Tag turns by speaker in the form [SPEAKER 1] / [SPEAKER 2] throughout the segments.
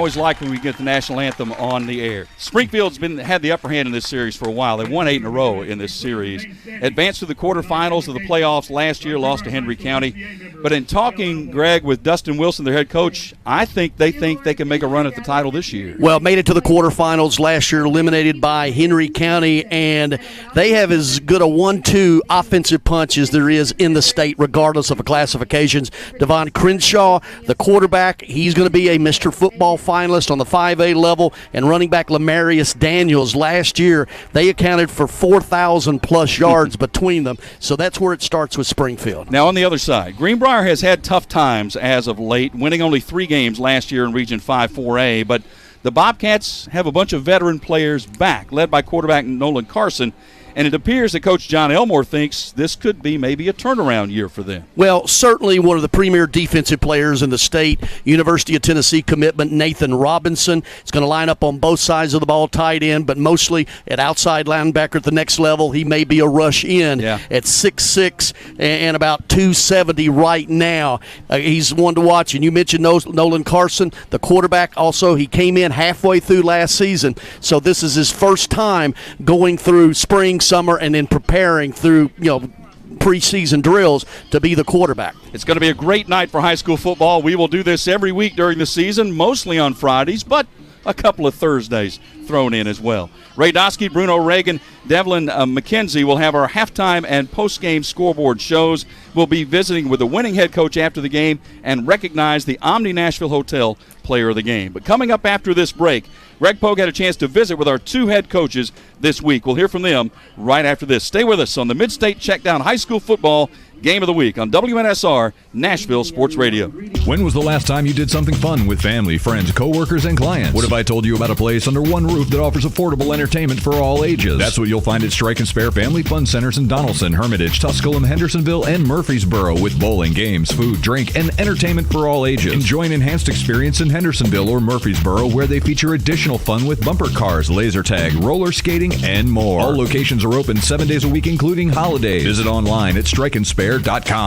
[SPEAKER 1] always like when we get the national anthem on the air. Springfield's had the upper hand in this series for a while. They won 8 in a row in this series. Advanced to the quarterfinals of the playoffs last year, lost to Henry County. But in talking, Greg, with Dustin Wilson, their head coach, I think they can make a run at the title this year.
[SPEAKER 2] Well, made it to the quarterfinals last year, eliminated by Henry County, and they have as good a 1-2 offensive punch as there is in the state, regardless of the classifications. Devon Crenshaw, the quarterback, he's going to be a Mr. Football finalist on the 5A level, and running back Lamarius Daniels. Last year, they accounted for 4,000-plus yards between them, so that's where it starts with Springfield.
[SPEAKER 1] Now, on the other side, Greenbrier has had tough times as of late, winning only 3 games last year in Region 5 4A, but the Bobcats have a bunch of veteran players back, led by quarterback Nolan Carson. And it appears that Coach John Elmore thinks this could be maybe a turnaround year for them.
[SPEAKER 2] Well, certainly one of the premier defensive players in the state, University of Tennessee commitment Nathan Robinson. He's going to line up on both sides of the ball, tight end, but mostly at outside linebacker at the next level. He may be a rush in at 6'6" and about 270 right now. He's one to watch. And you mentioned Nolan Carson, the quarterback. Also, he came in halfway through last season, so this is his first time going through spring, summer, and then preparing through preseason drills to be the quarterback.
[SPEAKER 1] It's going to be a great night for high school football. We will do this every week during the season, mostly on Fridays, but a couple of Thursdays thrown in as well. Ray Doskey, Bruno Reagan, Devlin McKenzie will have our halftime and post-game scoreboard shows. We'll be visiting with the winning head coach after the game and recognize the Omni Nashville Hotel player of the game. But coming up after this break, Greg Pogue had a chance to visit with our 2 head coaches this week. We'll hear from them right after this. Stay with us on the Mid-State Checkdown High School Football Game of the Week on WNSR Nashville Sports Radio.
[SPEAKER 3] When was the last time you did something fun with family, friends, coworkers, and clients? What if I told you about a place under one roof that offers affordable entertainment for all ages? That's what you'll find at Strike and Spare Family Fun Centers in Donaldson, Hermitage, Tusculum, Hendersonville, and Murfreesboro, with bowling, games, food, drink, and entertainment for all ages. Enjoy an enhanced experience in Hendersonville or Murfreesboro, where they feature additional fun with bumper cars, laser tag, roller skating, and more. All locations are open 7 days a week, including holidays. Visit online at strikeandspare.com.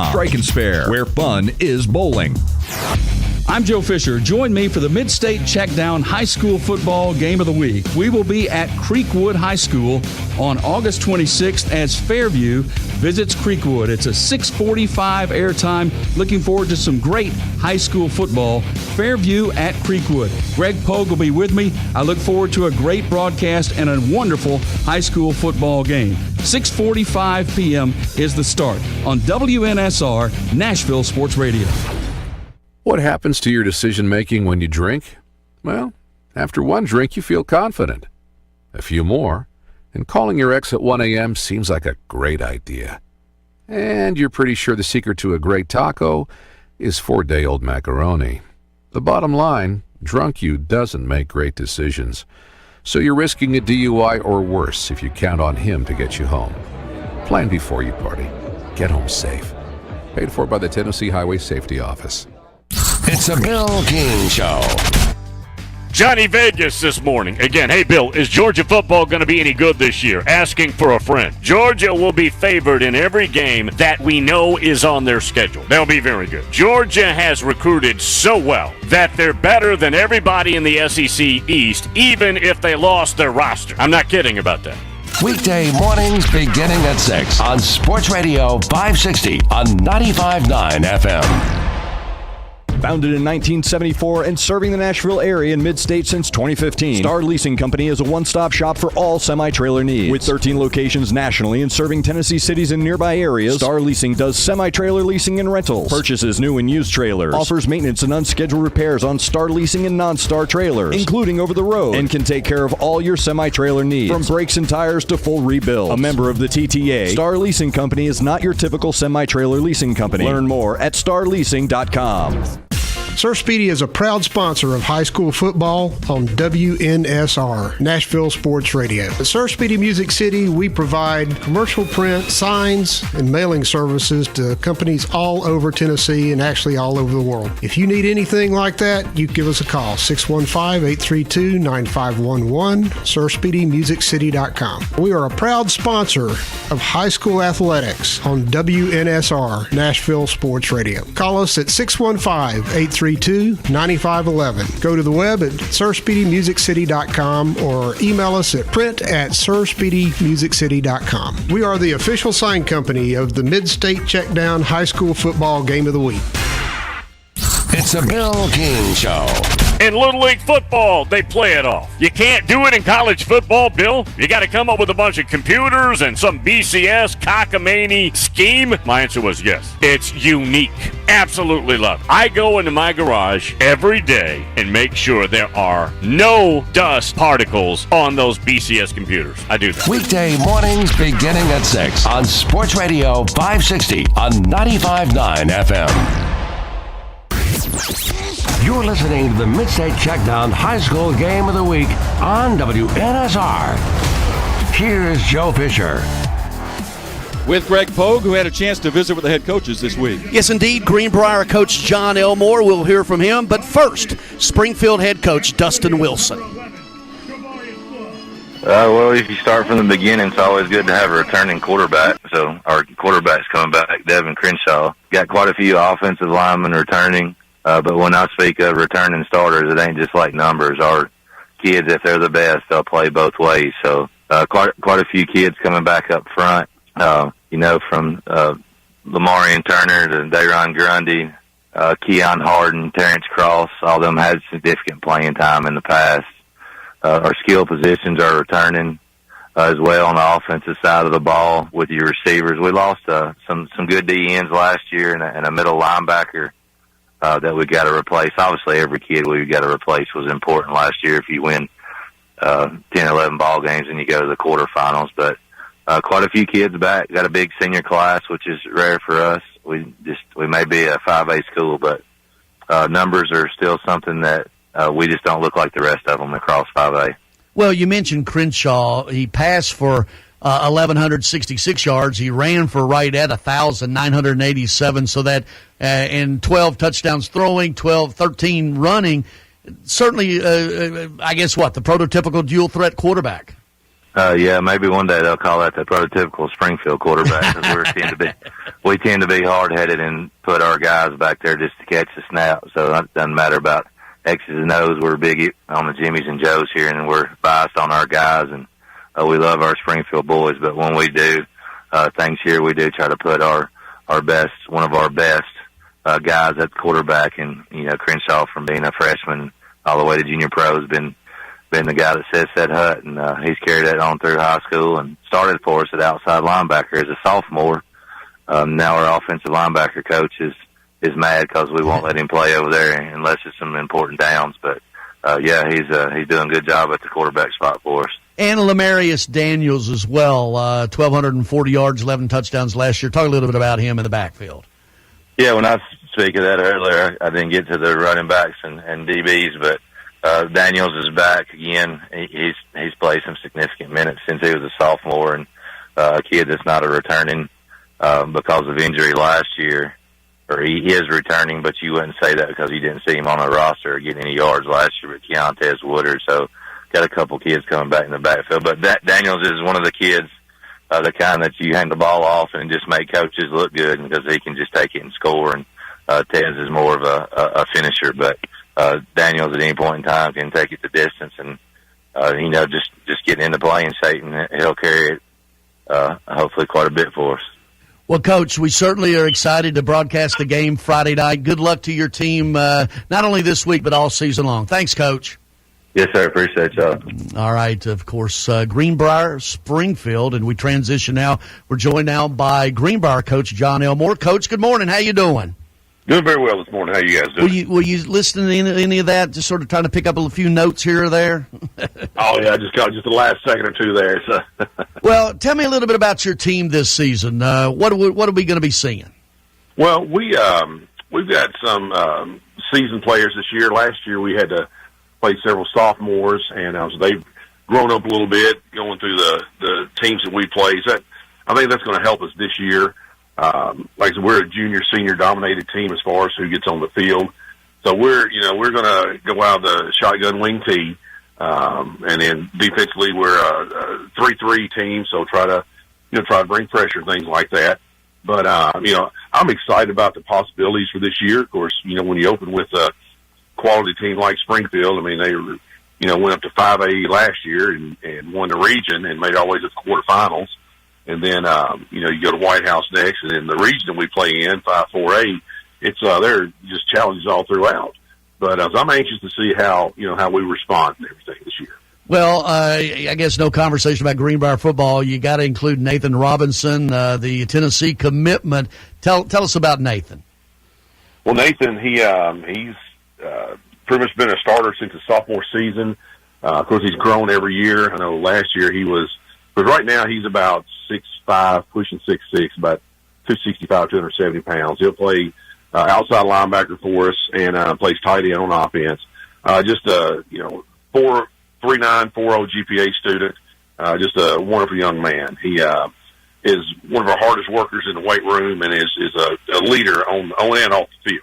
[SPEAKER 3] Strike and Spare, where fun is bowling.
[SPEAKER 1] I'm Joe Fisher. Join me for the Mid-State Checkdown High School Football Game of the Week. We will be at Creekwood High School on August 26th as Fairview visits Creekwood. It's a 6:45 airtime. Looking forward to some great high school football. Fairview at Creekwood. Greg Pogue will be with me. I look forward to a great broadcast and a wonderful high school football game. 6:45 p.m. is the start on WNSR Nashville Sports Radio.
[SPEAKER 4] What happens to your decision-making when you drink? Well, after one drink, you feel confident. A few more, and calling your ex at 1 a.m. seems like a great idea. And you're pretty sure the secret to a great taco is 4-day-old macaroni. The bottom line, drunk you doesn't make great decisions. So you're risking a DUI or worse if you count on him to get you home. Plan before you party. Get home safe. Paid for by the Tennessee Highway Safety Office.
[SPEAKER 5] It's a Bill King Show.
[SPEAKER 6] Johnny Vegas this morning. Again, hey, Bill, is Georgia football going to be any good this year? Asking for a friend. Georgia will be favored in every game that we know is on their schedule. They'll be very good. Georgia has recruited so well that they're better than everybody in the SEC East, even if they lost their roster. I'm not kidding about that.
[SPEAKER 5] Weekday mornings beginning at 6 on Sports Radio 560 on 95.9 FM.
[SPEAKER 3] Founded in 1974 and serving the Nashville area in mid-state since 2015, Star Leasing Company is a one-stop shop for all semi-trailer needs. With 13 locations nationally and serving Tennessee cities and nearby areas, Star Leasing does semi-trailer leasing and rentals, purchases new and used trailers, offers maintenance and unscheduled repairs on Star Leasing and non-Star trailers, including over the road, and can take care of all your semi-trailer needs, from brakes and tires to full rebuilds. A member of the TTA, Star Leasing Company is not your typical semi-trailer leasing company. Learn more at starleasing.com.
[SPEAKER 7] Sir Speedy is a proud sponsor of high school football on WNSR, Nashville Sports Radio. At Sir Speedy Music City, we provide commercial print, signs, and mailing services to companies all over Tennessee and actually all over the world. If you need anything like that, you give us a call, 615-832-9511, SirSpeedyMusicCity.com. We are a proud sponsor of high school athletics on WNSR, Nashville Sports Radio. Call us at 615-832-9511. 832-9511. Go to the web at SirSpeedyMusicCity.com or email us at print@SirSpeedyMusicCity.com. We are the official sign company of the Mid-State Checkdown High School Football Game of the Week.
[SPEAKER 5] It's a Bill King Show.
[SPEAKER 6] In Little League football, they play it off. You can't do it in college football, Bill. You got to come up with a bunch of computers and some BCS cockamamie scheme. My answer was yes. It's unique. Absolutely love it. I go into my garage every day and make sure there are no dust particles on those BCS computers. I do that.
[SPEAKER 5] Weekday mornings beginning at 6 on Sports Radio 560 on 95.9 FM. You're listening to the Mid-State Checkdown High School Game of the Week on WNSR. Here's Joe Fisher.
[SPEAKER 1] With Greg Pogue, who had a chance to visit with the head coaches this week.
[SPEAKER 2] Yes, indeed. Greenbrier coach John Elmore. We'll hear from him. But first, Springfield head coach Dustin Wilson.
[SPEAKER 8] Well, if you start from the beginning, it's always good to have a returning quarterback. So our quarterback's coming back, Devin Crenshaw. Got quite a few offensive linemen returning. But when I speak of returning starters, it ain't just like numbers. Our kids, if they're the best, they'll play both ways. So quite a few kids coming back up front, from Lamarian Turner to Dayron Grundy, Keon Harden, Terrence Cross. All of them had significant playing time in the past. Our skill positions are returning as well on the offensive side of the ball with your receivers. We lost some good D-ends last year and a middle linebacker that we got to replace. Obviously, every kid we got to replace was important last year. If you win 10, 11 ball games and you go to the quarterfinals, but quite a few kids back. Got a big senior class, which is rare for us. We may be a 5A school, but numbers are still something that we just don't look like the rest of them across 5A.
[SPEAKER 2] Well, you mentioned Crenshaw. He passed for 1,166 yards. He ran for right at 1,987, so that in 12 touchdowns throwing, 13 running, certainly, I guess the prototypical dual threat quarterback.
[SPEAKER 8] Yeah, maybe one day they'll call that the prototypical Springfield quarterback because we tend to be hard-headed and put our guys back there just to catch the snap. So it doesn't matter about X's and O's. We're big on the Jimmys and Joes here, and we're biased on our guys, and we love our Springfield boys. But when we do things here, we do try to put our best, one of our best guys at quarterback. And Crenshaw, from being a freshman all the way to junior pro, has been the guy that sets that hut, and he's carried that on through high school and started for us at outside linebacker as a sophomore. Now our offensive linebacker coach is mad because we won't let him play over there unless it's some important downs. But he's doing a good job at the quarterback spot for us.
[SPEAKER 2] And Lamarius Daniels as well, 1,240 yards, 11 touchdowns last year. Talk a little bit about him in the backfield.
[SPEAKER 8] Yeah, when I speak of that earlier, I didn't get to the running backs and DBs, but Daniels is back again. He's played some significant minutes since he was a sophomore, and a kid that's not a returning because of injury last year, or he is returning, but you wouldn't say that because you didn't see him on a roster or getting any yards last year with Keontae Woodard. So got a couple kids coming back in the backfield. But Daniels is one of the kids, the kind that you hand the ball off and just make coaches look good because he can just take it and score. And Tez is more of a finisher, but Daniels at any point in time can take it the distance and just getting into playing shape, and he'll carry it hopefully quite a bit for us.
[SPEAKER 2] Well, Coach, we certainly are excited to broadcast the game Friday night. Good luck to your team, not only this week but all season long. Thanks, Coach.
[SPEAKER 8] Yes, sir. Appreciate y'all.
[SPEAKER 2] All right. Of course, Greenbrier, Springfield, and we transition now. We're joined now by Greenbrier coach John Elmore. Coach, good morning. How you doing?
[SPEAKER 9] Doing very well this morning. How you guys doing?
[SPEAKER 2] Were you listening to any of that, just sort of trying to pick up a few notes here or there?
[SPEAKER 9] Oh, yeah, I just got the last second or two there. So.
[SPEAKER 2] Well, tell me a little bit about your team this season. What are we going to be seeing?
[SPEAKER 9] Well, we've got some seasoned players this year. Last year we had to play several sophomores, and so they've grown up a little bit going through the teams that we play. So I think that's going to help us this year. Like I said, we're a junior-senior dominated team as far as who gets on the field. So we're going to go out the shotgun wing tee, and then defensively we're a 3-3 team. So try to bring pressure, things like that. But I I'm excited about the possibilities for this year. Of course, when you open with a quality team like Springfield, I mean, they were, went up to 5A last year and won the region and made all the way to the quarterfinals. And then, you go to White House next, and then the region we play in, 5-4A, it's, they're just challenges all throughout. But I'm anxious to see how we respond and everything this year.
[SPEAKER 2] Well, I guess no conversation about Greenbrier football. You got to include Nathan Robinson, the Tennessee commitment. Tell us about Nathan.
[SPEAKER 9] Well, Nathan, he's pretty much been a starter since his sophomore season. Of course, he's grown every year. I know last year but right now he's about 6'5", pushing 6'6", about 265, 270 pounds. He'll play outside linebacker for us and plays tight end on offense. Just a 3.9, 4.0 GPA student. Just a wonderful young man. He is one of our hardest workers in the weight room and is a leader on and off the field.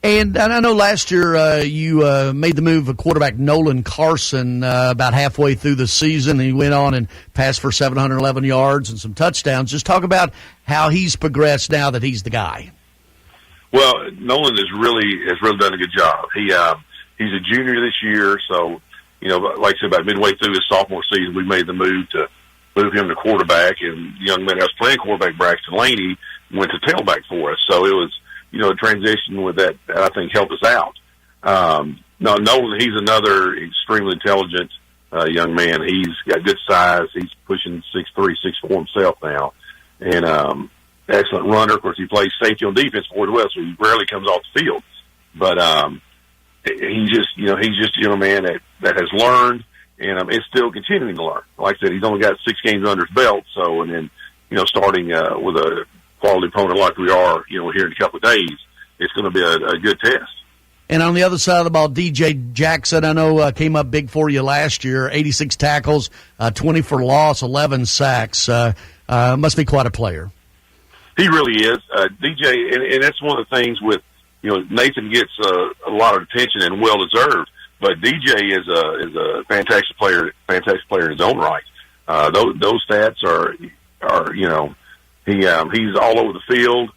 [SPEAKER 2] And I know last year you made the move of quarterback Nolan Carson about halfway through the season. He went on and passed for 711 yards and some touchdowns. Just talk about how he's progressed now that he's the guy.
[SPEAKER 9] Well, Nolan has really done a good job. He's a junior this year, so like I said, about midway through his sophomore season, we made the move to move him to quarterback, and the young man that was playing quarterback, Braxton Laney, went to tailback for us. So it was a transition with that I think helped us out. No, Nolan, he's another extremely intelligent young man. He's got good size. He's pushing 6'3", 6'4" himself now, and excellent runner. Of course, he plays safety on defense for it as well, so he rarely comes off the field. But he's just a young man that has learned and is still continuing to learn. Like I said, he's only got 6 games under his belt. So, and then starting with a quality opponent like we are, here in a couple of days, it's going to be a good test.
[SPEAKER 2] And on the other side of the ball, DJ Jackson, I know came up big for you last year. 86 tackles, 20 for loss, 11 sacks. Must be quite a player.
[SPEAKER 9] He really is. DJ, and that's one of the things with, Nathan gets a lot of attention and well deserved, but DJ is a fantastic player in his own right. Those stats are he's all over the field,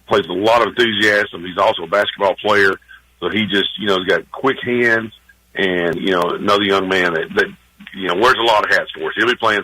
[SPEAKER 9] plays with a lot of enthusiasm. He's also a basketball player, so he just has got quick hands and another young man that wears a lot of hats for us. He'll be playing.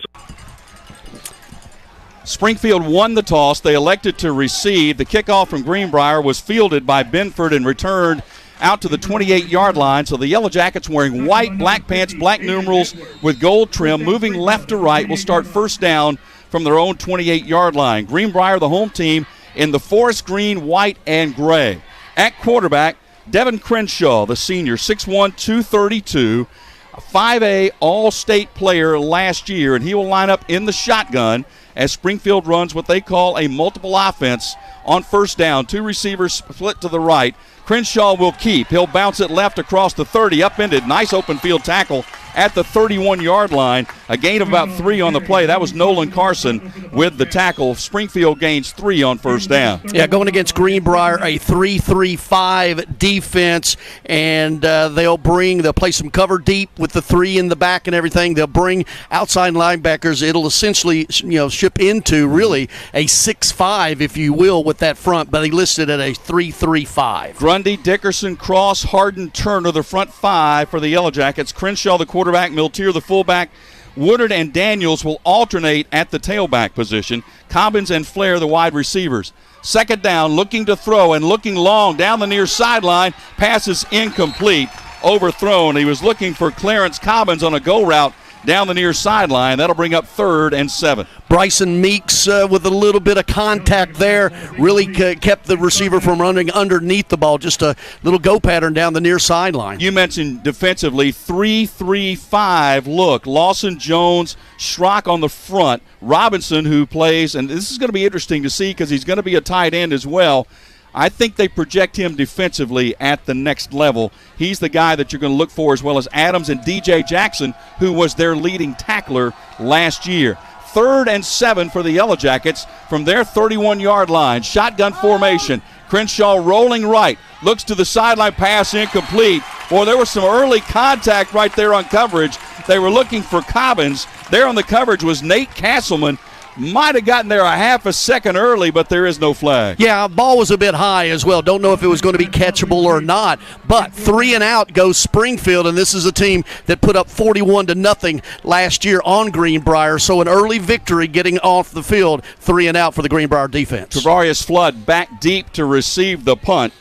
[SPEAKER 1] Springfield won the toss. They elected to receive. The kickoff from Greenbrier was fielded by Benford and returned out to the 28-yard line. So the Yellow Jackets, wearing white, black pants, black numerals with gold trim, moving left to right, will start first down from their own 28-yard line. Greenbrier, the home team, in the forest green, white, and gray. At quarterback, Devin Crenshaw, the senior, 6'1", 232, a 5A All-State player last year, and he will line up in the shotgun as Springfield runs what they call a multiple offense on first down. 2 receivers split to the right. Crenshaw will keep. He'll bounce it left across the 30, upended. Nice open field tackle at the 31-yard line. A gain of about 3 on the play. That was Nolan Carson with the tackle. Springfield gains 3 on first down.
[SPEAKER 2] Yeah, going against Greenbrier, a 3-3-5 defense, and they'll play some cover deep with the 3 in the back and everything. They'll bring outside linebackers. It'll essentially, ship into really a 6-5, if you will, with that front, but he listed at a 3-3-5.
[SPEAKER 1] Grundy, Dickerson, Cross, Harden, Turner, the front 5 for the Yellow Jackets. Crenshaw, the quarterback, Miltier, the fullback. Woodard and Daniels will alternate at the tailback position. Cobbins and Flair, the wide receivers. Second down, looking to throw and looking long down the near sideline. Pass is incomplete, overthrown. He was looking for Clarence Cobbins on a go route down the near sideline. That'll bring up 3rd and 7.
[SPEAKER 2] Bryson Meeks with a little bit of contact there really kept the receiver from running underneath the ball. Just a little go pattern down the near sideline.
[SPEAKER 1] You mentioned defensively, 3-3-5 look. Lawson, Jones, Schrock on the front. Robinson, who plays, and this is going to be interesting to see because he's going to be a tight end as well. I think they project him defensively at the next level. He's the guy that you're going to look for, as well as Adams and DJ Jackson, who was their leading tackler last year. 3rd and 7 for the Yellow Jackets from their 31-yard line. Shotgun formation. Crenshaw rolling right. Looks to the sideline, pass incomplete. Boy, there was some early contact right there on coverage. They were looking for Cobbins. There on the coverage was Nate Castleman, Might have gotten there a half a second early, but there is no flag.
[SPEAKER 2] Yeah, ball was a bit high as well. Don't know if it was going to be catchable or not. But 3 and out goes Springfield, and this is a team that put up 41-0 last year on Greenbrier. So an early victory getting off the field, 3 and out for the Greenbrier defense.
[SPEAKER 1] Travarius Flood back deep to receive the punt.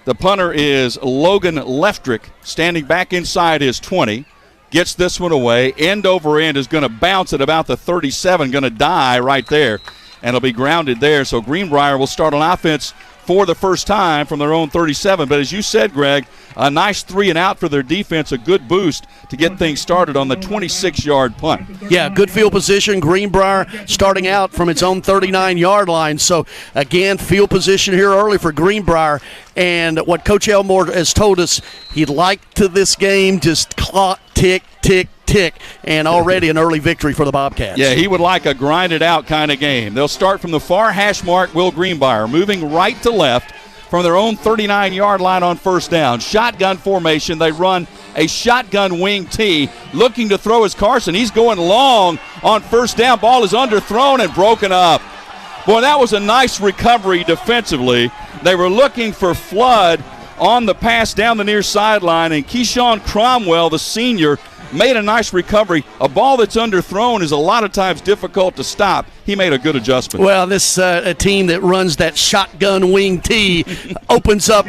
[SPEAKER 1] The punter is Logan Leftrick, standing back inside his 20. Gets this one away. End over end is going to bounce at about the 37, going to die right there, and it'll be grounded there. So Greenbrier will start on offense for the first time from their own 37. But as you said, Greg, a nice 3 and out for their defense, a good boost to get things started on the 26-yard punt.
[SPEAKER 2] Yeah, good field position. Greenbrier starting out from its own 39-yard line. So, again, field position here early for Greenbrier. And what Coach Elmore has told us, he'd like to this game just clock, tick, tick, tick, and already an early victory for the Bobcats.
[SPEAKER 1] Yeah, he would like a grinded-out kind of game. They'll start from the far hash mark, Will Greenbrier, moving right to left from their own 39-yard line on first down. Shotgun formation. They run a shotgun wing T, looking to throw his Carson. He's going long on first down. Ball is underthrown and broken up. Boy, that was a nice recovery defensively. They were looking for Flood on the pass down the near sideline, and Keyshawn Cromwell, the senior, made a nice recovery. A ball that's underthrown is a lot of times difficult to stop. He made a good adjustment.
[SPEAKER 2] Well, this a team that runs that shotgun wing T opens up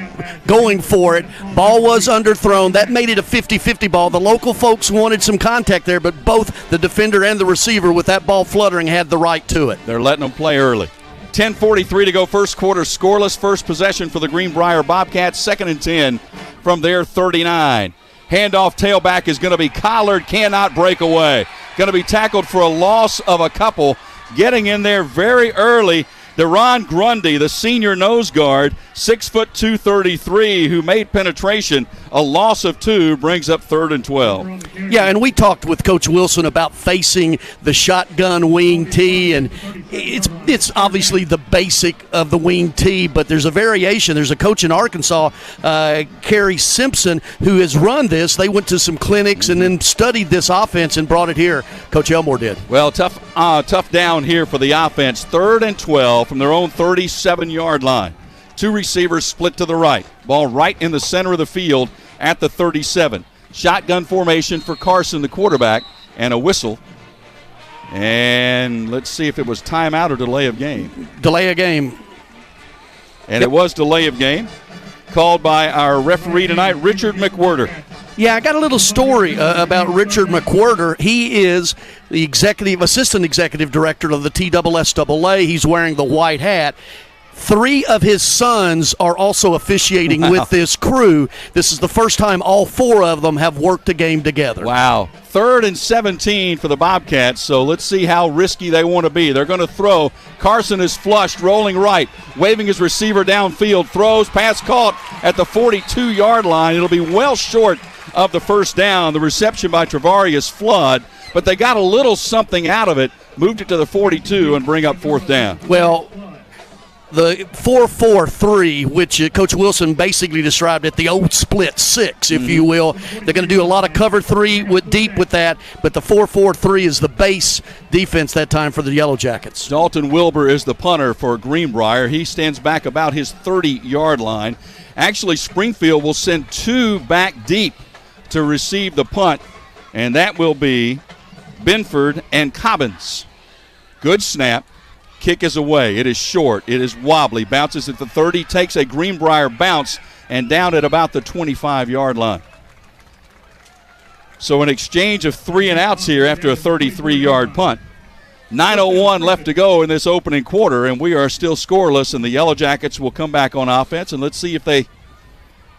[SPEAKER 2] going for it. Ball was underthrown. That made it a 50-50 ball. The local folks wanted some contact there, but both the defender and the receiver with that ball fluttering had the right to it.
[SPEAKER 1] They're letting them play early. 10:43 to go, first quarter, scoreless. First possession for the Greenbrier Bobcats, 2nd and 10 from their 39. Handoff tailback is going to be collared, cannot break away. Going to be tackled for a loss of a couple. Getting in there very early, Deron Grundy, the senior nose guard, 6'2", 233, who made penetration. A loss of 2 brings up 3rd and 12.
[SPEAKER 2] Yeah, and we talked with Coach Wilson about facing the shotgun wing T, and it's obviously the basic of the wing T, but there's a variation. There's a coach in Arkansas, Kerry Simpson, who has run this. They went to some clinics and then studied this offense and brought it here. Coach Elmore did.
[SPEAKER 1] Well, tough down here for the offense. 3rd and 12 from their own 37-yard line. 2 receivers split to the right. Ball right in the center of the field at the 37. Shotgun formation for Carson, the quarterback, and a whistle. And let's see if it was timeout or delay of game.
[SPEAKER 2] Delay of game.
[SPEAKER 1] And it was delay of game, called by our referee tonight, Richard McWhirter.
[SPEAKER 2] Yeah, I got a little story about Richard McWhirter. He is the assistant executive director of the TSSAA. He's wearing the white hat. 3 of his sons are also officiating with this crew. This is the first time all 4 of them have worked a game together.
[SPEAKER 1] Wow. 3rd and 17 for the Bobcats, so let's see how risky they want to be. They're going to throw. Carson is flushed, rolling right, waving his receiver downfield, throws, pass caught at the 42-yard line. It'll be well short of the first down. The reception by Travarius Flood, but they got a little something out of it, moved it to the 42 and bring up 4th down.
[SPEAKER 2] Well, the 4-4-3, which Coach Wilson basically described it, the old split 6, if you will. They're going to do a lot of cover 3 deep with that, but the 4-4-3 is the base defense that time for the Yellow Jackets.
[SPEAKER 1] Dalton Wilbur is the punter for Greenbrier. He stands back about his 30-yard line. Actually, Springfield will send 2 back deep to receive the punt, and that will be Benford and Cobbins. Good snap. Kick is away. It is short. It is wobbly. Bounces at the 30, takes a Greenbrier bounce, and down at about the 25-yard line. So an exchange of 3 and outs here after a 33-yard punt. 9:01 left to go in this opening quarter, and we are still scoreless, and the Yellow Jackets will come back on offense, and let's see if they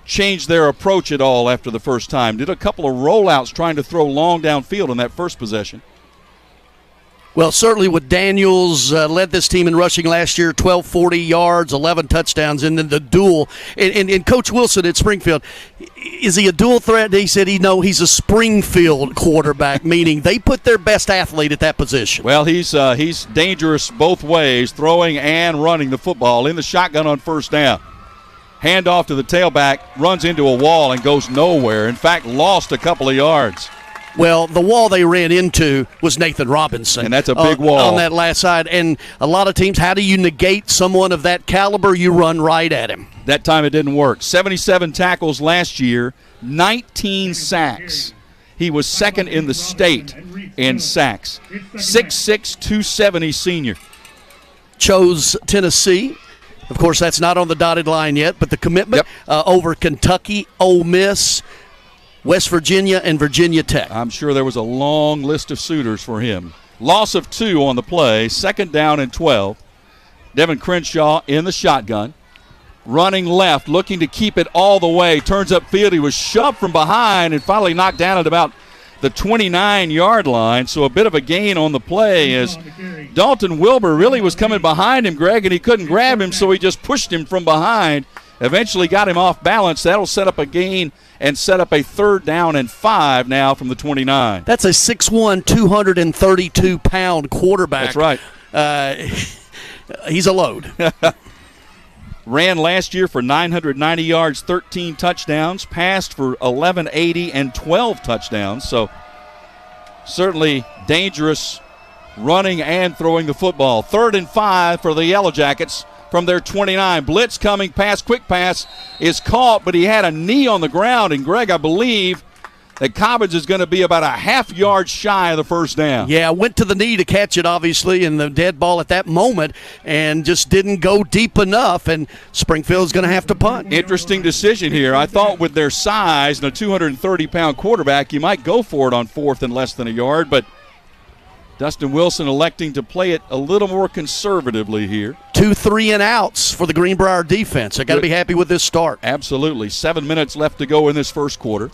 [SPEAKER 1] change their approach at all after the first time. Did a couple of rollouts trying to throw long downfield on that first possession.
[SPEAKER 2] Well, certainly with Daniels, led this team in rushing last year, 1,240 yards, 11 touchdowns, and then the dual. And Coach Wilson at Springfield, is he a dual threat? He said he's a Springfield quarterback, meaning they put their best athlete at that position.
[SPEAKER 1] Well, he's dangerous both ways, throwing and running the football. In the shotgun on first down. Handoff to the tailback, runs into a wall and goes nowhere. In fact, lost a couple of yards.
[SPEAKER 2] Well, the wall they ran into was Nathan Robinson.
[SPEAKER 1] And that's a big wall.
[SPEAKER 2] On that last side. And a lot of teams, how do you negate someone of that caliber? You run right at him.
[SPEAKER 1] That time it didn't work. 77 tackles last year, 19 sacks. He was second in the state in sacks. 6'6", 270 senior.
[SPEAKER 2] Chose Tennessee. Of course, that's not on the dotted line yet, but the commitment over Kentucky, Ole Miss, West Virginia, and Virginia Tech.
[SPEAKER 1] I'm sure there was a long list of suitors for him. Loss of 2 on the play, 2nd down and 12. Devin Crenshaw in the shotgun. Running left, looking to keep it all the way. Turns upfield. He was shoved from behind and finally knocked down at about the 29-yard line. So a bit of a gain on the play as Dalton Wilbur really was coming behind him, Greg, and he couldn't grab him, so he just pushed him from behind. Eventually got him off balance. That'll set up a gain and set up a 3rd down and 5 now from the 29.
[SPEAKER 2] That's a 6'1", 232-pound quarterback.
[SPEAKER 1] That's right.
[SPEAKER 2] He's a load.
[SPEAKER 1] Ran last year for 990 yards, 13 touchdowns. Passed for 1180 and 12 touchdowns. So certainly dangerous running and throwing the football. 3rd and 5 for the Yellow Jackets from their 29. Blitz coming, quick pass is caught, but he had a knee on the ground. And, Greg, I believe that Cobbins is going to be about a half-yard shy of the 1st down.
[SPEAKER 2] Yeah, went to the knee to catch it, obviously, and the dead ball at that moment, and just didn't go deep enough, and Springfield's going to have to punt.
[SPEAKER 1] Interesting decision here. I thought with their size and a 230-pound quarterback, you might go for it on 4th and less than a yard, but Dustin Wilson electing to play it a little more conservatively here.
[SPEAKER 2] 2 3-and-outs for the Greenbrier defense. They got to be happy with this start.
[SPEAKER 1] Absolutely. 7 minutes left to go in this first quarter.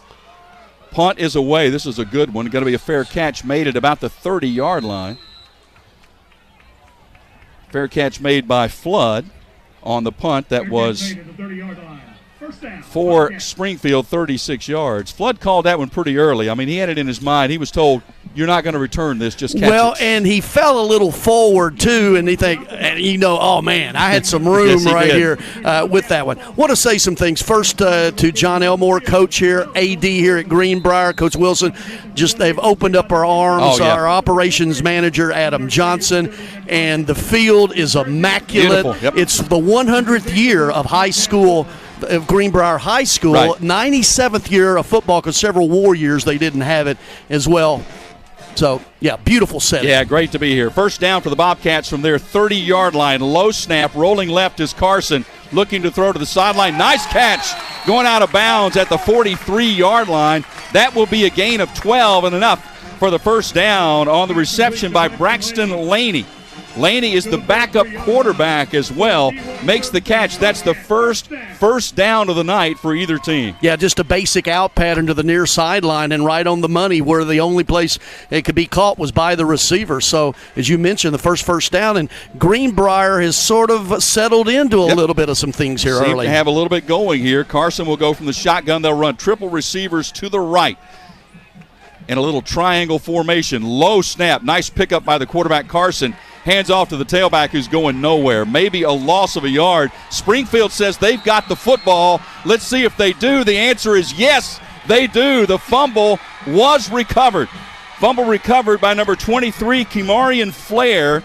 [SPEAKER 1] Punt is away. This is a good one. Going to be a fair catch made at about the 30-yard line. Fair catch made by Flood on the punt that was for Springfield, 36 yards. Flood called that one pretty early. I mean, he had it in his mind. He was told, you're not going to return this, just catch it.
[SPEAKER 2] Well, and he fell a little forward, too, and oh, man, I had some room
[SPEAKER 1] yes,
[SPEAKER 2] here with that one. Want to say some things. First to John Elmore, coach here, AD here at Greenbrier, Coach Wilson. Just they've opened up our arms. Our operations manager, Adam Johnson, and the field is immaculate.
[SPEAKER 1] Yep.
[SPEAKER 2] It's the 100th year of high school, of Greenbrier High School,
[SPEAKER 1] right.
[SPEAKER 2] 97th year of football, because several war years they didn't have it as well. So, yeah, beautiful setting.
[SPEAKER 1] Yeah, great to be here. 1st down for the Bobcats from their 30-yard line. Low snap, rolling left is Carson, looking to throw to the sideline. Nice catch, going out of bounds at the 43-yard line. That will be a gain of 12 and enough for the 1st down on the reception by Braxton Laney. Laney is the backup quarterback as well, makes the catch. That's the first down of the night for either team.
[SPEAKER 2] Yeah, just a basic out pattern to the near sideline and right on the money, where the only place it could be caught was by the receiver. So, as you mentioned, the first down, and Greenbrier has sort of settled into a little bit of some things here early.
[SPEAKER 1] Have a little bit going here. Carson will go from the shotgun. They'll run triple receivers to the right in a little triangle formation. Low snap, nice pickup by the quarterback Carson. Hands off to the tailback who's going nowhere. Maybe a loss of a yard. Springfield says they've got the football. Let's see if they do. The answer is yes, they do. The fumble was recovered. Fumble recovered by number 23, Kimarian Flair,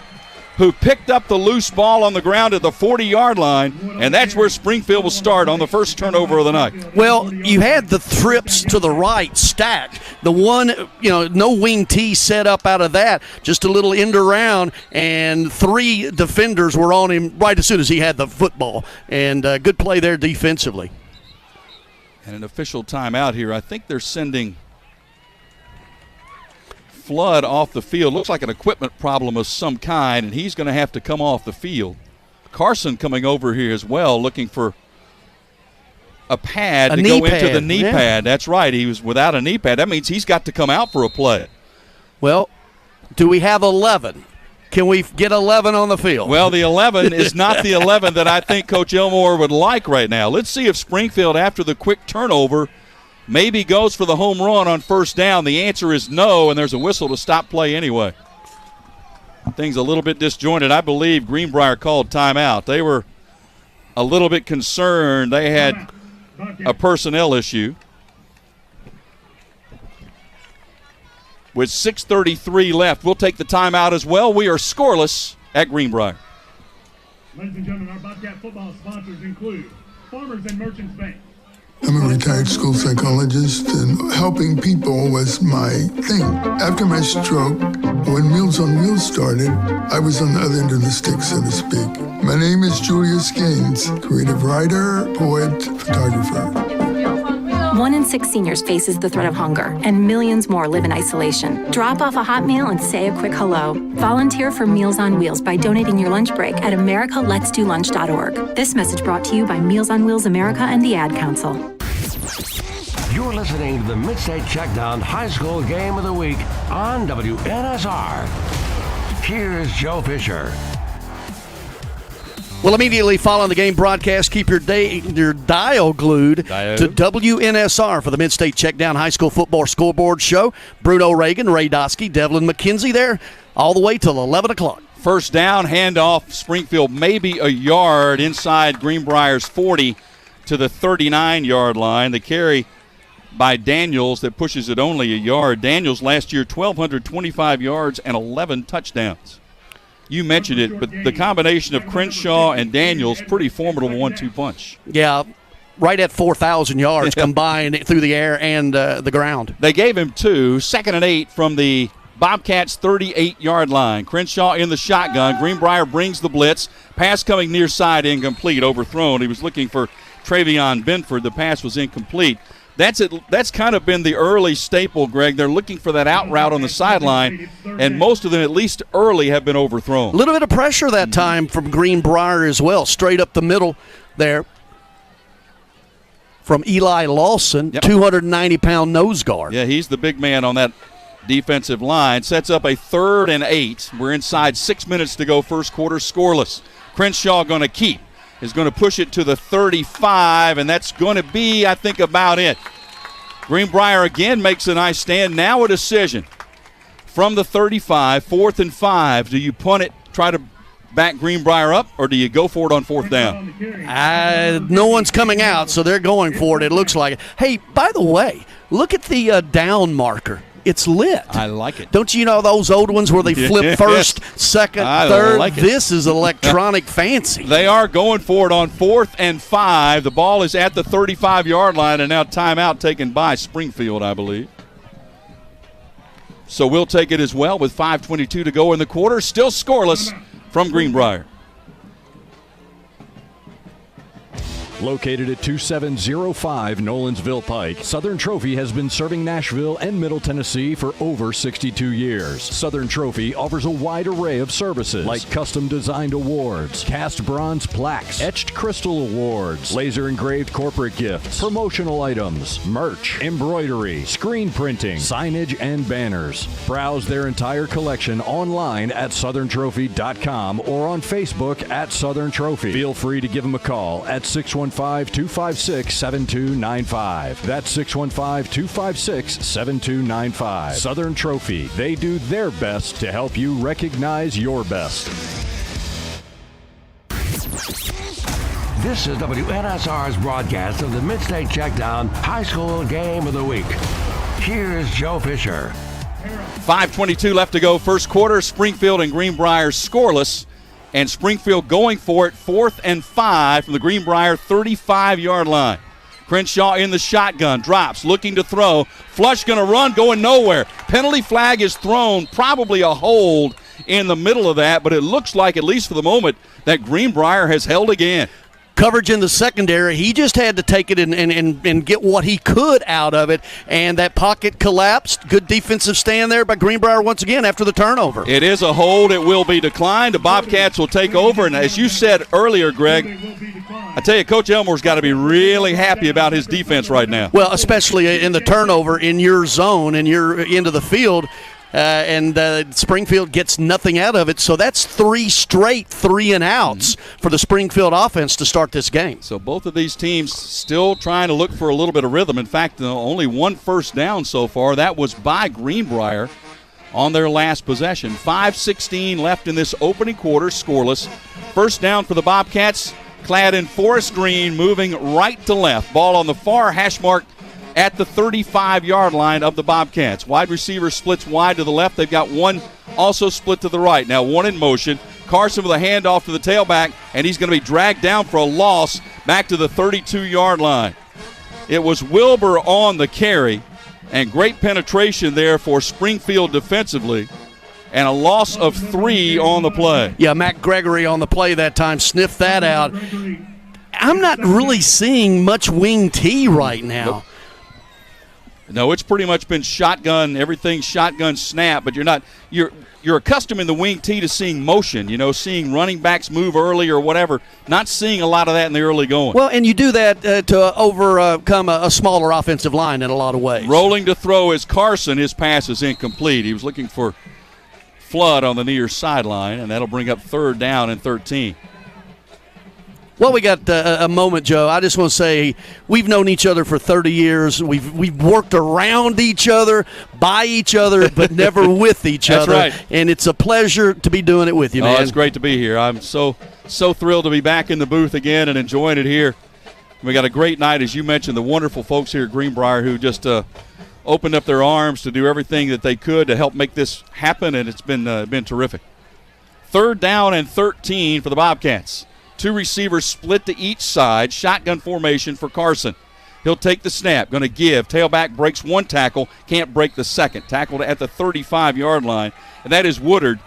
[SPEAKER 1] who picked up the loose ball on the ground at the 40-yard line, and that's where Springfield will start on the first turnover of the night.
[SPEAKER 2] Well, you had the trips to the right stacked. The one, no wing T set up out of that, just a little end around, and 3 defenders were on him right as soon as he had the football. And good play there defensively.
[SPEAKER 1] And an official timeout here. I think they're sending Flood off the field. Looks like an equipment problem of some kind, and he's going to have to come off the field. Carson coming over here as well, looking for a pad to go into the knee pad. That's right. He was without a knee pad. That means he's got to come out for a play.
[SPEAKER 2] Well, do we have 11? Can we get 11 on the field?
[SPEAKER 1] Well, the 11 is not the 11 that I think Coach Elmore would like right now. Let's see if Springfield, after the quick turnover, maybe goes for the home run on 1st down. The answer is no, and there's a whistle to stop play anyway. Things a little bit disjointed. I believe Greenbrier called timeout. They were a little bit concerned. They had a personnel issue. with 6:33 left. We'll take the timeout as well. We are scoreless at Greenbrier.
[SPEAKER 10] Ladies and gentlemen, our Bobcat football sponsors include Farmers and Merchants Bank.
[SPEAKER 11] I'm a retired school psychologist, and helping people was my thing. After my stroke, when Meals on Wheels started, I was on the other end of the stick, so to speak. My name is Julius Gaines, creative writer, poet, photographer.
[SPEAKER 12] 1 in 6 seniors faces the threat of hunger, and millions more live in isolation. Drop off a hot meal and say a quick hello. Volunteer for Meals on Wheels by donating your lunch break at americaletsdolunch.org. This message brought to you by Meals on Wheels America and the Ad Council.
[SPEAKER 5] You're listening to the Mid-State Checkdown High School Game of the Week on WNSR. Here's Joe Fisher.
[SPEAKER 2] Well, immediately following the game broadcast, keep your dial glued to WNSR for the Mid-State Checkdown High School Football Scoreboard Show. Bruno Reagan, Ray Doskey, Devlin McKenzie there all the way till 11 o'clock.
[SPEAKER 1] First down, handoff, Springfield maybe a yard inside Greenbrier's 40 to the 39-yard line. The carry by Daniels that pushes it only a yard. Daniels last year 1,225 yards and 11 touchdowns. You mentioned it, but the combination of Crenshaw and Daniels, pretty formidable 1-2 punch.
[SPEAKER 2] Yeah, right at 4,000 yards combined through the air and the ground.
[SPEAKER 1] They gave him 2, 2nd and 8 from the Bobcats' 38-yard line. Crenshaw in the shotgun. Greenbrier brings the blitz. Pass coming near side, incomplete, overthrown. He was looking for Travion Benford. The pass was incomplete. That's it. That's kind of been the early staple, Greg. They're looking for that out route on the sideline, and most of them, at least early, have been overthrown.
[SPEAKER 2] A little bit of pressure that time from Greenbrier as well, straight up the middle there from Eli Lawson, 290-pound nose guard.
[SPEAKER 1] Yeah, he's the big man on that defensive line. Sets up a 3rd and 8. We're inside 6 minutes to go, first quarter, scoreless. Crenshaw going to keep. Is going to push it to the 35, and that's going to be, I think, about it. Greenbrier again makes a nice stand. Now a decision. From the 35, 4th and 5. Do you punt it, try to back Greenbrier up, or do you go for it on 4th down?
[SPEAKER 2] No one's coming out, so they're going for it, it looks like it. Hey, by the way, look at the down marker. It's lit.
[SPEAKER 1] I like it.
[SPEAKER 2] Don't you know those old ones where they flip first, second, third?
[SPEAKER 1] Like it.
[SPEAKER 2] This is electronic fancy.
[SPEAKER 1] They are going for it on 4th and 5. The ball is at the 35-yard line, and now timeout taken by Springfield, I believe. So we'll take it as well with 5:22 to go in the quarter. Still scoreless from Greenbrier.
[SPEAKER 3] Located at 2705 Nolensville Pike, Southern Trophy has been serving Nashville and Middle Tennessee for over 62 years. Southern Trophy offers a wide array of services like custom designed awards, cast bronze plaques, etched crystal awards, laser engraved corporate gifts, promotional items, merch, embroidery, screen printing, signage, and banners. Browse their entire collection online at southerntrophy.com or on Facebook at Southern Trophy. Feel free to give them a call at 615-256-7295. That's 615-256-7295. Southern Trophy. They do their best to help you recognize your best.
[SPEAKER 5] This is WNSR's broadcast of the Mid-State Checkdown High School Game of the Week. Here's Joe Fisher.
[SPEAKER 1] 5:22 left to go, first quarter. Springfield and Greenbrier scoreless. And Springfield going for it, 4th and 5 from the Greenbrier 35-yard line. Crenshaw in the shotgun, drops, looking to throw. Flush going to run, going nowhere. Penalty flag is thrown, probably a hold in the middle of that, but it looks like, at least for the moment, that Greenbrier has held again.
[SPEAKER 2] Coverage in the secondary, he just had to take it and get what he could out of it, and that pocket collapsed. Good defensive stand there by Greenbrier once again after the turnover.
[SPEAKER 1] It is a hold. It will be declined. The Bobcats will take over, and as you said earlier, Greg, I tell you, Coach Elmore's got to be really happy about his defense right now.
[SPEAKER 2] Well, especially in the turnover in your zone and you're into the field. And Springfield gets nothing out of it. So that's 3 straight 3-and-outs for the Springfield offense to start this game.
[SPEAKER 1] So both of these teams still trying to look for a little bit of rhythm. In fact, only 1 first down so far. That was by Greenbrier on their last possession. 5:16 left in this opening quarter, scoreless. First down for the Bobcats, clad in forest green, moving right to left. Ball on the far hash mark at the 35-yard line of the Bobcats. Wide receiver splits wide to the left. They've got one also split to the right. Now one in motion. Carson with a handoff to the tailback, and he's going to be dragged down for a loss back to the 32-yard line. It was Wilbur on the carry, and great penetration there for Springfield defensively, and a loss of 3 on the play.
[SPEAKER 2] Yeah, Matt Gregory on the play that time sniffed that out. I'm not really seeing much wing T right now.
[SPEAKER 1] Nope. No, it's pretty much been shotgun, everything shotgun snap, but you're accustomed in the wing T to seeing motion, seeing running backs move early or whatever, not seeing a lot of that in the early going.
[SPEAKER 2] Well, and you do that to overcome a smaller offensive line in a lot of ways.
[SPEAKER 1] Rolling to throw is Carson. His pass is incomplete. He was looking for Flood on the near sideline, and that'll bring up 3rd down and 13.
[SPEAKER 2] Well, we got a moment, Joe. I just want to say we've known each other for 30 years. We've worked around each other, by each other, but never with each other.
[SPEAKER 1] That's right.
[SPEAKER 2] And it's a pleasure to be doing it with you, man.
[SPEAKER 1] Oh, it's great to be here. I'm so thrilled to be back in the booth again and enjoying it here. We got a great night, as you mentioned, the wonderful folks here at Greenbrier who just opened up their arms to do everything that they could to help make this happen, and it's been terrific. 3rd down and 13 for the Bobcats. 2 receivers split to each side. Shotgun formation for Carson. He'll take the snap. Going to give. Tailback breaks 1 tackle. Can't break the second. Tackled at the 35-yard line. And that is Woodard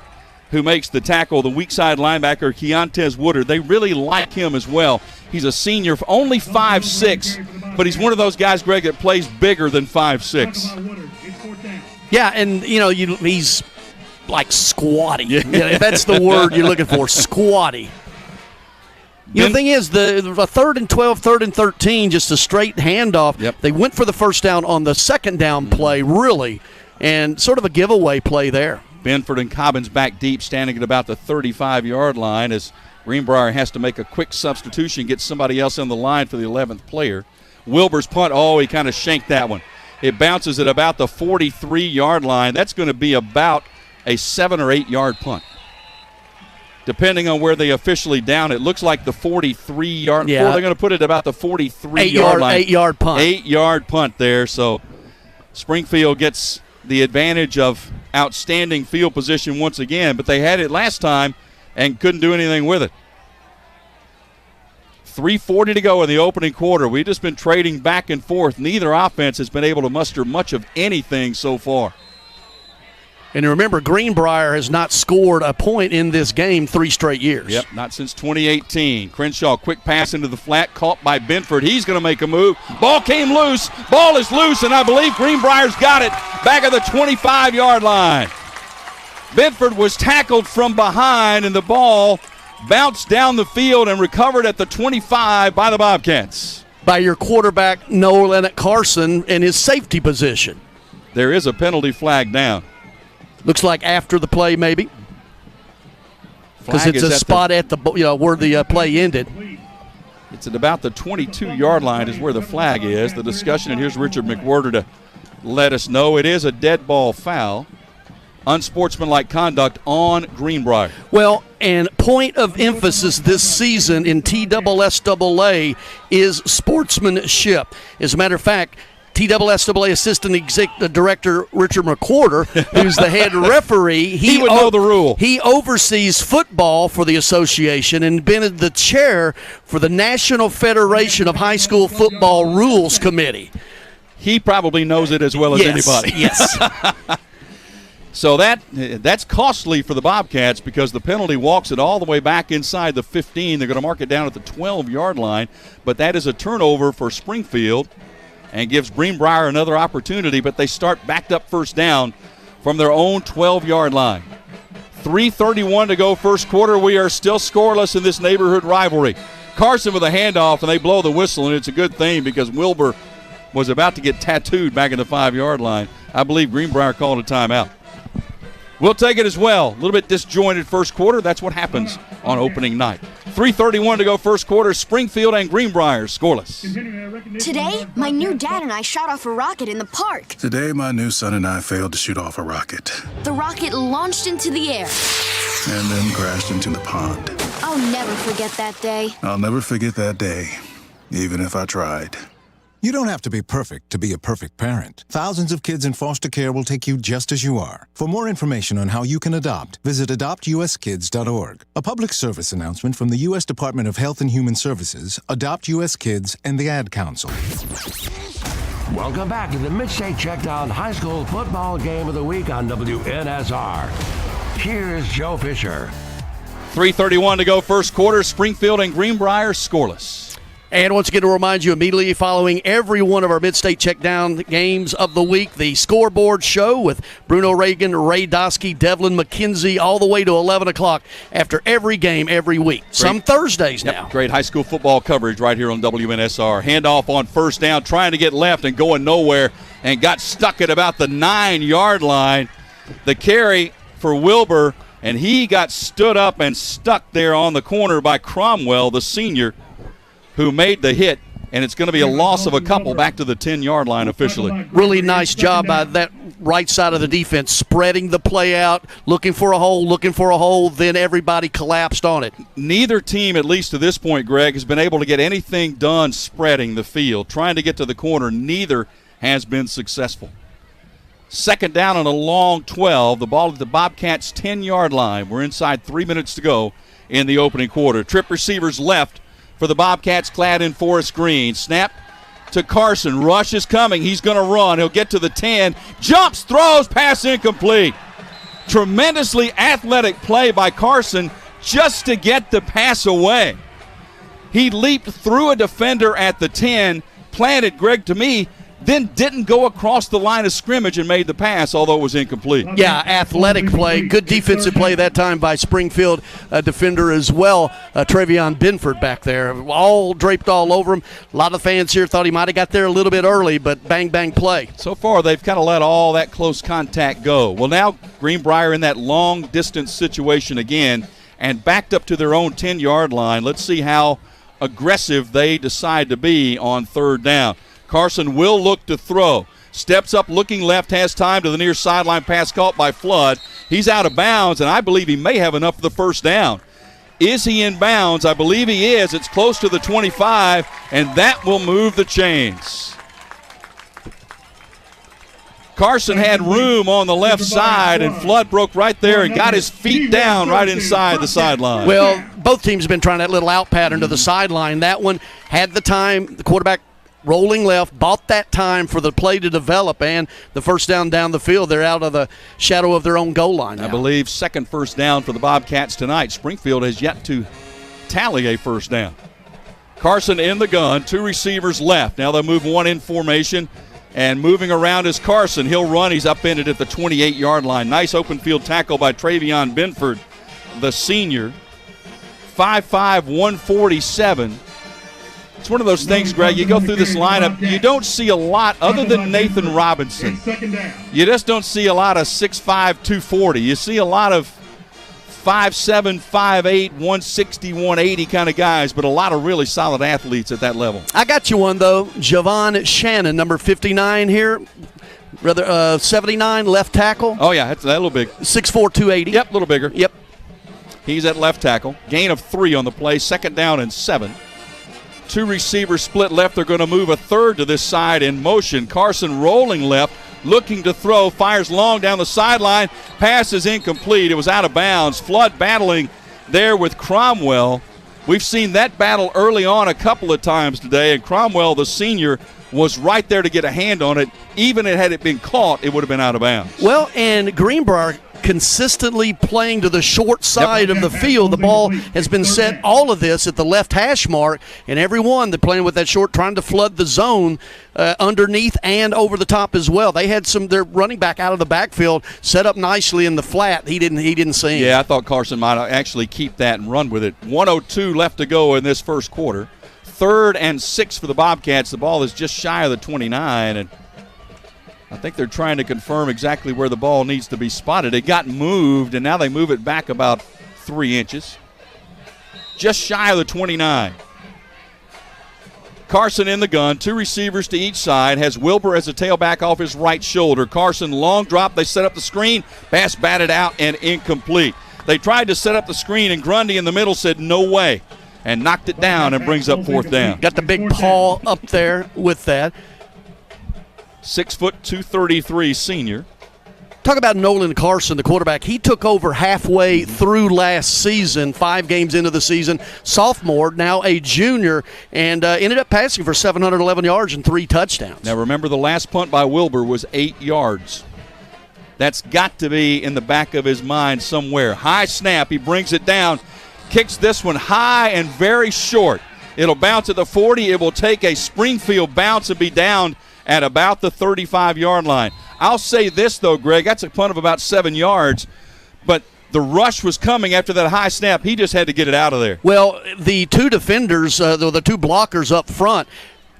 [SPEAKER 1] who makes the tackle, the weak side linebacker, Keontez Woodard. They really like him as well. He's a senior, only 5'6", but he's one of those guys, Greg, that plays bigger than 5'6".
[SPEAKER 2] Yeah, and, he's like squatty. Yeah, that's the word you're looking for, squatty. The thing is, the 3rd and 12, 3rd and 13, just a straight handoff.
[SPEAKER 1] Yep.
[SPEAKER 2] They went for the first down on the second down play, really, and sort of a giveaway play there.
[SPEAKER 1] Benford and Cobbins back deep, standing at about the 35-yard line as Greenbrier has to make a quick substitution, get somebody else on the line for the 11th player. Wilbur's punt, he kind of shanked that one. It bounces at about the 43-yard line. That's going to be about a 7 or 8 yard punt. Depending on where they officially down, it looks like the 43-yard.
[SPEAKER 2] Yeah.
[SPEAKER 1] They're going to put it about the 43-yard line.
[SPEAKER 2] 8-yard punt.
[SPEAKER 1] 8-yard punt there. So Springfield gets the advantage of outstanding field position once again, but they had it last time and couldn't do anything with it. 3:40 to go in the opening quarter. We've just been trading back and forth. Neither offense has been able to muster much of anything so far.
[SPEAKER 2] And remember, Greenbrier has not scored a point in this game 3 straight years.
[SPEAKER 1] Yep, not since 2018. Crenshaw, quick pass into the flat, caught by Benford. He's going to make a move. Ball came loose. Ball is loose, and I believe Greenbrier's got it back at the 25-yard line. Benford was tackled from behind, and the ball bounced down the field and recovered at the 25 by the Bobcats.
[SPEAKER 2] By your quarterback, Nolan Carson, in his safety position.
[SPEAKER 1] There is a penalty flag down.
[SPEAKER 2] Looks like after the play, maybe, because it's a spot at the where the play ended.
[SPEAKER 1] It's at about the 22-yard line is where the flag is. The discussion, and here's Richard McWhirter to let us know it is a dead ball foul, unsportsmanlike conduct on Greenbrier.
[SPEAKER 2] Well, and point of emphasis this season in TSSAA is sportsmanship. As a matter of fact, TSSAA Assistant Executive Director Richard McWhirter, who's the head referee,
[SPEAKER 1] he would know the rule.
[SPEAKER 2] He oversees football for the association and been the chair for the National Federation of High School Football Rules Committee.
[SPEAKER 1] He probably knows it as well as anybody.
[SPEAKER 2] Yes.
[SPEAKER 1] So that's costly for the Bobcats because the penalty walks it all the way back inside the 15. They're going to mark it down at the 12-yard line, but that is a turnover for Springfield and gives Greenbrier another opportunity, but they start backed up first down from their own 12-yard line. 3:31 to go first quarter. We are still scoreless in this neighborhood rivalry. Carson with a handoff, and they blow the whistle, and it's a good thing because Wilbur was about to get tattooed back in the 5-yard line. I believe Greenbrier called a timeout. We'll take it as well. A little bit disjointed first quarter. That's what happens on opening night. 3:31 to go first quarter. Springfield and Greenbrier scoreless.
[SPEAKER 13] Today, my new dad and I shot off a rocket in the park.
[SPEAKER 14] Today, my new son and I failed to shoot off a rocket.
[SPEAKER 13] The rocket launched into the air
[SPEAKER 14] and then crashed into the pond.
[SPEAKER 13] I'll never forget that day.
[SPEAKER 14] I'll never forget that day, even if I tried.
[SPEAKER 15] You don't have to be perfect to be a perfect parent. Thousands of kids in foster care will take you just as you are. For more information on how you can adopt, visit adoptuskids.org. A public service announcement from the U.S. Department of Health and Human Services, Adopt U.S. Kids, and the Ad Council.
[SPEAKER 5] Welcome back to the Mid-State Checkdown High School Football Game of the Week on WNSR. Here's Joe Fisher.
[SPEAKER 1] 3:31 to go first quarter. Springfield and Greenbrier scoreless.
[SPEAKER 2] And once again, to remind you, immediately following every one of our Mid-State Checkdown games of the week, the scoreboard show with Bruno Reagan, Ray Doskey, Devlin McKenzie, all the way to 11 o'clock after every game every week. Some Thursdays now.
[SPEAKER 1] Great high school football coverage right here on WNSR. Handoff on first down, trying to get left and going nowhere, and got stuck at about the 9-yard line. The carry for Wilbur, and he got stood up and stuck there on the corner by Cromwell, the senior, who made the hit, and it's going to be a loss of a couple back to the 10-yard line officially.
[SPEAKER 2] Really nice job by that right side of the defense, spreading the play out, looking for a hole, then everybody collapsed on it.
[SPEAKER 1] Neither team, at least to this point, Greg, has been able to get anything done spreading the field. Trying to get to the corner, neither has been successful. Second down on a long 12. The ball at the Bobcats' 10-yard line. We're inside 3 minutes to go in the opening quarter. Trip receivers left for the Bobcats, clad in forest green. Snap to Carson. Rush is coming. He's going to run. He'll get to the 10. Jumps, throws, pass incomplete. Tremendously athletic play by Carson just to get the pass away. He leaped through a defender at the 10, planted, Greg, to me, then didn't go across the line of scrimmage and made the pass, although it was incomplete.
[SPEAKER 2] Yeah, athletic play. Good defensive play that time by Springfield defender as well. Travion Benford back there, all draped all over him. A lot of fans here thought he might have got there a little bit early, but bang, bang play.
[SPEAKER 1] So far, they've kind of let all that close contact go. Well, now Greenbrier in that long-distance situation again and backed up to their own 10-yard line. Let's see how aggressive they decide to be on third down. Carson will look to throw. Steps up, looking left, has time to the near sideline, pass caught by Flood. He's out of bounds, and I believe he may have enough for the first down. Is he in bounds? I believe he is. It's close to the 25, and that will move the chains. Carson had room on the left side, and Flood broke right there and got his feet down right inside the sideline.
[SPEAKER 2] Well, both teams have been trying that little out pattern to the sideline. That one had the time, the quarterback rolling left, bought that time for the play to develop, and the first down the field. They're out of the shadow of their own goal line now.
[SPEAKER 1] I believe second first down for the Bobcats tonight. Springfield has yet to tally a first down. Carson in the gun, two receivers left. Now they'll move one in formation, and moving around is Carson. He'll run. He's upended at the 28-yard line. Nice open field tackle by Travion Benford, the senior. 5'5", 147. It's one of those things, Greg, you go through this lineup, you don't see a lot other than Nathan Robinson. You just don't see a lot of 6'5", 240. You see a lot of 5'7", 5'8", 160, 180 kind of guys, but a lot of really solid athletes at that level.
[SPEAKER 2] I got you one, though. Javon Shannon, number 59 here. Rather, 79, left tackle.
[SPEAKER 1] Oh, yeah, that's a little big.
[SPEAKER 2] 6'4", 280.
[SPEAKER 1] Yep, a little bigger.
[SPEAKER 2] Yep.
[SPEAKER 1] He's at left tackle. Gain of 3 on the play, second down and 7. Two receivers split left. They're going to move a third to this side in motion. Carson rolling left, looking to throw, fires long down the sideline. Pass is incomplete. It was out of bounds. Flood battling there with Cromwell. We've seen that battle early on a couple of times today, and Cromwell, the senior, was right there to get a hand on it. Even had it been caught, it would have been out of bounds.
[SPEAKER 2] Well, and Greenbrier consistently playing to the short side of the field. The ball has been set, all of this, at the left hash mark, and everyone, they're playing with that short, trying to flood the zone underneath and over the top as well. They had their running back out of the backfield set up nicely in the flat. He didn't see him.
[SPEAKER 1] Yeah, I thought Carson might actually keep that and run with it. 1:02 left to go in this first quarter. 3rd and 6 for the Bobcats. The ball is just shy of the 29, and I think they're trying to confirm exactly where the ball needs to be spotted. It got moved, and now they move it back about 3 inches. Just shy of the 29. Carson in the gun, two receivers to each side, has Wilbur as a tailback off his right shoulder. Carson long drop, they set up the screen, pass batted out and incomplete. They tried to set up the screen, and Grundy in the middle said no way. and knocked it down and brings up fourth down.
[SPEAKER 2] Got the big paw up there with that.
[SPEAKER 1] 6 foot 233 senior.
[SPEAKER 2] Talk about Nolan Carson, the quarterback. He took over halfway through last season, 5 games into the season. Sophomore, now a junior, and ended up passing for 711 yards and 3 touchdowns.
[SPEAKER 1] Now remember, the last punt by Wilbur was 8 yards. That's got to be in the back of his mind somewhere. High snap, he brings it down, kicks this one high and very short. It'll bounce at the 40. It will take a Springfield bounce and be down at about the 35-yard line. I'll say this, though, Greg. That's a punt of about 7 yards, but the rush was coming after that high snap. He just had to get it out of there.
[SPEAKER 2] Well, the 2 defenders, the 2 blockers up front,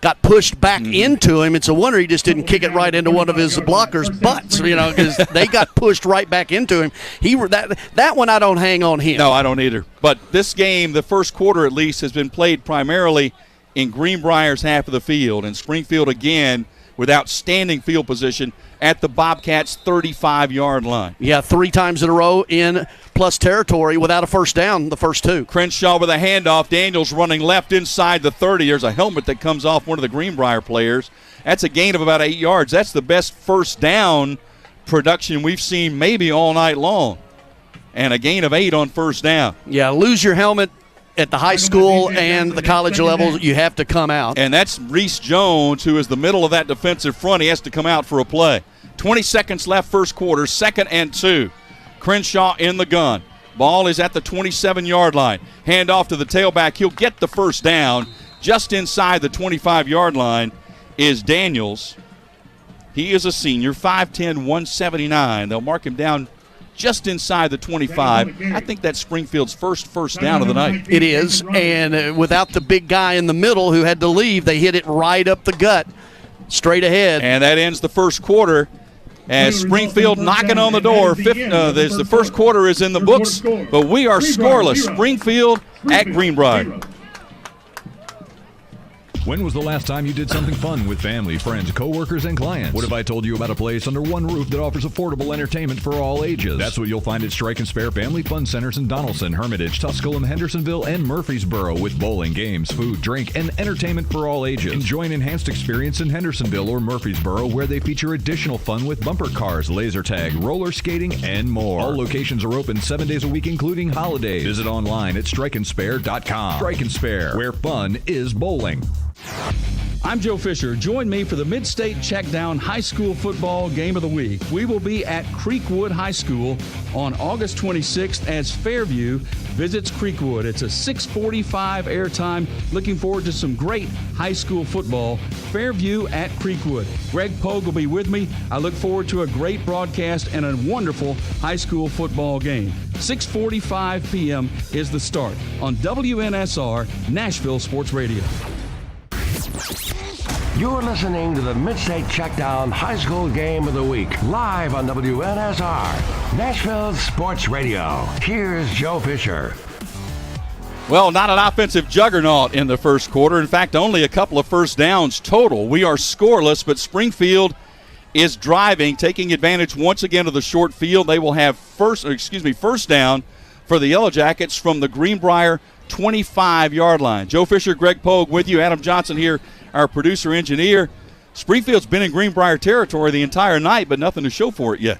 [SPEAKER 2] got pushed back into him. It's a wonder he just didn't kick it right into one of his blockers' butts, because they got pushed right back into him. That one I don't hang on him.
[SPEAKER 1] No, I don't either. But this game, the first quarter at least, has been played primarily in Greenbrier's half of the field, and Springfield again with outstanding field position at the Bobcats' 35-yard line.
[SPEAKER 2] Yeah, 3 times in a row in plus territory without a first down, the first 2.
[SPEAKER 1] Crenshaw with a handoff. Daniels running left inside the 30. There's a helmet that comes off one of the Greenbrier players. That's a gain of about 8 yards. That's the best first down production we've seen maybe all night long. And a gain of 8 on first down.
[SPEAKER 2] Yeah, lose your helmet at the high school and the college level, you have to come out.
[SPEAKER 1] And that's Reese Jones, who is the middle of that defensive front. He has to come out for a play. 20 seconds left first quarter, 2nd and 2. Crenshaw in the gun. Ball is at the 27-yard line. Hand off to the tailback. He'll get the first down. Just inside the 25-yard line is Daniels. He is a senior, 5'10", 179. They'll mark him down just inside the 25. I think that's Springfield's first down of the night.
[SPEAKER 2] It is, and without the big guy in the middle who had to leave, they hit it right up the gut, straight ahead.
[SPEAKER 1] And that ends the first quarter as Springfield knocking on the door. The first quarter is in the books, but we are scoreless. Springfield at Greenbrier.
[SPEAKER 3] When was the last time you did something fun with family, friends, coworkers, and clients? What if I told you about a place under one roof that offers affordable entertainment for all ages? That's what you'll find at Strike and Spare Family Fun Centers in Donaldson, Hermitage, Tusculum, Hendersonville, and Murfreesboro, with bowling, games, food, drink, and entertainment for all ages. Enjoy an enhanced experience in Hendersonville or Murfreesboro, where they feature additional fun with bumper cars, laser tag, roller skating, and more. All locations are open 7 days a week, including holidays. Visit online at strikeandspare.com. Strike and Spare, where fun is bowling.
[SPEAKER 1] I'm Joe Fisher. Join me for the Mid-State Checkdown High School Football Game of the Week. We will be at Creekwood High School on August 26th as Fairview visits Creekwood. It's a 6:45 airtime. Looking forward to some great high school football. Fairview at Creekwood. Greg Pogue will be with me. I look forward to a great broadcast and a wonderful high school football game. 6:45 p.m. is the start on WNSR, Nashville Sports Radio.
[SPEAKER 5] You're listening to the Mid-State Checkdown High School Game of the Week, live on WNSR, Nashville Sports Radio. Here's Joe Fisher.
[SPEAKER 1] Well, not an offensive juggernaut in the first quarter. In fact, only a couple of first downs total. We are scoreless, but Springfield is driving, taking advantage once again of the short field. They will have first down for the Yellow Jackets from the Greenbrier 25-yard line. Joe Fisher, Greg Pogue with you. Adam Johnson here, our producer-engineer. Springfield's been in Greenbrier territory the entire night, but nothing to show for it yet.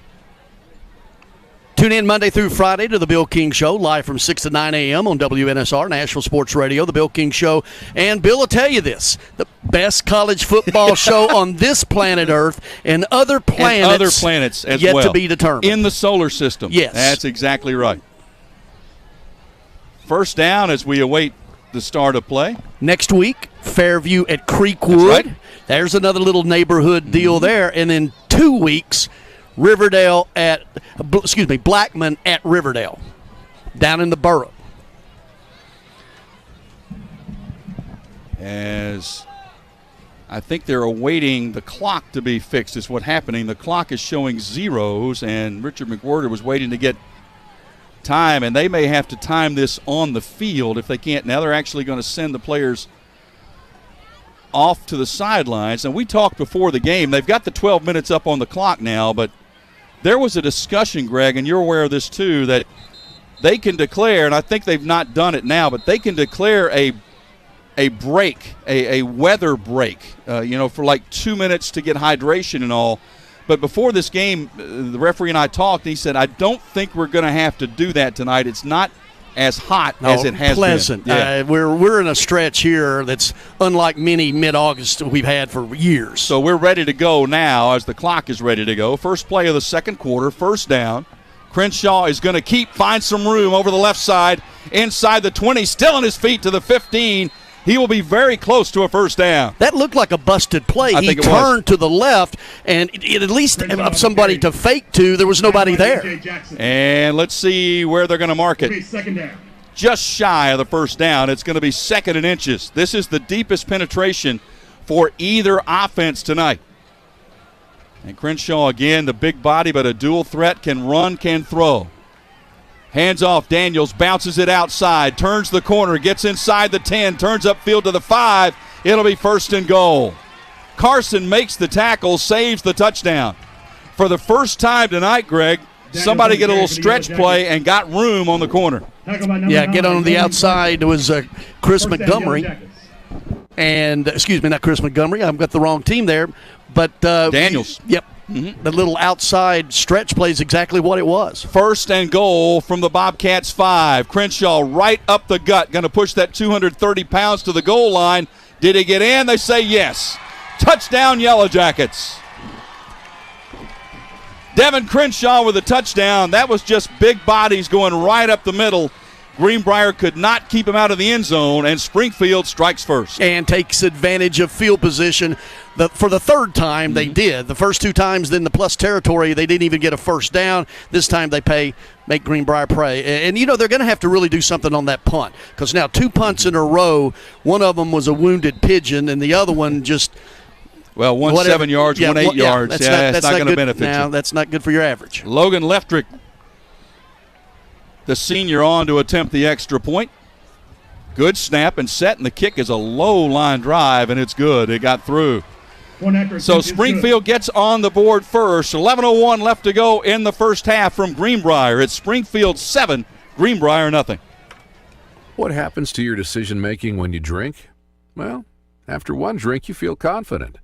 [SPEAKER 2] Tune in Monday through Friday to The Bill King Show, live from 6 to 9 a.m. on WNSR, Nashville Sports Radio, The Bill King Show. And Bill will tell you this, the best college football show on this planet Earth and other planets,
[SPEAKER 1] as
[SPEAKER 2] yet
[SPEAKER 1] well,
[SPEAKER 2] to be determined.
[SPEAKER 1] In the solar system.
[SPEAKER 2] Yes.
[SPEAKER 1] That's exactly right. First down as we await the start of play.
[SPEAKER 2] Next week, Fairview at Creekwood.
[SPEAKER 1] That's right.
[SPEAKER 2] There's another little neighborhood deal there. And in 2 weeks, Blackman at Riverdale, down in the borough.
[SPEAKER 1] As I think they're awaiting the clock to be fixed is what's happening. The clock is showing zeros, and Richard McWhorter was waiting to get time, and they may have to time this on the field if they can't. Now they're actually going to send the players off to the sidelines. And we talked before the game. They've got the 12 minutes up on the clock now, but there was a discussion, Greg, and you're aware of this too, that they can declare, and I think they've not done it now, but they can declare a break, a weather break, for like 2 minutes to get hydration and all. But before this game, the referee and I talked, and he said, I don't think we're going to have to do that tonight. It's not as hot as it has
[SPEAKER 2] pleasant.
[SPEAKER 1] been. Yeah.
[SPEAKER 2] We're in a stretch here that's unlike many mid-August we've had for years.
[SPEAKER 1] So we're ready to go now as the clock is ready to go. First play of the second quarter, first down. Crenshaw is going to find some room over the left side, inside the 20, still on his feet to the 15. He will be very close to a first down.
[SPEAKER 2] That looked like a busted play. He turned to the left, and it at least somebody to fake to. There was nobody there.
[SPEAKER 1] And let's see where they're going to mark it.
[SPEAKER 10] Second down.
[SPEAKER 1] Just shy of the first down. It's going to be 2nd and inches. This is the deepest penetration for either offense tonight. And Crenshaw, again, the big body, but a dual threat, can run, can throw. Hands off, Daniels bounces it outside, turns the corner, gets inside the 10, turns upfield to the 5. It'll be 1st and goal. Carson makes the tackle, saves the touchdown. For the first time tonight, Greg, somebody get a little stretch play and got room on the corner.
[SPEAKER 2] Yeah, get on the outside. It was Chris Montgomery. And, excuse me, not Chris Montgomery. I've got the wrong team there. But
[SPEAKER 1] Daniels.
[SPEAKER 2] Yep. Mm-hmm. The little outside stretch play is exactly what it was.
[SPEAKER 1] 1st and goal from the Bobcats 5. Crenshaw right up the gut, going to push that 230 pounds to the goal line. Did he get in? They say yes. Touchdown, Yellow Jackets. Devin Crenshaw with a touchdown. That was just big bodies going right up the middle. Greenbrier could not keep him out of the end zone, and Springfield strikes first.
[SPEAKER 2] And takes advantage of field position. For the third time, they did. The first 2 times, then the plus territory, they didn't even get a first down. This time they make Greenbrier pray. And, they're going to have to really do something on that punt, because now 2 punts in a row, one of them was a wounded pigeon, and the other one just –
[SPEAKER 1] well, one 7 yards, one 8 yards. That's not going to benefit you.
[SPEAKER 2] That's not good for your average.
[SPEAKER 1] Logan Leftrick, the senior, on to attempt the extra point. Good snap and set, and the kick is a low line drive, and it's good. It got through. So Springfield gets on the board first. 11:01 left to go in the first half from Greenbrier. It's Springfield 7, Greenbrier nothing.
[SPEAKER 4] What happens to your decision-making when you drink? Well, after one drink, you feel confident.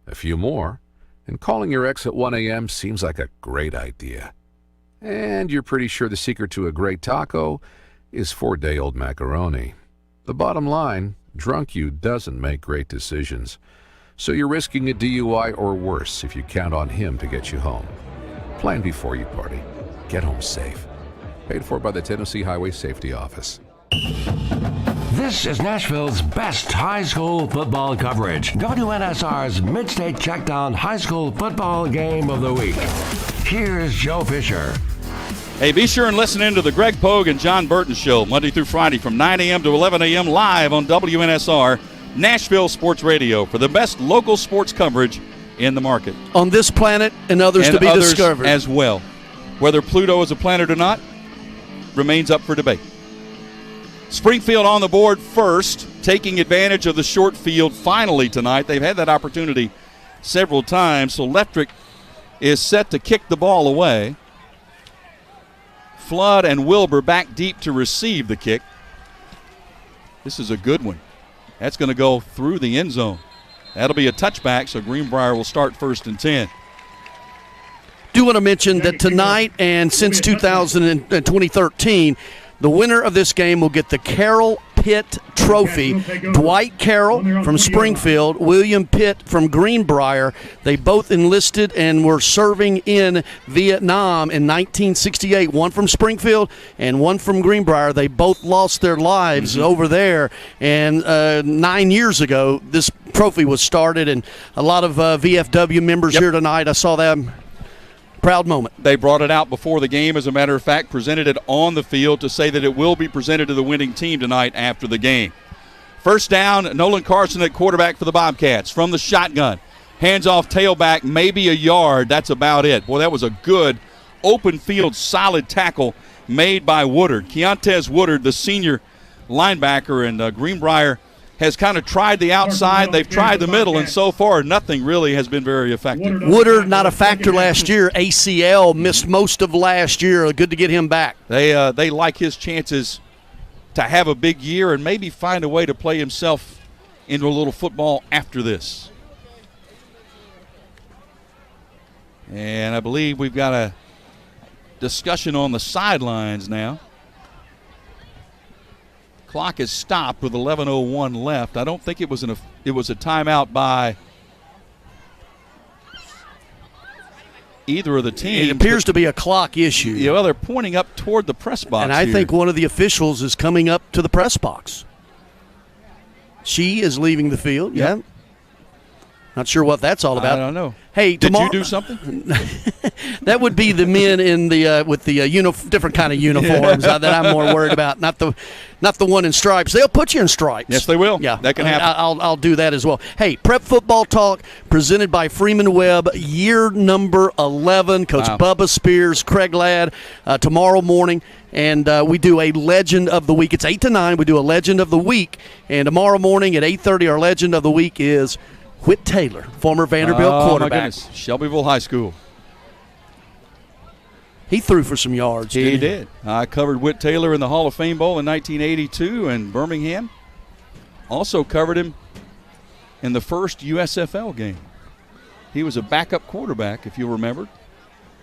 [SPEAKER 4] A few more, and calling your ex at 1 a.m. seems like a great idea. And you're pretty sure the secret to a great taco is 4-day-old macaroni. The bottom line, drunk you doesn't make great decisions. So you're risking a DUI or worse if you count on him to get you home. Plan before you party. Get home safe. Paid for by the Tennessee Highway Safety Office.
[SPEAKER 5] This is Nashville's best high school football coverage. WNSR's Mid-State Checkdown High School Football Game of the Week. Here's Joe Fisher.
[SPEAKER 1] Hey, be sure and listen in to the Greg Pogue and John Burton Show Monday through Friday from 9 a.m. to 11 a.m. live on WNSR, Nashville Sports Radio, for the best local sports coverage in the market.
[SPEAKER 2] On this planet and others to be discovered.
[SPEAKER 1] As well. Whether Pluto is a planet or not remains up for debate. Springfield on the board first, taking advantage of the short field finally tonight. They've had that opportunity several times, so Leftrick is set to kick the ball away. Flood and Wilbur back deep to receive the kick. This is a good one. That's going to go through the end zone. That'll be a touchback, so Greenbrier will start 1st and 10.
[SPEAKER 2] Do want to mention that tonight and since 2013, the winner of this game will get the Carroll Pitt Trophy. Dwight Carroll from Springfield, William Pitt from Greenbrier. They both enlisted and were serving in Vietnam in 1968. One from Springfield and one from Greenbrier. They both lost their lives over there. And 9 years ago, this trophy was started, and a lot of VFW members here tonight. I saw them. Proud moment.
[SPEAKER 1] They brought it out before the game, as a matter of fact, presented it on the field to say that it will be presented to the winning team tonight after the game. First down, Nolan Carson at quarterback for the Bobcats from the shotgun. Hands off tailback, maybe a yard. That's about it. Boy, that was a good open field, solid tackle made by Woodard. Keontez Woodard, the senior linebacker, and Greenbrier has kind of tried the outside. They've tried the middle, and so far nothing really has been very effective.
[SPEAKER 2] Woodard, not a factor last year. ACL, missed most of last year. Good to get him back.
[SPEAKER 1] They like his chances to have a big year and maybe find a way to play himself into a little football after this. And I believe we've got a discussion on the sidelines now. Clock is stopped with 11:01 left. I don't think it was a timeout by either of the teams.
[SPEAKER 2] It appears to be a clock issue.
[SPEAKER 1] Yeah, well, they're pointing up toward the press box.
[SPEAKER 2] And I think one of the officials is coming up to the press box. She is leaving the field.
[SPEAKER 1] Yep.
[SPEAKER 2] Yeah. Not sure what that's all about.
[SPEAKER 1] I don't know.
[SPEAKER 2] Hey,
[SPEAKER 1] did you do something?
[SPEAKER 2] That would be the men in the with the different kind of uniforms that I'm more worried about. Not the one in stripes. They'll put you in stripes.
[SPEAKER 1] Yes, they will.
[SPEAKER 2] Yeah,
[SPEAKER 1] that can happen.
[SPEAKER 2] I'll do that as well. Hey, Prep Football Talk presented by Freeman Webb, year number 11. Coach Bubba Spears, Craig Ladd, tomorrow morning. And we do a Legend of the Week. It's 8 to 9. We do a Legend of the Week. And tomorrow morning at 8:30, our Legend of the Week is Whit Taylor, former Vanderbilt quarterback.
[SPEAKER 1] My goodness. Shelbyville High School.
[SPEAKER 2] He threw for some yards.
[SPEAKER 1] He did. I covered Whit Taylor in the Hall of Fame Bowl in 1982 in Birmingham. Also covered him in the first USFL game. He was a backup quarterback, if you remember.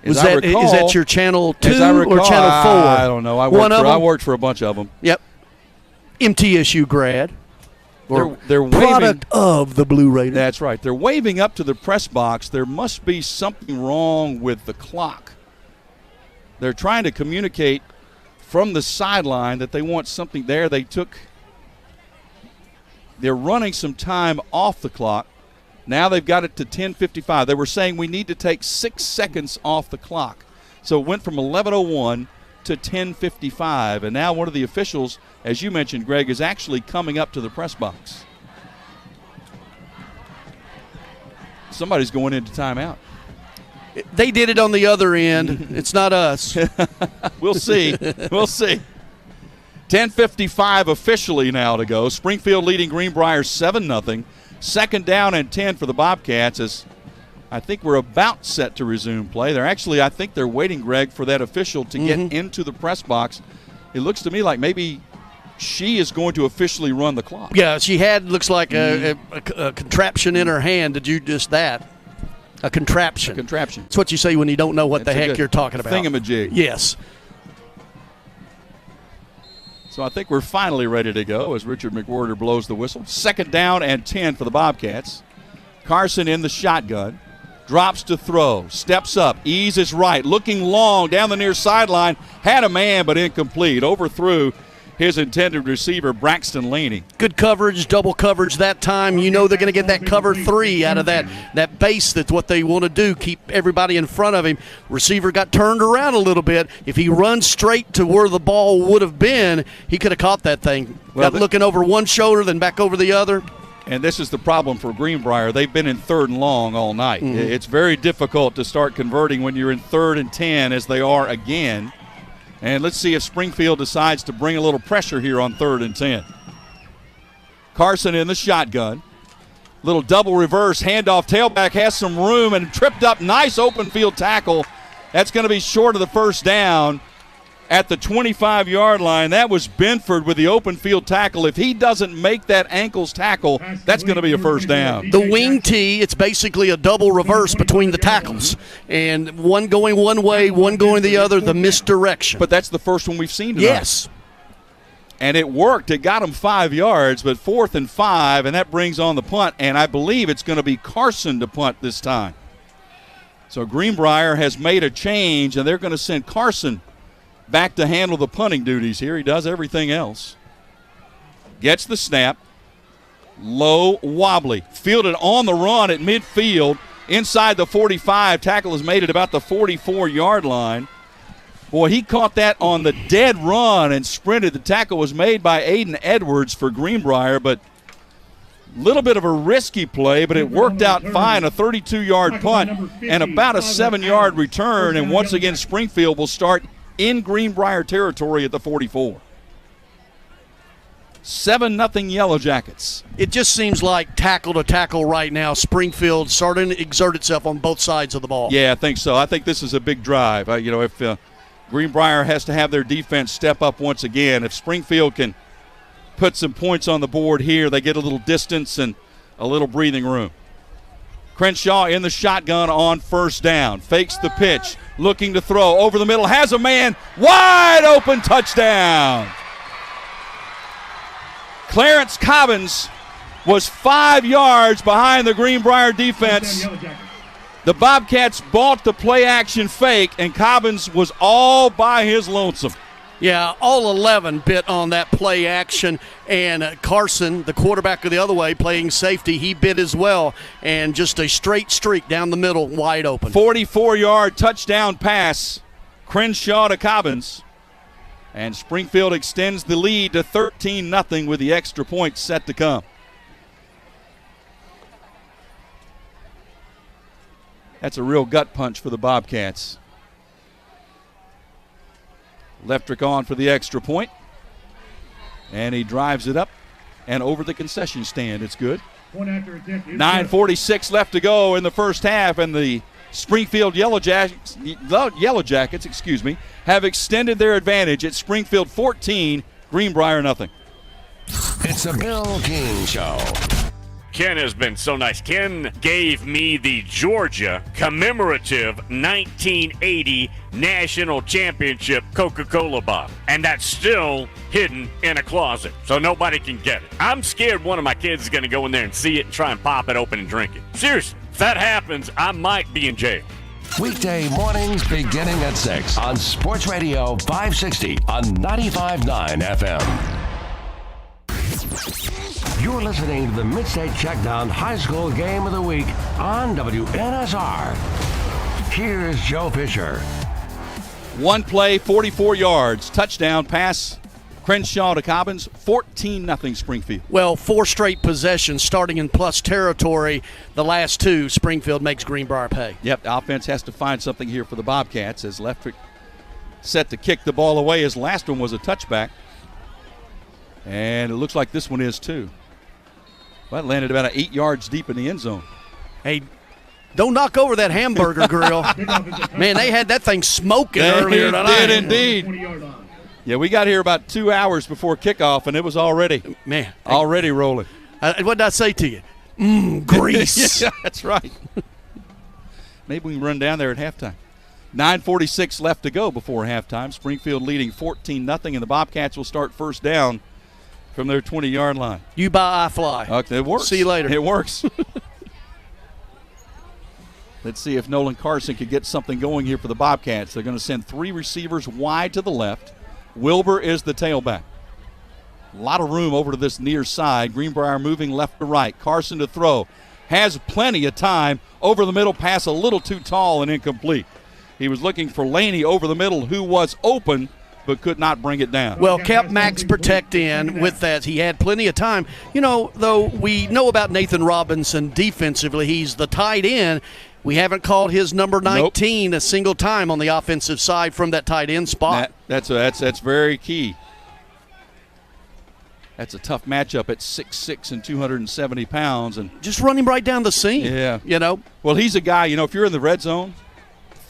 [SPEAKER 2] Is that your Channel 2 or Channel 4?
[SPEAKER 1] I don't know. I worked for a bunch of them.
[SPEAKER 2] Yep. MTSU grad.
[SPEAKER 1] They're
[SPEAKER 2] product of the Blue Raiders.
[SPEAKER 1] That's right. They're waving up to the press box. There must be something wrong with the clock. They're trying to communicate from the sideline that they want something there. They're running some time off the clock. Now they've got it to 10:55. They were saying we need to take 6 seconds off the clock. So it went from 11:01 to 10:55, and now one of the officials, as you mentioned, Greg, is actually coming up to the press box. Somebody's going into timeout.
[SPEAKER 2] They did it on the other end. It's not us.
[SPEAKER 1] We'll see. We'll see. 10:55 officially now to go. Springfield leading Greenbrier 7-0. Second down and 10 for the Bobcats as I think we're about set to resume play. I think they're waiting, Greg, for that official to get into the press box. It looks to me like maybe she is going to officially run the clock.
[SPEAKER 2] Yeah, she looks like a contraption in her hand to do just that. A contraption.
[SPEAKER 1] A contraption.
[SPEAKER 2] It's what you say when you don't know what the heck you're talking about.
[SPEAKER 1] Thingamajig.
[SPEAKER 2] Yes.
[SPEAKER 1] So I think we're finally ready to go as Richard McWhorter blows the whistle. Second down and 10 for the Bobcats. Carson in the shotgun. Drops to throw. Steps up. Eases right. Looking long down the near sideline. Had a man but incomplete. Overthrew his intended receiver, Braxton Laney.
[SPEAKER 2] Good coverage, double coverage that time. You know they're going to get that cover 3 out of that base. That's what they want to do, keep everybody in front of him. Receiver got turned around a little bit. If he runs straight to where the ball would have been, he could have caught that thing. Got looking over one shoulder, then back over the other.
[SPEAKER 1] And this is the problem for Greenbrier. They've been in 3rd and long all night. It's very difficult to start converting when you're in 3rd and 10 as they are again. And let's see if Springfield decides to bring a little pressure here on 3rd and 10. Carson in the shotgun. Little double reverse, handoff, tailback has some room and tripped up. Nice open field tackle. That's going to be short of the first down at the 25-yard line. That was Benford with the open field tackle. If he doesn't make that ankles tackle, that's going to be a first down.
[SPEAKER 2] The wing tee, it's basically a double reverse between the tackles. And one going one way, one going the other, the misdirection.
[SPEAKER 1] But that's the first one we've seen tonight.
[SPEAKER 2] Yes.
[SPEAKER 1] And it worked. It got him 5 yards, but 4th and 5, and that brings on the punt. And I believe it's going to be Carson to punt this time. So Greenbrier has made a change, and they're going to send Carson back to handle the punting duties here. He does everything else. Gets the snap. Low, wobbly. Fielded on the run at midfield. Inside the 45. Tackle is made at about the 44-yard line. Boy, he caught that on the dead run and sprinted. The tackle was made by Aiden Edwards for Greenbrier, but a little bit of a risky play, but it worked out fine. A 32-yard punt and about a 7-yard return. And once again, Springfield will start in Greenbrier territory at the 44. 7-0 Yellow Jackets.
[SPEAKER 2] It just seems like tackle to tackle right now. Springfield starting to exert itself on both sides of the ball.
[SPEAKER 1] Yeah, I think so. I think this is a big drive. If Greenbrier has to have their defense step up once again, if Springfield can put some points on the board here, they get a little distance and a little breathing room. Crenshaw in the shotgun on first down. Fakes the pitch, looking to throw over the middle. Has a man wide open, touchdown. Clarence Cobbins was 5 yards behind the Greenbrier defense. The Bobcats bought the play action fake, and Cobbins was all by his lonesome.
[SPEAKER 2] Yeah, all 11 bit on that play action, and Carson, the quarterback of the other way, playing safety, he bit as well, and just a straight streak down the middle, wide open.
[SPEAKER 1] 44-yard touchdown pass, Crenshaw to Cobbins, and Springfield extends the lead to 13-0 with the extra point set to come. That's a real gut punch for the Bobcats. Leftrick on for the extra point. And he drives it up and over the concession stand. It's good. 9:46 left to go in the first half, and the Springfield Yellow Jackets, have extended their advantage at Springfield 14, Greenbrier nothing.
[SPEAKER 5] It's a Bill King Show.
[SPEAKER 6] Ken has been so nice. Ken gave me the Georgia commemorative 1980 National Championship Coca-Cola bottle, and that's still hidden in a closet, so nobody can get it. I'm scared one of my kids is going to go in there and see it and try and pop it open and drink it. Seriously, if that happens, I might be in jail.
[SPEAKER 5] Weekday mornings beginning at 6 on Sports Radio 560 on 95.9 FM. You're listening to the Mid-State Checkdown High School Game of the Week on WNSR. Here's Joe Fisher.
[SPEAKER 1] One play, 44 yards, touchdown pass, Crenshaw to Cobbins, 14-0 Springfield.
[SPEAKER 2] Well, 4 straight possessions starting in plus territory. The last 2, Springfield makes Greenbrier pay.
[SPEAKER 1] Yep, the offense has to find something here for the Bobcats as Leftrick set to kick the ball away. His last one was a touchback. And it looks like this one is too. Well, it landed about 8 yards deep in the end zone.
[SPEAKER 2] Hey, don't knock over that hamburger grill. Man, they had that thing smoking earlier tonight.
[SPEAKER 1] They did indeed. Yeah, we got here about 2 hours before kickoff, and it was already rolling.
[SPEAKER 2] What did I say to you? Grease.
[SPEAKER 1] Yeah, that's right. Maybe we can run down there at halftime. 9:46 left to go before halftime. Springfield leading 14-0, and the Bobcats will start first down from their 20-yard line.
[SPEAKER 2] You buy, I fly.
[SPEAKER 1] Okay, it works.
[SPEAKER 2] See you later.
[SPEAKER 1] It works. Let's see if Nolan Carson could get something going here for the Bobcats. They're going to send 3 receivers wide to the left. Wilbur is the tailback. A lot of room over to this near side. Greenbrier moving left to right. Carson to throw. Has plenty of time. Over the middle, pass a little too tall and incomplete. He was looking for Laney over the middle, who was open but could not bring it down.
[SPEAKER 2] Well, kept Max Protect in with that. He had plenty of time. You know, though we know about Nathan Robinson defensively, he's the tight end. We haven't called his number 19 a single time on the offensive side from that tight end spot.
[SPEAKER 1] That's very key. That's a tough matchup at 6'6" and 270 pounds. And
[SPEAKER 2] just run him right down the seam.
[SPEAKER 1] Yeah.
[SPEAKER 2] You know.
[SPEAKER 1] Well, he's a guy, if you're in the red zone,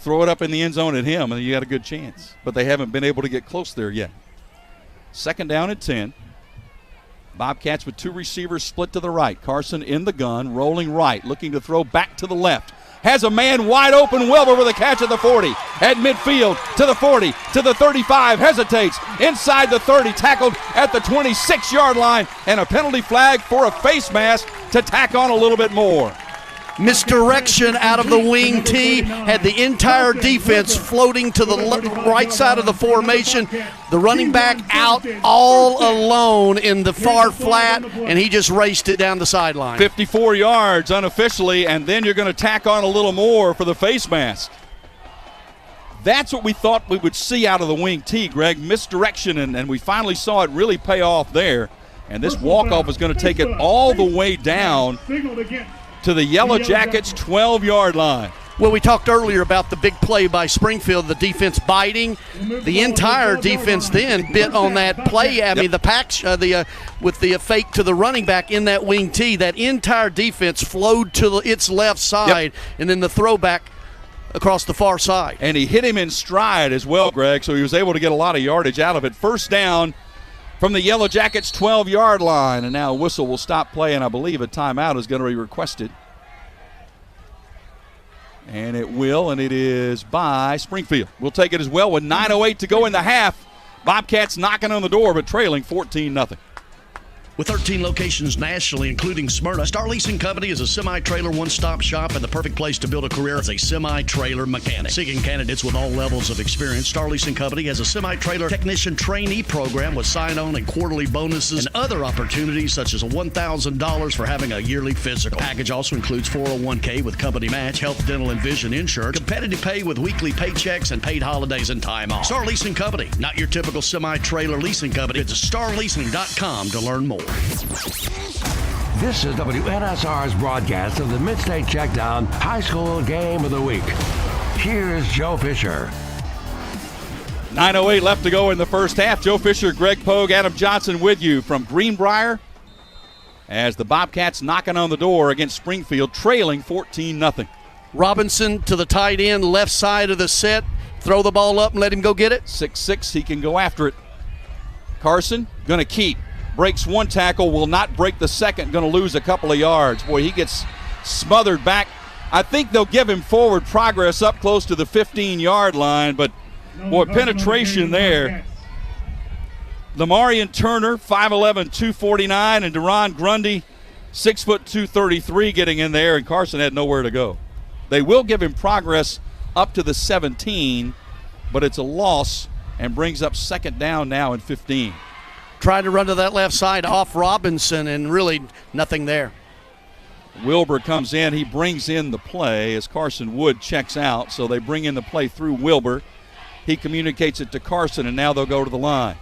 [SPEAKER 1] throw it up in the end zone at him, and you got a good chance. But they haven't been able to get close there yet. Second down at 10. Bobcats with 2 receivers split to the right. Carson in the gun, rolling right, looking to throw back to the left. Has a man wide open. Wilbur with a catch at the 40. At midfield, to the 40, to the 35. Hesitates. Inside the 30. Tackled at the 26-yard line. And a penalty flag for a face mask to tack on a little bit more.
[SPEAKER 2] Misdirection out of the wing T, had the entire defense floating to the right side of the formation. The running back out all alone in the far flat, and he just raced it down the sideline.
[SPEAKER 1] 54 yards unofficially, and then you're going to tack on a little more for the face mask. That's what we thought we would see out of the wing T, Greg. Misdirection, and we finally saw it really pay off there. And this walk-off is going to take it all the way down to the Yellow Jackets' 12-yard line.
[SPEAKER 2] Well, we talked earlier about the big play by Springfield, the defense biting. The entire defense then bit on that play. I mean, the pack, with the fake to the running back in that wing T, that entire defense flowed to its left side, and then the throwback across the far side.
[SPEAKER 1] And he hit him in stride as well, Greg, so he was able to get a lot of yardage out of it. First down from the Yellow Jackets' 12-yard line, and now a whistle will stop play, and I believe a timeout is going to be requested. And it will, and it is by Springfield. We'll take it as well with 9:08 to go in the half. Bobcats knocking on the door, but trailing 14-0.
[SPEAKER 2] With 13 locations nationally, including Smyrna, Star Leasing Company is a semi-trailer one-stop shop and the perfect place to build a career as a semi-trailer mechanic. Seeking candidates with all levels of experience, Star Leasing Company has a semi-trailer technician trainee program with sign-on and quarterly bonuses and other opportunities such as $1,000 for having a yearly physical. The package also includes 401k with company match, health, dental, and vision insurance, competitive pay with weekly paychecks, and paid holidays and time off. Star Leasing Company, not your typical semi-trailer leasing company. Visit starleasing.com to learn more.
[SPEAKER 5] This is WNSR's broadcast of the Mid-State Checkdown High School Game of the Week. Here's Joe Fisher.
[SPEAKER 1] 9:08 left to go in the first half. Joe Fisher, Greg Pogue, Adam Johnson with you from Greenbrier as the Bobcats knocking on the door against Springfield, trailing 14-0.
[SPEAKER 2] Robinson to the tight end, left side of the set. Throw the ball up and let him go get it.
[SPEAKER 1] 6'6", he can go after it. Carson going to keep. Breaks one tackle, will not break the second, going to lose a couple of yards. Boy, he gets smothered back. I think they'll give him forward progress up close to the 15-yard line, but, boy, penetration there. Lamarian Turner, 5'11", 249, and Deron Grundy, 6', 233, getting in there, and Carson had nowhere to go. They will give him progress up to the 17, but it's a loss and brings up second down now and 15.
[SPEAKER 2] Tried to run to that left side off Robinson, and really nothing there.
[SPEAKER 1] Wilbur comes in. He brings in the play as Carson Wood checks out, so they bring in the play through Wilbur. He communicates it to Carson, and now they'll go to the line.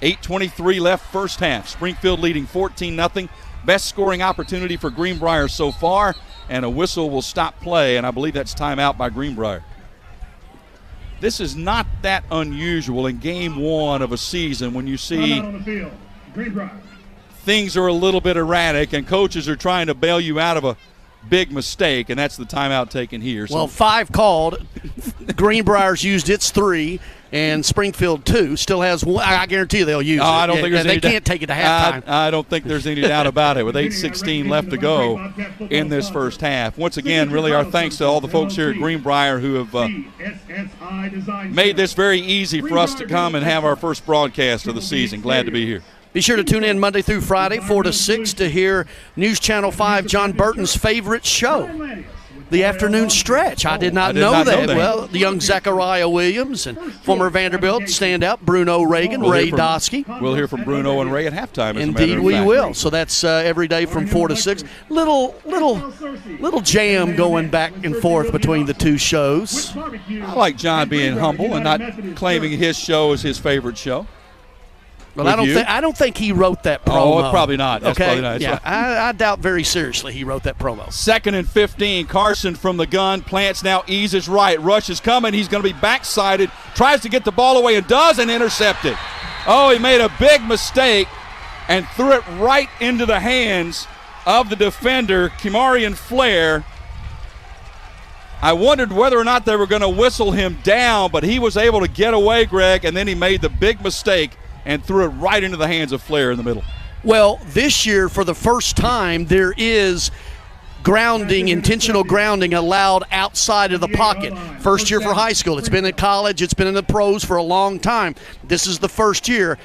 [SPEAKER 1] 8:23 left first half. Springfield leading 14-0. Best scoring opportunity for Greenbrier so far, and a whistle will stop play, and I believe that's timeout by Greenbrier. This is not that unusual in game one of a season when you see things are a little bit erratic and coaches are trying to bail you out of a big mistake, and that's the timeout taken here.
[SPEAKER 2] Well, 5 called. Greenbrier's used its 3, and Springfield 2 still has 1. I guarantee you they'll use it.
[SPEAKER 1] I don't think there's
[SPEAKER 2] they
[SPEAKER 1] any
[SPEAKER 2] can't take it to halftime.
[SPEAKER 1] I don't think there's any doubt about it. With 8:16 left to go in this first half. Once again, really our thanks to all the folks here at Greenbrier who have made this very easy for us to come and have our first broadcast of the season. Glad to be here.
[SPEAKER 2] Be sure to tune in Monday through Friday, 4 to 6, to hear News Channel 5, John Burton's favorite show, The Afternoon Stretch. I did not know that. Well, the young Zachariah Williams and former Vanderbilt standout Bruno Reagan, Ray Dosky.
[SPEAKER 1] We'll hear from Bruno and Ray at halftime.
[SPEAKER 2] Indeed, we will. So that's every day from 4 to 6. Little jam going back and forth between the two shows.
[SPEAKER 1] I like John being humble and not claiming his show as his favorite show.
[SPEAKER 2] Well, I don't think he wrote that promo.
[SPEAKER 1] Oh, probably not. That's
[SPEAKER 2] okay,
[SPEAKER 1] probably not.
[SPEAKER 2] Yeah, I doubt very seriously he wrote that promo.
[SPEAKER 1] 2nd and 15. Carson from the gun. Plants now eases right. Rush is coming. He's going to be backsided. Tries to get the ball away and does, and intercepted. Oh, he made a big mistake and threw it right into the hands of the defender, Kimarian Flair. I wondered whether or not they were going to whistle him down, but he was able to get away, Greg, and then he made the big mistake and threw it right into the hands of Flair in the middle.
[SPEAKER 2] Well, this year, for the first time, there is grounding, intentional grounding allowed outside of the pocket. First year for high school. It's been at college. It's been in the pros for a long time. This is the first year.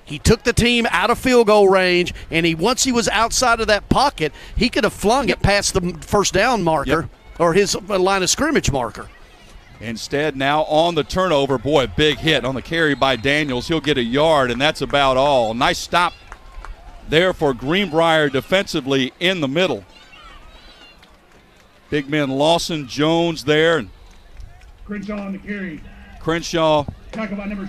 [SPEAKER 2] He took the team out of field goal range, and once he was outside of that pocket, he could have flung it past the first down marker or his line of scrimmage marker.
[SPEAKER 1] Instead, now on the turnover, boy, a big hit on the carry by Daniels. He'll get a yard, and that's about all. Nice stop there for Greenbrier defensively in the middle. Big men Lawson, Jones there. And
[SPEAKER 10] Crenshaw on the carry.
[SPEAKER 1] Crenshaw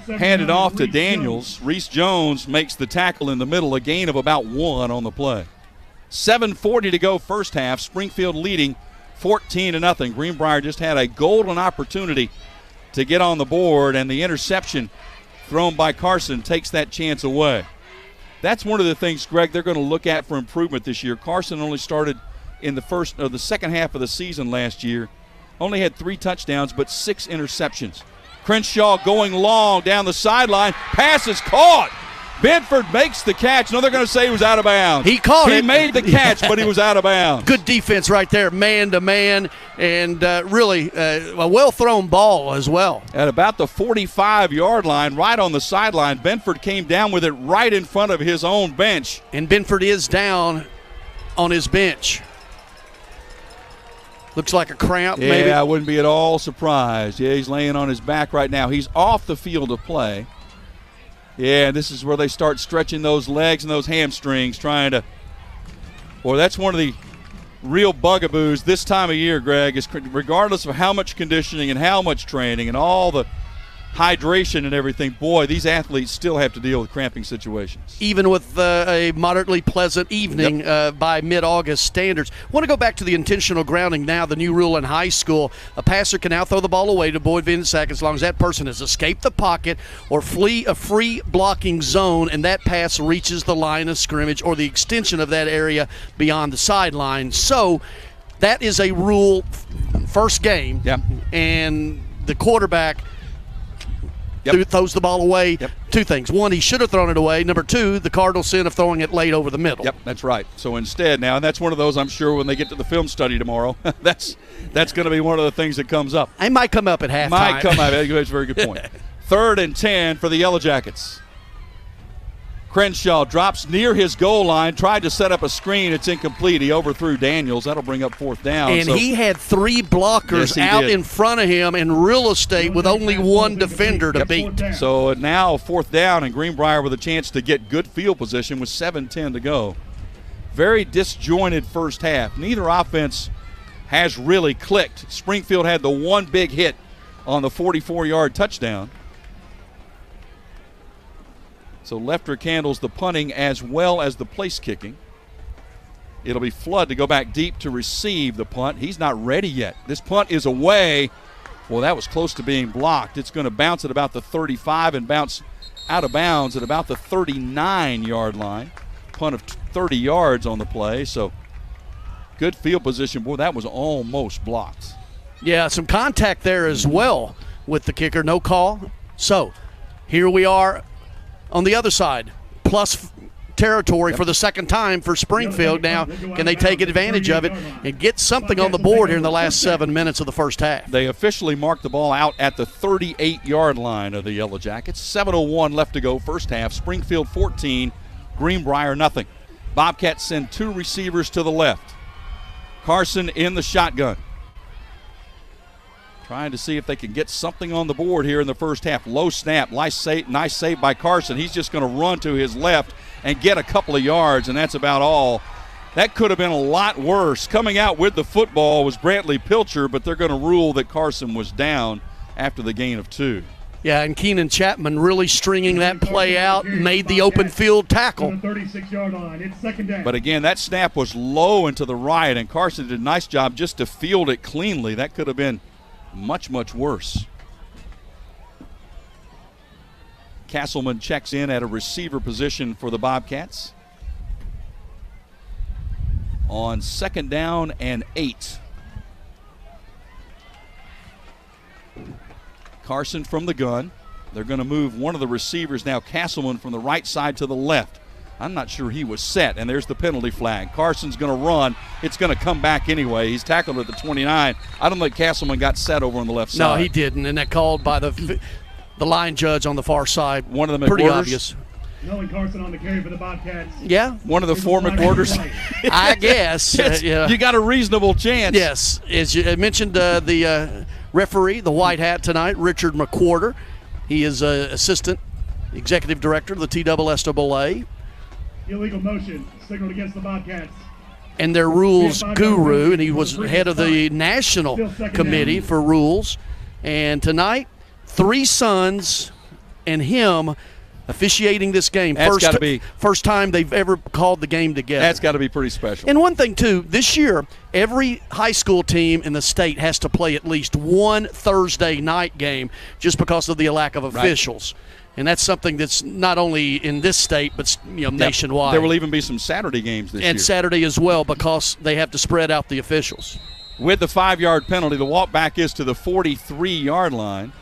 [SPEAKER 1] handed off to Daniels. Reese Jones makes the tackle in the middle, a gain of about 1 on the play. 7:40 to go first half. Springfield leading 14-0. Greenbrier just had a golden opportunity to get on the board, and the interception thrown by Carson takes that chance away. That's one of the things, Greg, they're going to look at for improvement this year. Carson only started in the second half of the season last year. Only had 3 touchdowns, but 6 interceptions. Crenshaw going long down the sideline. Pass is caught. Benford makes the catch. No, they're going to say he was out of bounds.
[SPEAKER 2] He caught it.
[SPEAKER 1] He made the catch, but he was out of bounds.
[SPEAKER 2] Good defense right there, man-to-man, and really a well-thrown ball as well.
[SPEAKER 1] At about the 45-yard line, right on the sideline, Benford came down with it right in front of his own bench.
[SPEAKER 2] And Benford is down on his bench. Looks like a cramp, maybe.
[SPEAKER 1] Yeah, I wouldn't be at all surprised. Yeah, he's laying on his back right now. He's off the field of play. Yeah, this is where they start stretching those legs and those hamstrings, trying to – boy, that's one of the real bugaboos this time of year, Greg, is regardless of how much conditioning and how much training and all the hydration and everything, boy, these athletes still have to deal with cramping situations.
[SPEAKER 2] Even with a moderately pleasant evening by mid-August standards. I want to go back to the intentional grounding now, the new rule in high school. A passer can now throw the ball away to Boyd Van Sack as long as that person has escaped the pocket or flee a free blocking zone, and that pass reaches the line of scrimmage or the extension of that area beyond the sideline. So that is a rule first game, and the quarterback – throws the ball away. 2 things. 1, he should have thrown it away. Number 2, the Cardinals sin of throwing it late over the middle.
[SPEAKER 1] Yep, that's right. So instead now, and that's one of those, I'm sure, when they get to the film study tomorrow, that's going to be one of the things that comes up.
[SPEAKER 2] It might come up at halftime.
[SPEAKER 1] Might come up. That's a very good point. 3rd and 10 for the Yellow Jackets. Crenshaw drops near his goal line, tried to set up a screen. It's incomplete. He overthrew Daniels. That'll bring up 4th down.
[SPEAKER 2] And he had 3 blockers out in front of him in real estate with only 1 defender to beat.
[SPEAKER 1] So now 4th down, and Greenbrier with a chance to get good field position with 7:10 to go. Very disjointed first half. Neither offense has really clicked. Springfield had the one big hit on the 44-yard touchdown. So Lefterick handles the punting as well as the place kicking. It'll be Flood to go back deep to receive the punt. He's not ready yet. This punt is away. Well, that was close to being blocked. It's going to bounce at about the 35 and bounce out of bounds at about the 39-yard line. Punt of 30 yards on the play. So good field position. Boy, that was almost blocked.
[SPEAKER 2] Yeah, some contact there as well with the kicker. No call. So here we are on the other side, plus territory for the second time for Springfield. Now, can they take advantage of it and get something on the board here in the last 7 minutes of the first half?
[SPEAKER 1] They officially marked the ball out at the 38-yard line of the Yellow Jackets. 7:01 left to go first half. Springfield 14, Greenbrier nothing. Bobcats send 2 receivers to the left. Carson in the shotgun. Trying to see if they can get something on the board here in the first half. Low snap, nice save by Carson. He's just going to run to his left and get a couple of yards, and that's about all. That could have been a lot worse. Coming out with the football was Brantley Pilcher, but they're going to rule that Carson was down after the gain of 2.
[SPEAKER 2] Yeah, and Keenan Chapman really stringing that play out, made the open field tackle.
[SPEAKER 10] 36-yard line. It's 2nd down.
[SPEAKER 1] But again, that snap was low and to the right, and Carson did a nice job just to field it cleanly. That could have been much, much worse. Castleman checks in at a receiver position for the Bobcats. On 2nd down and 8. Carson from the gun. They're going to move one of the receivers now, Castleman, from the right side to the left. I'm not sure he was set, and there's the penalty flag. Carson's going to run. It's going to come back anyway. He's tackled at the 29. I don't think Castleman got set over on the left side.
[SPEAKER 2] No, he didn't, and that called by the line judge on the far side.
[SPEAKER 1] One of the
[SPEAKER 2] pretty
[SPEAKER 1] McWhorters.
[SPEAKER 2] Obvious.
[SPEAKER 10] Nolan Carson on the carry for the Bobcats.
[SPEAKER 2] Yeah.
[SPEAKER 1] One of the 4 McWhorters.
[SPEAKER 2] I guess. Yeah.
[SPEAKER 1] You got a reasonable chance.
[SPEAKER 2] Yes. As you mentioned, the referee, the white hat tonight, Richard McWhorter. He is assistant executive director of the TSSAA.
[SPEAKER 10] Illegal motion signaled against the Bobcats.
[SPEAKER 2] And their rules guru, and he was head of the national committee for rules. And tonight, 3 sons and him officiating this game.
[SPEAKER 1] That's got to be
[SPEAKER 2] first time they've ever called the game together.
[SPEAKER 1] That's got to be pretty special.
[SPEAKER 2] And one thing, too, this year, every high school team in the state has to play at least one Thursday night game just because of the lack of officials. Right. And that's something that's not only in this state, but nationwide.
[SPEAKER 1] There will even be some Saturday games this year.
[SPEAKER 2] And Saturday as well, because they have to spread out the officials.
[SPEAKER 1] With the 5-yard penalty, the walk back is to the 43-yard line.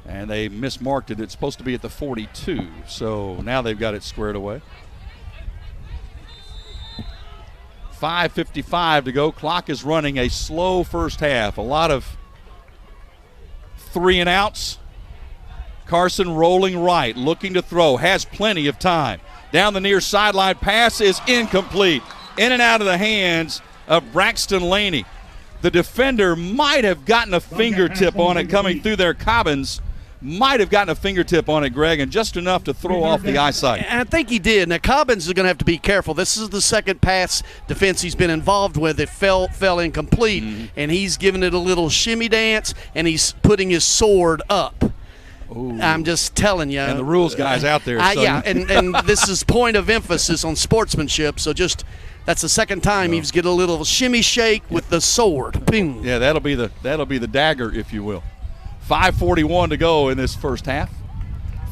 [SPEAKER 1] And they mismarked it. It's supposed to be at the 42. So now they've got it squared away. 5:55 to go. Clock is running. A slow first half. A lot of 3 and outs. Carson rolling right, looking to throw, has plenty of time. Down the near sideline, pass is incomplete. In and out of the hands of Braxton Laney. The defender might have gotten a fingertip on it coming through there. Cobbins might have gotten a fingertip on it, Greg, and just enough to throw off the eyesight.
[SPEAKER 2] And I think he did. Now, Cobbins is going to have to be careful. This is the second pass defense he's been involved with. It fell incomplete, and he's giving it a little shimmy dance, and he's putting his sword up. Ooh. I'm just telling you.
[SPEAKER 1] And the rules guys out there. So.
[SPEAKER 2] Yeah, and this is point of emphasis on sportsmanship, so just that's the second time he's get a little shimmy shake with the sword. Ping.
[SPEAKER 1] Yeah, that'll be the dagger, if you will. 5:41 to go in this first half.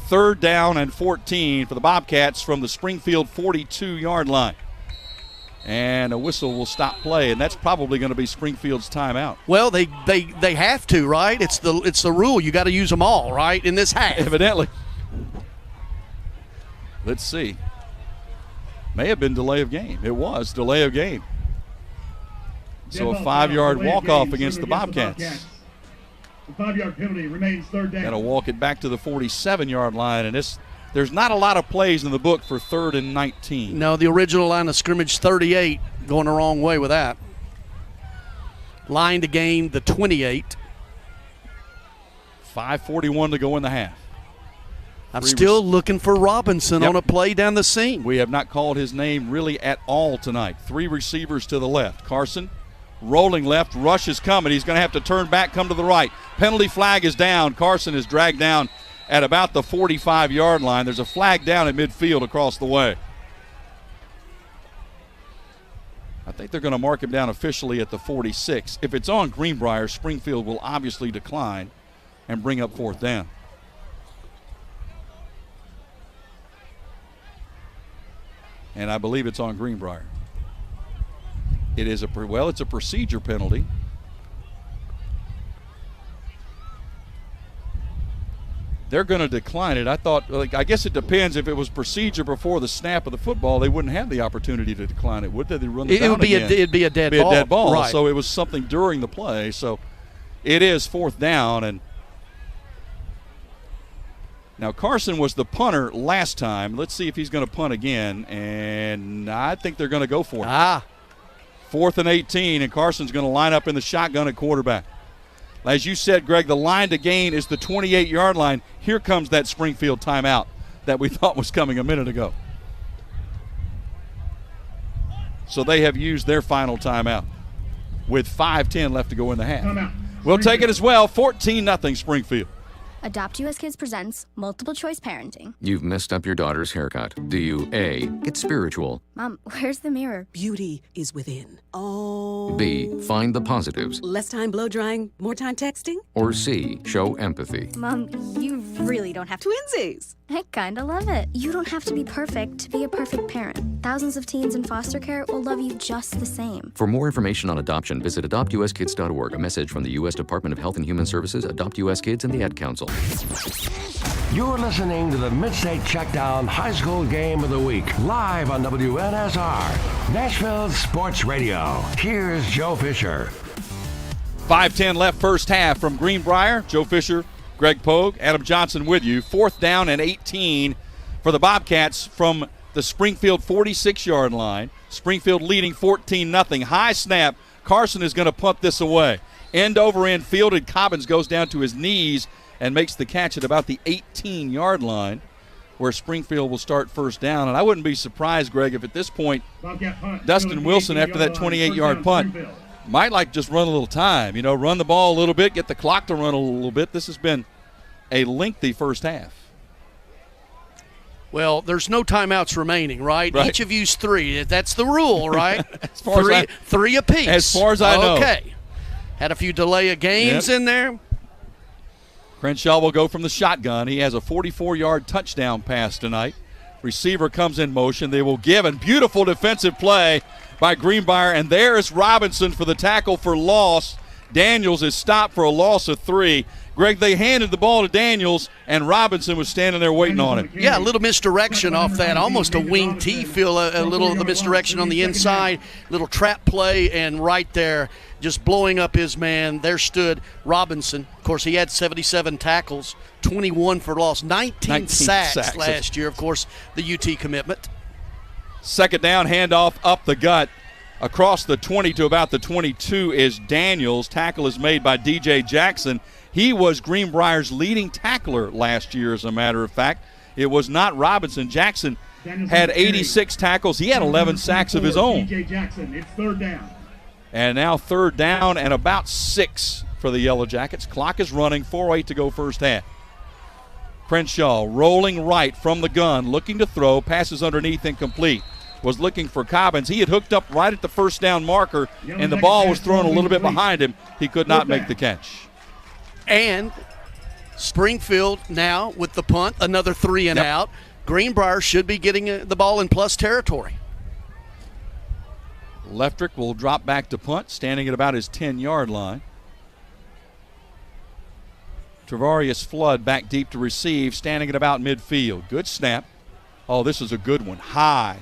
[SPEAKER 1] 3rd down and 14 for the Bobcats from the Springfield 42-yard line. And a whistle will stop play, and that's probably going to be Springfield's timeout.
[SPEAKER 2] Well, they have to, right? It's the rule. You got to use them all, right, in this half.
[SPEAKER 1] Evidently. Let's see. May have been delay of game. It was delay of game. So a 5-yard walk-off against the Bobcats.
[SPEAKER 10] The 5-yard penalty remains 3rd down.
[SPEAKER 1] Got to walk it back to the 47-yard line, and there's not a lot of plays in the book for 3rd and 19.
[SPEAKER 2] No, the original line of scrimmage 38 going the wrong way with that. Line to gain the 28.
[SPEAKER 1] 5:41 to go in the half.
[SPEAKER 2] I'm still looking for Robinson on a play down the seam.
[SPEAKER 1] We have not called his name really at all tonight. 3 receivers to the left. Carson rolling left, rush is coming. He's going to have to turn back, come to the right. Penalty flag is down. Carson is dragged down at about the 45-yard line. There's a flag down at midfield across the way. I think they're going to mark him down officially at the 46. If it's on Greenbrier, Springfield will obviously decline and bring up 4th down. And I believe it's on Greenbrier. It is it's a procedure penalty. They're going to decline it. I guess it depends. If it was procedure before the snap of the football, they wouldn't have the opportunity to decline it, would they? They run it down again.
[SPEAKER 2] It'd be a dead ball.
[SPEAKER 1] A dead ball.
[SPEAKER 2] Right.
[SPEAKER 1] So it was something during the play. So it is 4th down, and now Carson was the punter last time. Let's see if he's going to punt again, and I think they're going to go for it. 4th and 18, and Carson's going to line up in the shotgun at quarterback. As you said, Greg, the line to gain is the 28-yard line. Here comes that Springfield timeout that we thought was coming a minute ago. So they have used their final timeout with 5:10 left to go in the half. We'll take it as well. 14-0 Springfield.
[SPEAKER 13] Adopt US Kids presents multiple choice parenting.
[SPEAKER 16] You've messed up your daughter's haircut. Do you A, get spiritual?
[SPEAKER 13] Mom, where's the mirror?
[SPEAKER 17] Beauty is within. Oh.
[SPEAKER 16] B, find the positives?
[SPEAKER 17] Less time blow drying, more time texting?
[SPEAKER 16] Or C, show empathy?
[SPEAKER 13] Mom, you really don't have to.
[SPEAKER 17] Twinsies.
[SPEAKER 13] I kinda love it. You don't have to be perfect to be a perfect parent. Thousands of teens in foster care will love you just the same.
[SPEAKER 16] For more information on adoption, visit adoptuskids.org. A message from the U.S. Department of Health and Human Services, Adopt U.S. Kids, and the Ad Council.
[SPEAKER 5] You're listening to the Mid-State Checkdown High School Game of the Week, live on WNSR, Nashville Sports Radio. Here's Joe Fisher.
[SPEAKER 1] 5:10 left first half from Greenbrier. Joe Fisher, Greg Pogue, Adam Johnson with you. 4th down and 18 for the Bobcats from the Springfield 46-yard line. Springfield leading 14-0. High snap. Carson is going to punt this away. End over end fielded. Cobbins goes down to his knees and makes the catch at about the 18-yard line, where Springfield will start 1st down. And I wouldn't be surprised, Greg, if at this point Dustin Wilson, after that 28-yard punt, might like just run a little time, run the ball a little bit, get the clock to run a little bit. This has been a lengthy first half.
[SPEAKER 2] Well, there's no timeouts remaining, right? Each of you's 3. That's the rule, right?
[SPEAKER 1] As far as
[SPEAKER 2] three apiece.
[SPEAKER 1] As far as I know.
[SPEAKER 2] Okay. Had a few delay of games in there.
[SPEAKER 1] Crenshaw will go from the shotgun. He has a 44-yard touchdown pass tonight. Receiver comes in motion. They will give, and beautiful defensive play by Greenbrier, and there is Robinson for the tackle for loss. Daniels is stopped for a loss of 3. Greg, they handed the ball to Daniels, and Robinson was standing there waiting on him.
[SPEAKER 2] Yeah, a little misdirection off that, almost a wing T feel, a little of the misdirection on the inside, little trap play, and right there, just blowing up his man, there stood Robinson. Of course, he had 77 tackles, 21 for loss, 19 sacks last year, of course, the UT commitment.
[SPEAKER 1] Second down, handoff up the gut. Across the 20 to about the 22 is Daniels. Tackle is made by DJ Jackson. He was Greenbrier's leading tackler last year, as a matter of fact. It was not Robinson. Jackson had 86 tackles. He had 11 sacks of his own.
[SPEAKER 10] DJ Jackson, it's third down.
[SPEAKER 1] And now third down and about 6 for the Yellow Jackets. Clock is running, 4:08 to go first half. Crenshaw rolling right from the gun, looking to throw, passes underneath incomplete. Was looking for Cobbins. He had hooked up right at the first down marker, and the ball was thrown a little bit behind him. He could not make the catch.
[SPEAKER 2] And Springfield now with the punt, another 3 and out. Greenbrier should be getting the ball in plus territory.
[SPEAKER 1] Leftrick will drop back to punt, standing at about his 10-yard line. Travarius Flood back deep to receive, standing at about midfield. Good snap. Oh, this is a good one. High.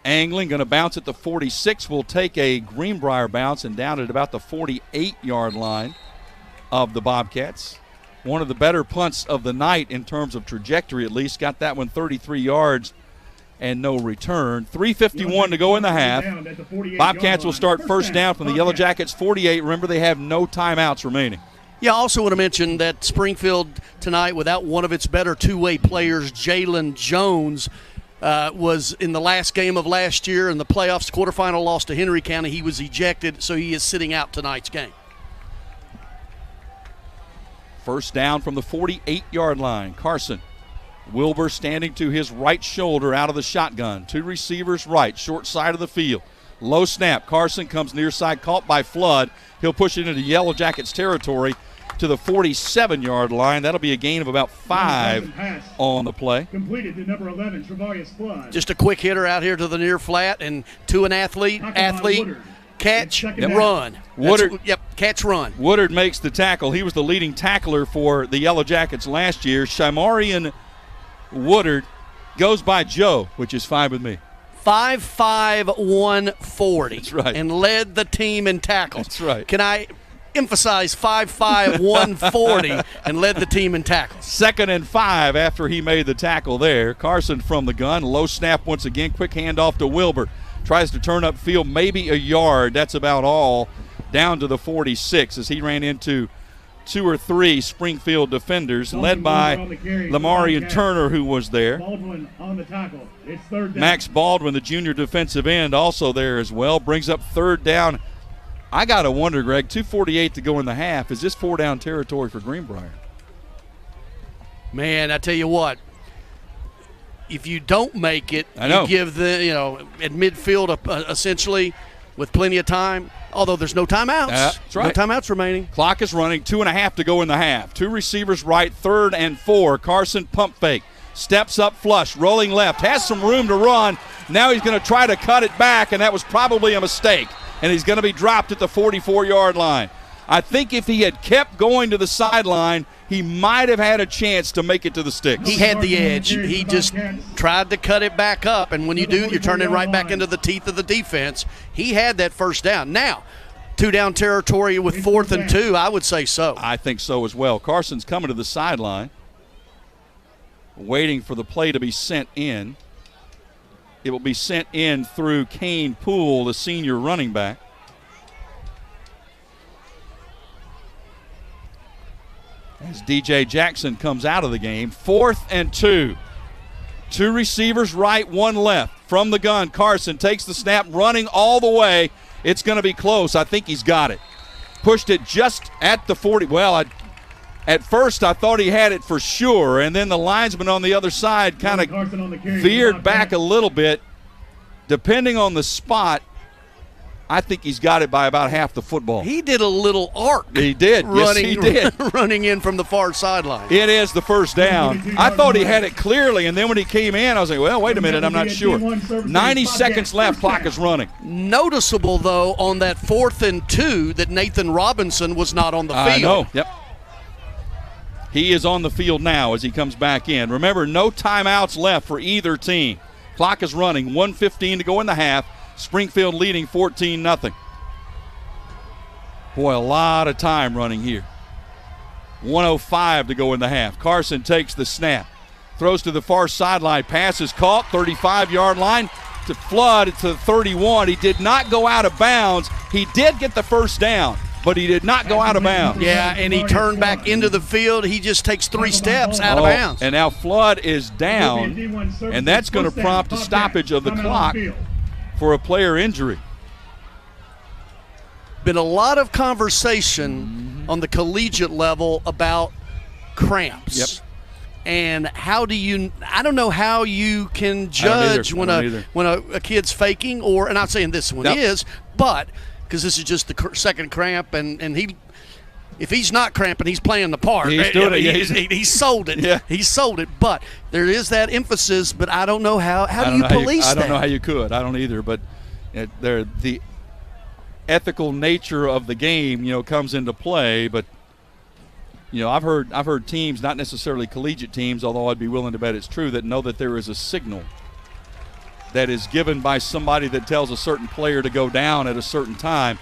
[SPEAKER 1] Angling, going to bounce at the 46. Will take a Greenbrier bounce and down at about the 48-yard line of the Bobcats. One of the better punts of the night in terms of trajectory, at least. Got that one 33 yards and no return. 3:51 to go in the half. Bobcats will start first down from the Yellow Jackets 48. Remember, they have no timeouts remaining.
[SPEAKER 2] Yeah, I also want to mention that Springfield tonight, without one of its better two-way players, Jalen Jones, was in the last game of last year in the playoffs, quarterfinal loss to Henry County. He was ejected, so he is sitting out tonight's game.
[SPEAKER 1] First down from the 48-yard line. Carson. Wilbur standing to his right shoulder out of the shotgun. 2 receivers right, short side of the field. Low snap. Carson comes near side, caught by Flood. He'll push it into Yellow Jackets territory to the 47-yard line. That'll be a gain of about 5 on the play.
[SPEAKER 10] Completed to number 11, Travarius Flood.
[SPEAKER 2] Just a quick hitter out here to the near flat, and to an athlete, catch, run.
[SPEAKER 1] Woodard,
[SPEAKER 2] catch, run.
[SPEAKER 1] Woodard makes the tackle. He was the leading tackler for the Yellow Jackets last year. Shimarian Woodard goes by Joe, which is fine with me.
[SPEAKER 2] 5'5", 140.
[SPEAKER 1] That's right.
[SPEAKER 2] And led the team in tackles.
[SPEAKER 1] That's right.
[SPEAKER 2] Can I emphasize 5'5", 140 and led the team in tackles?
[SPEAKER 1] 2nd and 5 after he made the tackle there. Carson from the gun. Low snap once again. Quick handoff to Wilbur. Tries to turn upfield, maybe a yard. That's about all. Down to the 46 as he ran into 2 or 3 Springfield defenders, led by Lamarian Turner, who was there.
[SPEAKER 10] Baldwin on the tackle. It's third down.
[SPEAKER 1] Max Baldwin, the junior defensive end, also there as well. Brings up third down. I got to wonder, Greg, 2:48 to go in the half. Is this 4-down territory for Greenbrier?
[SPEAKER 2] Man, I tell you what. If you don't make it, you give at midfield essentially with plenty of time, although there's no timeouts.
[SPEAKER 1] That's right.
[SPEAKER 2] No timeouts remaining.
[SPEAKER 1] Clock is running, 2.5 to go in the half. 2 receivers right, 3rd and 4. Carson pump fake. Steps up flush, rolling left, has some room to run. Now he's going to try to cut it back, and that was probably a mistake. And he's going to be dropped at the 44-yard line. I think if he had kept going to the sideline, he might have had a chance to make it to the sticks.
[SPEAKER 2] He had the edge. He just tried to cut it back up, and when you do, you're turning right back into the teeth of the defense. He had that first down. Now, 2-down territory with 4th and 2, I would say so.
[SPEAKER 1] I think so as well. Carson's coming to the sideline, waiting for the play to be sent in. It will be sent in through Kane Poole, the senior running back. As DJ Jackson comes out of the game. 4th and 2. 2 receivers right, 1 left. From the gun, Carson takes the snap, running all the way. It's going to be close. I think he's got it. Pushed it just at the 40. Well, At first, I thought he had it for sure, and then the linesman on the other side kind of veered back a little bit. Depending on the spot, I think he's got it by about half the football.
[SPEAKER 2] He did a little arc.
[SPEAKER 1] He did. Yes, he did.
[SPEAKER 2] Running in from the far sideline.
[SPEAKER 1] It is the first down. I thought he had it clearly, and then when he came in, I was like, well, wait a minute, I'm not sure. 90 seconds left, clock is running.
[SPEAKER 2] Noticeable, though, on that 4th and 2 that Nathan Robinson was not on the field.
[SPEAKER 1] I know, yep. He is on the field now as he comes back in. Remember, no timeouts left for either team. Clock is running, 1:15 to go in the half. Springfield leading 14-0. Boy, a lot of time running here. 1:05 to go in the half. Carson takes the snap. Throws to the far sideline. Pass is caught, 35-yard line to Flood to the 31. He did not go out of bounds. He did get the first down, but he did not go out of bounds.
[SPEAKER 2] Yeah, and he turned back into the field. He just takes 3 steps out of bounds.
[SPEAKER 1] And now Flood is down, and that's going to prompt a stoppage of the clock for a player injury.
[SPEAKER 2] Been a lot of conversation on the collegiate level about cramps.
[SPEAKER 1] Yep.
[SPEAKER 2] And how do you – I don't know how you can judge when a kid's faking or – and I'm not saying this one is, but – because this is just the second cramp, and he, if he's not cramping, he's playing the part.
[SPEAKER 1] He's doing
[SPEAKER 2] it. He sold it.
[SPEAKER 1] Yeah.
[SPEAKER 2] He sold it. But there is that emphasis. But I don't know how do you police that?
[SPEAKER 1] I don't know how you could. I don't either. But the ethical nature of the game, comes into play. But I've heard teams, not necessarily collegiate teams, although I'd be willing to bet it's true, that know that there is a signal that is given by somebody that tells a certain player to go down at a certain time.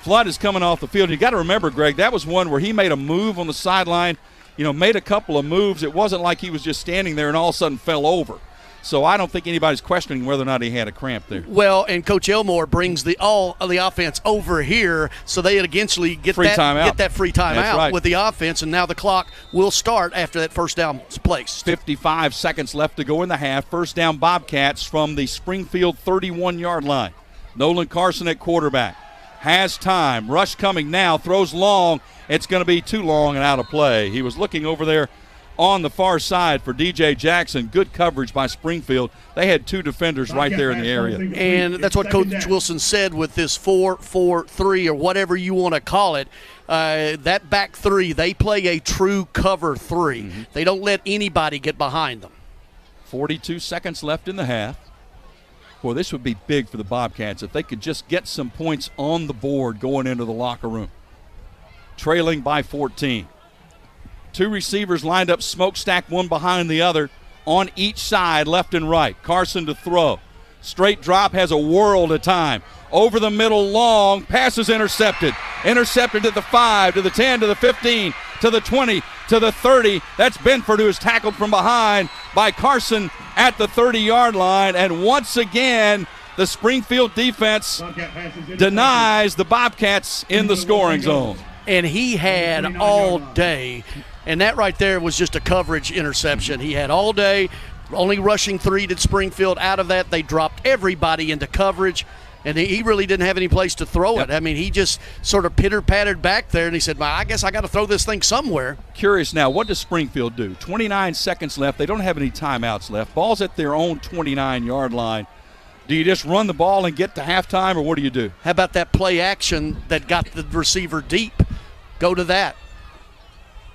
[SPEAKER 1] Flood is coming off the field. You got to remember, Greg, that was one where he made a move on the sideline, made a couple of moves. It wasn't like he was just standing there and all of a sudden fell over. So I don't think anybody's questioning whether or not he had a cramp there.
[SPEAKER 2] Well, and Coach Elmore brings the offense over here, so they eventually get that free timeout
[SPEAKER 1] right.
[SPEAKER 2] with the offense, and now the clock will start after that first down is placed.
[SPEAKER 1] 55 seconds left to go in the half. First down Bobcats from the Springfield 31-yard line. Nolan Carson at quarterback. Has time. Rush coming now. Throws long. It's going to be too long and out of play. He was looking over there on the far side for DJ Jackson. Good coverage by Springfield. They had 2 defenders right there in the area.
[SPEAKER 2] And that's what Coach Wilson said with this 4-4-3 or whatever you want to call it. That back 3, they play a true cover 3. Mm-hmm. They don't let anybody get behind them.
[SPEAKER 1] 42 seconds left in the half. Boy, this would be big for the Bobcats if they could just get some points on the board going into the locker room. Trailing by 14. 2 receivers lined up, smokestack one behind the other on each side, left and right. Carson to throw. Straight drop, has a world of time. Over the middle, long. Pass is intercepted. Intercepted to the 5, to the 10, to the 15, to the 20, to the 30. That's Benford, who is tackled from behind by Carson at the 30-yard line. And once again, the Springfield defense denies the Bobcats in the scoring zone.
[SPEAKER 2] And he had all day. And that right there was just a coverage interception. He had all day, only rushing 3 did Springfield. Out of that, they dropped everybody into coverage, and he really didn't have any place to throw it. I mean, he just sort of pitter-pattered back there, and he said, I guess I got to throw this thing somewhere.
[SPEAKER 1] Curious now, what does Springfield do? 29 seconds left. They don't have any timeouts left. Ball's at their own 29-yard line. Do you just run the ball and get to halftime, or what do you do?
[SPEAKER 2] How about that play action that got the receiver deep? Go to that.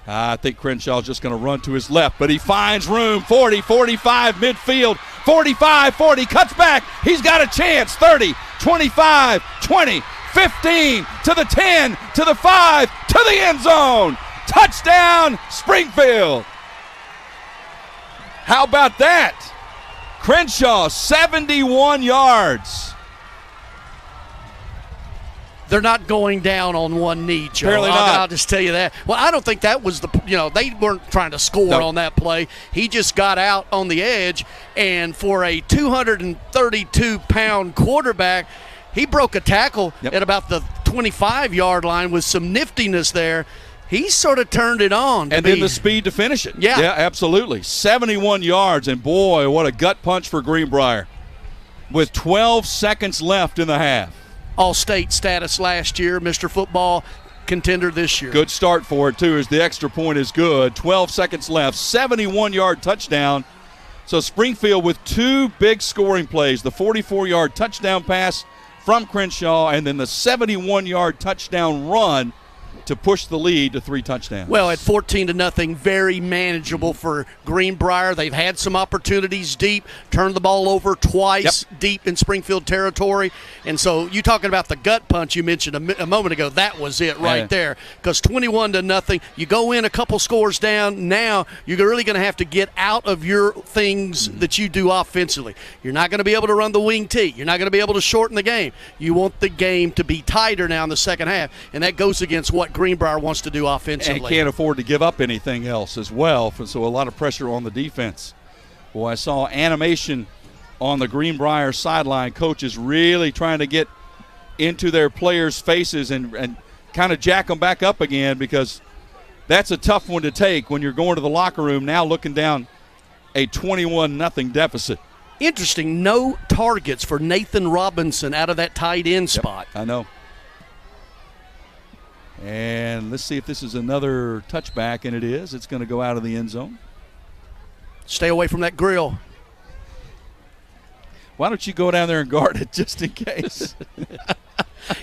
[SPEAKER 1] I think Crenshaw's just going to run to his left, but he finds room. 40, 45, midfield. 45, 40, cuts back. He's got a chance. 30, 25, 20, 15, to the 10, to the 5, to the end zone. Touchdown, Springfield. How about that? Crenshaw, 71 yards.
[SPEAKER 2] They're not going down on one knee, Joe.
[SPEAKER 1] Apparently not.
[SPEAKER 2] I'll just tell you that. Well, I don't think that was they weren't trying to score on that play. He just got out on the edge, and for a 232-pound quarterback, he broke a tackle at about the 25-yard line with some niftiness there. He sort of turned it on.
[SPEAKER 1] And then the speed to finish it.
[SPEAKER 2] Yeah,
[SPEAKER 1] absolutely. 71 yards, and boy, what a gut punch for Greenbrier with 12 seconds left in the half.
[SPEAKER 2] All-state status last year, Mr. Football, contender this year.
[SPEAKER 1] Good start for it, too, as the extra point is good. 12 seconds left, 71-yard touchdown. So Springfield with two big scoring plays, the 44-yard touchdown pass from Crenshaw and then the 71-yard touchdown run to push the lead to 3 touchdowns.
[SPEAKER 2] Well, at 14-0, very manageable for Greenbrier. They've had some opportunities deep, turned the ball over twice deep in Springfield territory. And so you talking about the gut punch you mentioned a moment ago, that was it right there. Because 21-0, you go in a couple scores down. Now you're really going to have to get out of your things that you do offensively. You're not going to be able to run the wing tee. You're not going to be able to shorten the game. You want the game to be tighter now in the second half, and that goes against what Greenbrier wants to do offensively.
[SPEAKER 1] And can't afford to give up anything else as well, so a lot of pressure on the defense. Well, I saw animation on the Greenbrier sideline. Coaches really trying to get into their players' faces and kind of jack them back up again, because that's a tough one to take when you're going to the locker room now looking down a 21-0 deficit.
[SPEAKER 2] Interesting, no targets for Nathan Robinson out of that tight end spot.
[SPEAKER 1] I know. And let's see if this is another touchback, and it is. It's going to go out of the end zone.
[SPEAKER 2] Stay away from that grill.
[SPEAKER 1] Why don't you go down there and guard it just in case?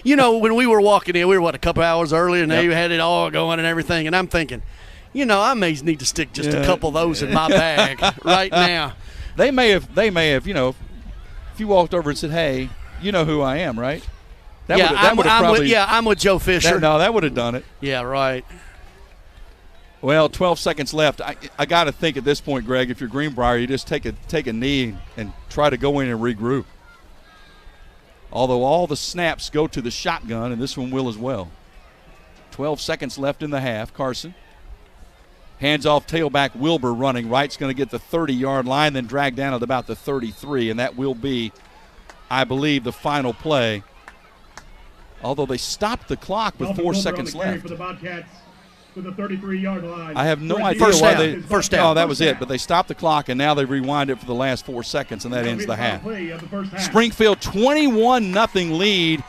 [SPEAKER 2] You know, when we were walking in, we were, a couple hours earlier, and they had it all going and everything. And I'm thinking, I may need to stick just a couple of those in my bag right now.
[SPEAKER 1] They may have, if you walked over and said, hey, you know who I am, right?
[SPEAKER 2] I'm with Joe Fisher.
[SPEAKER 1] That would have done it.
[SPEAKER 2] Yeah, right.
[SPEAKER 1] Well, 12 seconds left. I got to think at this point, Greg, if you're Greenbrier, you just take a knee and try to go in and regroup. Although all the snaps go to the shotgun, and this one will as well. 12 seconds left in the half. Carson hands off, tailback Wilbur running. Wright's going to get the 30-yard line, then drag down at about the 33, and that will be, I believe, the final play. Although they stopped the clock with 4 seconds left.
[SPEAKER 10] For the Bobcats to the 33-yard line.
[SPEAKER 1] I have no idea why they first down. Oh, that was it. But they stopped the clock, and now they rewind it for the last 4 seconds, and that ends the half. Springfield 21-0 lead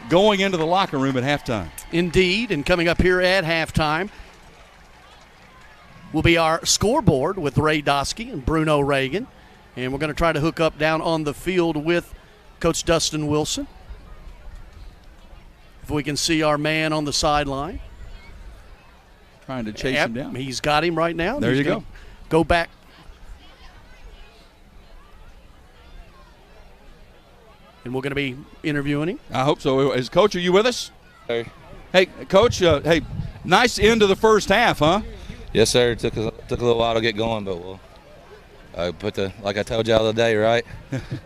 [SPEAKER 1] going into the locker room at halftime.
[SPEAKER 2] Indeed, and coming up here at halftime will be our scoreboard with Ray Doskey and Bruno Reagan, and we're going to try to hook up down on the field with Coach Dustin Wilson. If we can see our man on the sideline.
[SPEAKER 1] Trying to chase him down.
[SPEAKER 2] He's got him right now.
[SPEAKER 1] There you go.
[SPEAKER 2] Go back. And we're going to be interviewing him.
[SPEAKER 1] I hope so. As Coach, are you with us? Hey, Coach, nice end of the first half, huh?
[SPEAKER 18] Yes, sir. It took a little while to get going, but like I told you all the day, right?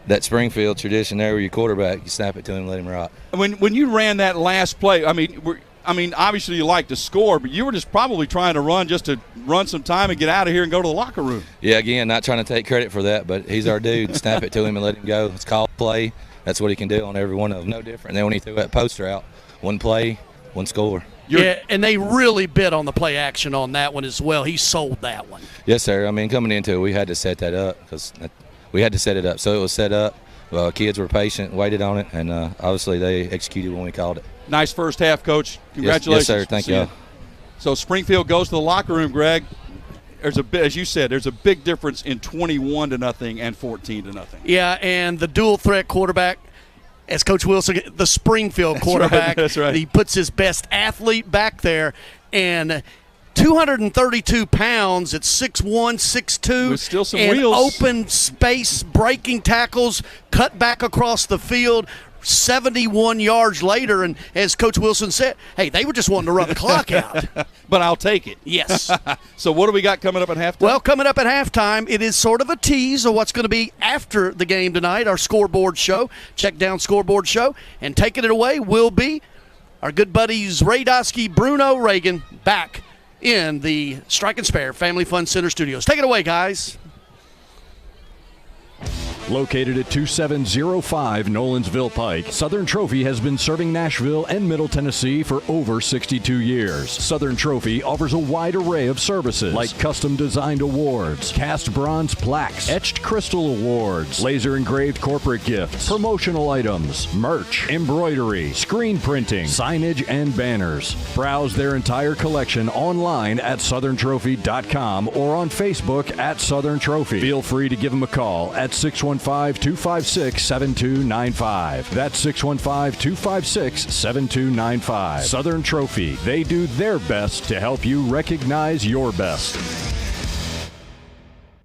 [SPEAKER 18] That Springfield tradition there where your quarterback, you snap it to him and let him rock.
[SPEAKER 1] When you ran that last play, I mean, obviously you like to score, but you were just probably trying to run just to run some time and get out of here and go to the locker room.
[SPEAKER 18] Yeah, again, not trying to take credit for that, but he's our dude. Snap it to him and let him go. It's called play. That's what he can do on every one of them. No different than when he threw that poster out. One play, one score.
[SPEAKER 2] Yeah, and they really bid on the play action on that one as well. He sold that one.
[SPEAKER 18] Yes, sir. I mean, coming into it, we had to set that up because we had to set it up. So it was set up. Kids were patient, waited on it, and obviously they executed when we called it.
[SPEAKER 1] Nice first half, Coach. Congratulations.
[SPEAKER 18] Yes, sir. Thank you.
[SPEAKER 1] So Springfield goes to the locker room, Greg. As you said, there's a big difference in 21-0 and 14-0.
[SPEAKER 2] Yeah, and the dual threat quarterback, as Coach Wilson, the Springfield quarterback.
[SPEAKER 1] That's right.
[SPEAKER 2] He puts his best athlete back there, and 232 pounds at 6'1", 6'2",
[SPEAKER 1] with still some
[SPEAKER 2] and
[SPEAKER 1] wheels.
[SPEAKER 2] Open space, breaking tackles, cut back across the field. 71 yards later, and as Coach Wilson said, hey, they were just wanting to run the clock out.
[SPEAKER 1] But I'll take it.
[SPEAKER 2] Yes.
[SPEAKER 1] So what do we got coming up at halftime?
[SPEAKER 2] Well, coming up at halftime, it is sort of a tease of what's going to be after the game tonight, our scoreboard show, check down scoreboard show, and taking it away will be our good buddies Ray Doskey, Bruno Reagan, back in the Strike and Spare Family Fun Center studios. Take it away, guys.
[SPEAKER 3] Located at 2705 Nolensville Pike, Southern Trophy has been serving Nashville and Middle Tennessee for over 62 years. Southern Trophy offers a wide array of services like custom designed awards, cast bronze plaques, etched crystal awards, laser engraved corporate gifts, promotional items, merch, embroidery, screen printing, signage, and banners. Browse their entire collection online at southerntrophy.com or on Facebook at Southern Trophy. Feel free to give them a call at 615-256-7295. That's 615-256-7295. Southern Trophy. They do their best to help you recognize your best.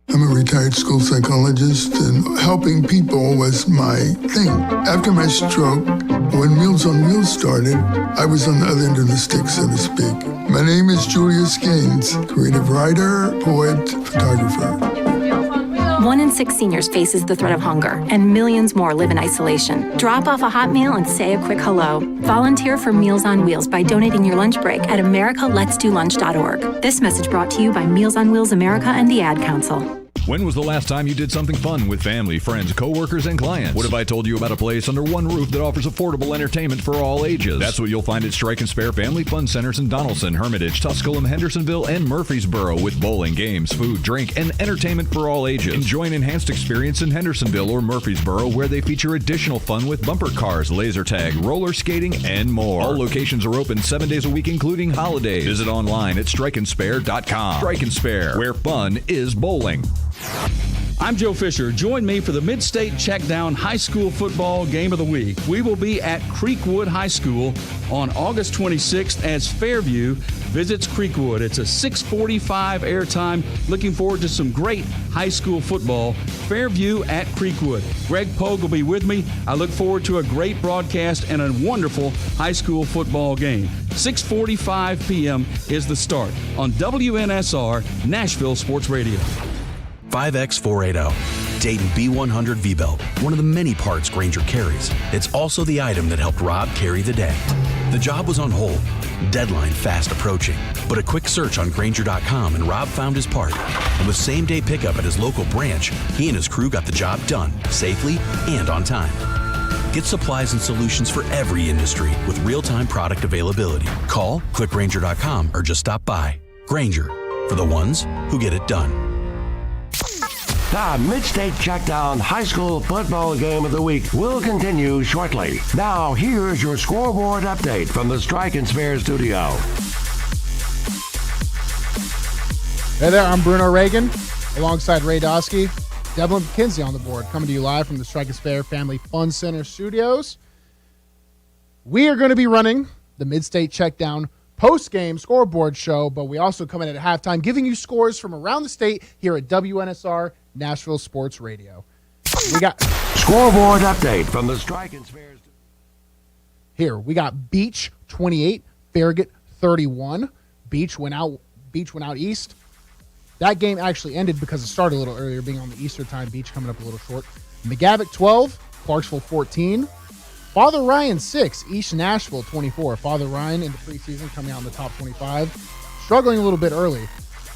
[SPEAKER 11] I'm a retired school psychologist, and helping people was my thing. After my stroke, when Meals on Wheels started, I was on the other end of the stick, so to speak. My name is Julius Gaines, creative writer, poet, photographer.
[SPEAKER 12] 1 in 6 seniors faces the threat of hunger, and millions more live in isolation. Drop off a hot meal and say a quick hello. Volunteer for Meals on Wheels by donating your lunch break at americaletsdolunch.org. This message brought to you by Meals on Wheels America and the Ad Council.
[SPEAKER 3] When was the last time you did something fun with family, friends, coworkers, and clients? What if I told you about a place under one roof that offers affordable entertainment for all ages? That's what you'll find at Strike and Spare Family Fun Centers in Donaldson, Hermitage, Tusculum, Hendersonville, and Murfreesboro, with bowling, games, food, drink, and entertainment for all ages. Enjoy an enhanced experience in Hendersonville or Murfreesboro, where they feature additional fun with bumper cars, laser tag, roller skating, and more. All locations are open 7 days a week, including holidays. Visit online at strikeandspare.com. Strike and Spare, where fun is bowling.
[SPEAKER 1] I'm Joe Fisher. Join me for the Mid-State Checkdown High School Football Game of the Week. We will be at Creekwood High School on August 26th as Fairview visits Creekwood. It's a 6:45 airtime. Looking forward to some great high school football. Fairview at Creekwood. Greg Pogue will be with me. I look forward to a great broadcast and a wonderful high school football game. 6:45 p.m. is the start on WNSR, Nashville Sports Radio.
[SPEAKER 19] 5X480, Dayton B100 V-Belt, one of the many parts Grainger carries. It's also the item that helped Rob carry the day. The job was on hold, deadline fast approaching, but a quick search on Grainger.com and Rob found his part. And with same-day pickup at his local branch, he and his crew got the job done, safely and on time. Get supplies and solutions for every industry with real-time product availability. Call, click Grainger.com, or just stop by. Grainger, for the ones who get it done.
[SPEAKER 5] The Mid-State Checkdown High School Football Game of the Week will continue shortly. Now, here's your scoreboard update from the Strike and Spare studio.
[SPEAKER 20] Hey there, I'm Bruno Reagan, alongside Ray Dosky, Devlin McKenzie on the board, coming to you live from the Strike and Spare Family Fun Center studios. We are going to be running the Mid-State Checkdown post-game scoreboard show, but we also come in at halftime, giving you scores from around the state here at WNSR Nashville Sports Radio. We got
[SPEAKER 5] scoreboard update from the Strike and Spare.
[SPEAKER 20] Here we got Beach 28, Farragut 31. Beach went out east. That game actually ended because it started a little earlier, being on the Easter time. Beach coming up a little short. McGavock 12, Clarksville 14. Father Ryan 6, East Nashville 24. Father Ryan in the preseason coming out in the top 25. Struggling a little bit early.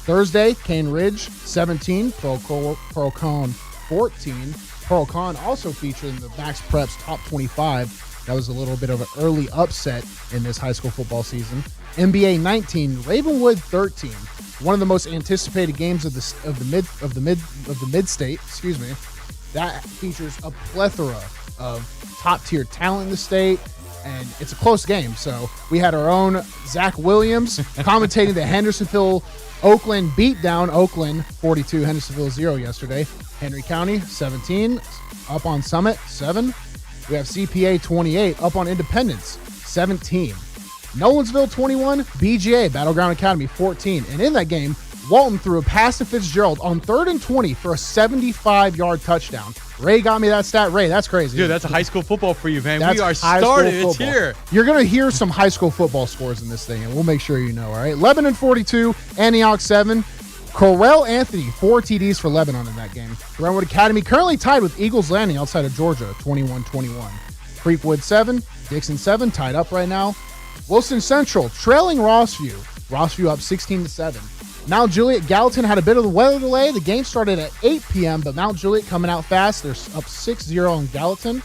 [SPEAKER 20] Thursday, Cane Ridge 17, Pearl-Con 14. Pearl-Con also featured in the Max Preps top 25. That was a little bit of an early upset in this high school football season. NBA 19, Ravenwood 13. One of the most anticipated games of the mid-state, excuse me. That features a plethora of top-tier talent in the state, and it's a close game. So we had our own Zach Williams commentating the Hendersonville-Oakland beatdown. Oakland 42, Hendersonville 0 yesterday. Henry County 17, up on Summit 7. We have CPA 28, up on Independence 17. Nolensville 21, BGA, Battleground Academy 14. And in that game, Walton threw a pass to Fitzgerald on 3rd and 20 for a 75-yard touchdown. Ray got me that stat. Ray, that's crazy.
[SPEAKER 21] Dude, that's a high school football for you, man.
[SPEAKER 20] That's
[SPEAKER 21] we are
[SPEAKER 20] high
[SPEAKER 21] started.
[SPEAKER 20] School
[SPEAKER 21] It's here.
[SPEAKER 20] You're going to hear some high school football scores in this thing, and we'll make sure you know, all right? Lebanon 42, Antioch 7. Correll Anthony, 4 TDs for Lebanon in that game. Brentwood Academy currently tied with Eagles Landing outside of Georgia, 21-21. Creekwood 7, Dixon 7, tied up right now. Wilson Central trailing Rossview. Rossview up 16-7. Mount Juliet, Gallatin had a bit of the weather delay. The game started at 8 p.m., but Mount Juliet coming out fast. They're up 6-0 on Gallatin.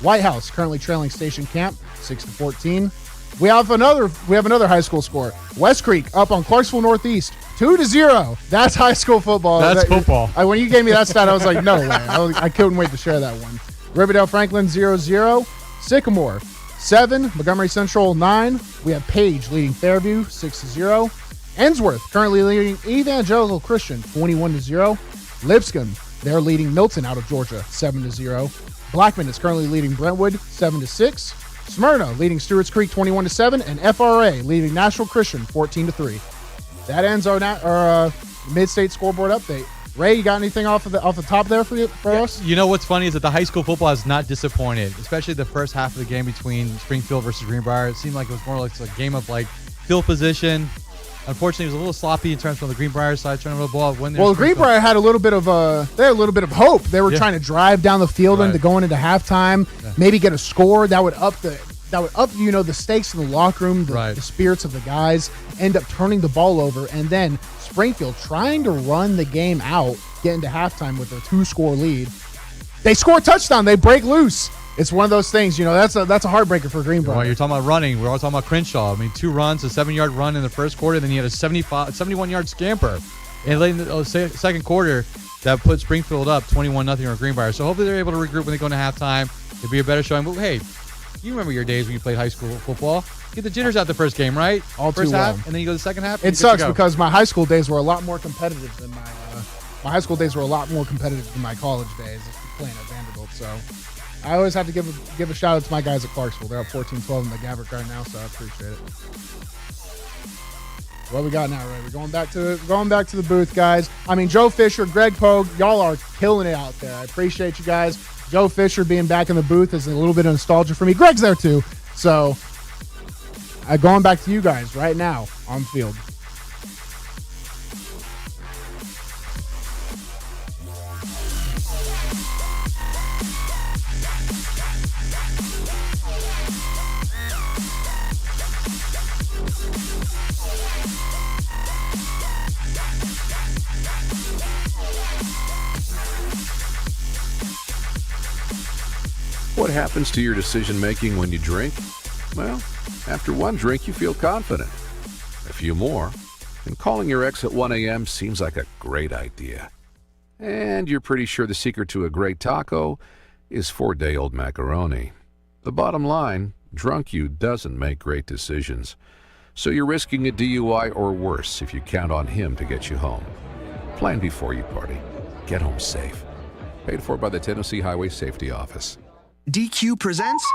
[SPEAKER 20] White House currently trailing Station Camp 6-14. We have another high school score. West Creek up on Clarksville Northeast 2-0. That's high school football.
[SPEAKER 21] That's football.
[SPEAKER 20] When you gave me that stat, I was like, no way. I couldn't wait to share that one. Riverdale Franklin 0-0. Sycamore 7. Montgomery Central 9. We have Page leading Fairview 6-0. Ensworth currently leading Evangelical Christian 21-0. Lipscomb, they're leading Milton out of Georgia 7-0. Blackman is currently leading Brentwood 7-6. Smyrna leading Stewart's Creek 21-7, and FRA leading Nashville Christian 14-3. That ends our mid-state scoreboard update. Ray, you got anything off the top there for us?
[SPEAKER 21] You know what's funny is that the high school football has not disappointed, especially the first half of the game between Springfield versus Greenbrier. It seemed like it was more like a game of like field position. Unfortunately, it was a little sloppy in terms of the Greenbrier side trying to the ball.
[SPEAKER 20] Well, Greenbrier had a little bit of hope. They were trying to drive down the field into going into halftime, maybe get a score that would up the stakes in the locker room, the spirits of the guys. End up turning the ball over, and then Springfield trying to run the game out, get into halftime with a 2-score lead. They score a touchdown. They break loose. It's one of those things, that's a heartbreaker for Greenbrier.
[SPEAKER 21] Well, you're talking about running. We're all talking about Crenshaw. I mean, 2 runs, a 7-yard run in the first quarter, then he had a 71-yard scamper. And late in the second quarter, that put Springfield up 21-0 over Greenbrier. So hopefully they're able to regroup when they go into halftime. It'll be a better showing. But hey, you remember your days when you played high school football. Get the jitters out the first game, right?
[SPEAKER 20] All
[SPEAKER 21] first
[SPEAKER 20] too
[SPEAKER 21] half,
[SPEAKER 20] well.
[SPEAKER 21] and then you go to the second half.
[SPEAKER 20] It sucks because my high school days were a lot more competitive than my high school days were a lot more competitive than my college days playing at Vanderbilt. So I always have to give a shout out to my guys at Clarksville. They're up 14-12 in the Gabbert right now, so I appreciate it. What we got now, Ray? We're going back to the booth, guys. I mean, Joe Fisher, Greg Pogue, y'all are killing it out there. I appreciate you guys. Joe Fisher being back in the booth is a little bit of nostalgia for me. Greg's there too. So going back to you guys right now on field.
[SPEAKER 4] What happens to your decision making when you drink? Well, after one drink, you feel confident. A few more, and calling your ex at 1 a.m. seems like a great idea. And you're pretty sure the secret to a great taco is 4-day-old macaroni. The bottom line, drunk you doesn't make great decisions. So you're risking a DUI or worse if you count on him to get you home. Plan before you party. Get home safe. Paid for by the Tennessee Highway Safety Office.
[SPEAKER 7] DQ presents...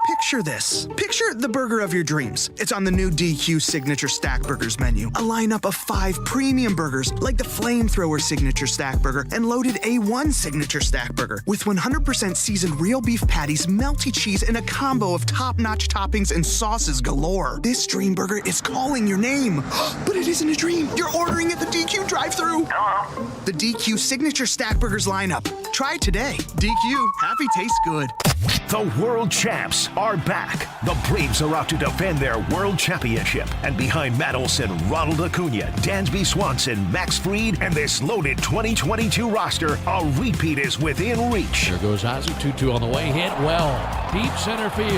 [SPEAKER 7] Picture this. Picture the burger of your dreams. It's on the new DQ Signature Stack Burgers menu. A lineup of 5 premium burgers like the Flamethrower Signature Stack Burger and Loaded A1 Signature Stack Burger with 100% seasoned real beef patties, melty cheese, and a combo of top-notch toppings and sauces galore. This dream burger is calling your name. But it isn't a dream. You're ordering at the DQ drive-thru. Hello. The DQ Signature Stack Burgers lineup. Try it today. DQ. Happy tastes good.
[SPEAKER 22] The World Champs are back. The Braves are out to defend their World Championship. And behind Matt Olson, Ronald Acuna, Dansby Swanson, Max Fried, and this loaded 2022 roster, a repeat is within reach.
[SPEAKER 23] There goes Ozzie, 2-2 on the way, hit well. Deep center field.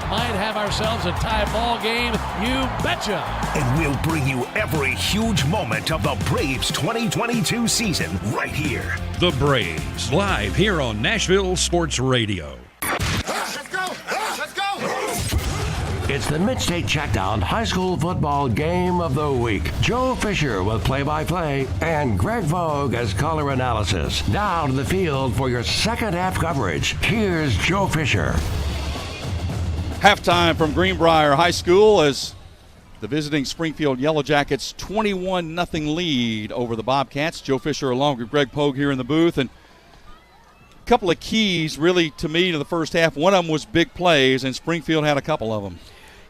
[SPEAKER 23] Might have ourselves a tie ball game. You betcha.
[SPEAKER 22] And we'll bring you every huge moment of the Braves 2022 season right here.
[SPEAKER 24] The Braves, live here on Nashville Sports Radio.
[SPEAKER 5] It's the Mid-State Checkdown High School Football Game of the Week. Joe Fisher with play-by-play and Greg Vogue as color analysis. Now to the field for your second half coverage. Here's Joe Fisher.
[SPEAKER 1] Halftime from Greenbrier High School as the visiting Springfield Yellow Jackets 21-0 lead over the Bobcats. Joe Fisher along with Greg Pogue here in the booth. And a couple of keys really to me to the first half. One of them was big plays, and Springfield had a couple of them.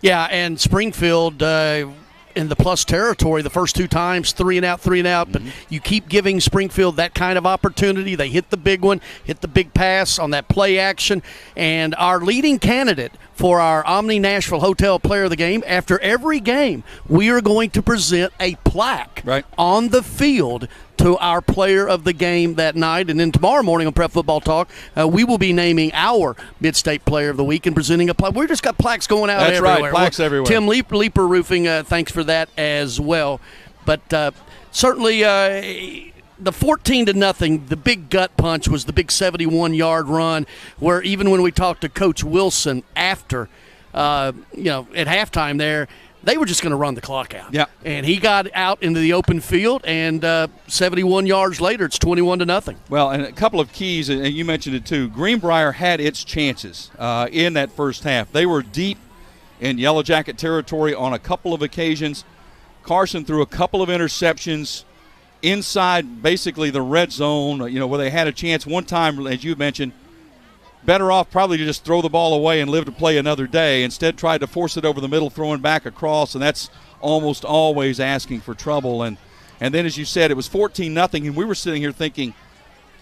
[SPEAKER 2] Yeah, and Springfield in the plus territory the first 2 times, 3 and out. But you keep giving Springfield that kind of opportunity. They hit the big one, hit the big pass on that play action. And our leading candidate for our Omni Nashville Hotel Player of the Game, after every game, we are going to present a plaque on the field to our player of the game that night. And then tomorrow morning on Prep Football Talk, we will be naming our Mid-State Player of the Week and presenting a plaque. We've just got plaques going out everywhere.
[SPEAKER 1] That's right, plaques everywhere.
[SPEAKER 2] Tim Leeper Roofing, thanks for that as well. But certainly the 14-0, the big gut punch was the big 71-yard run, where even when we talked to Coach Wilson after, at halftime there, they were just going to run the clock out.
[SPEAKER 1] Yeah.
[SPEAKER 2] And he got out into the open field, and 71 yards later, it's 21-0.
[SPEAKER 1] Well, and a couple of keys, and you mentioned it too. Greenbrier had its chances in that first half. They were deep in Yellow Jacket territory on a couple of occasions. Carson threw a couple of interceptions inside basically the red zone, where they had a chance one time, as you mentioned. Better off probably to just throw the ball away and live to play another day. Instead, tried to force it over the middle, throwing back across, and that's almost always asking for trouble. And then, as you said, it was 14-0, and we were sitting here thinking,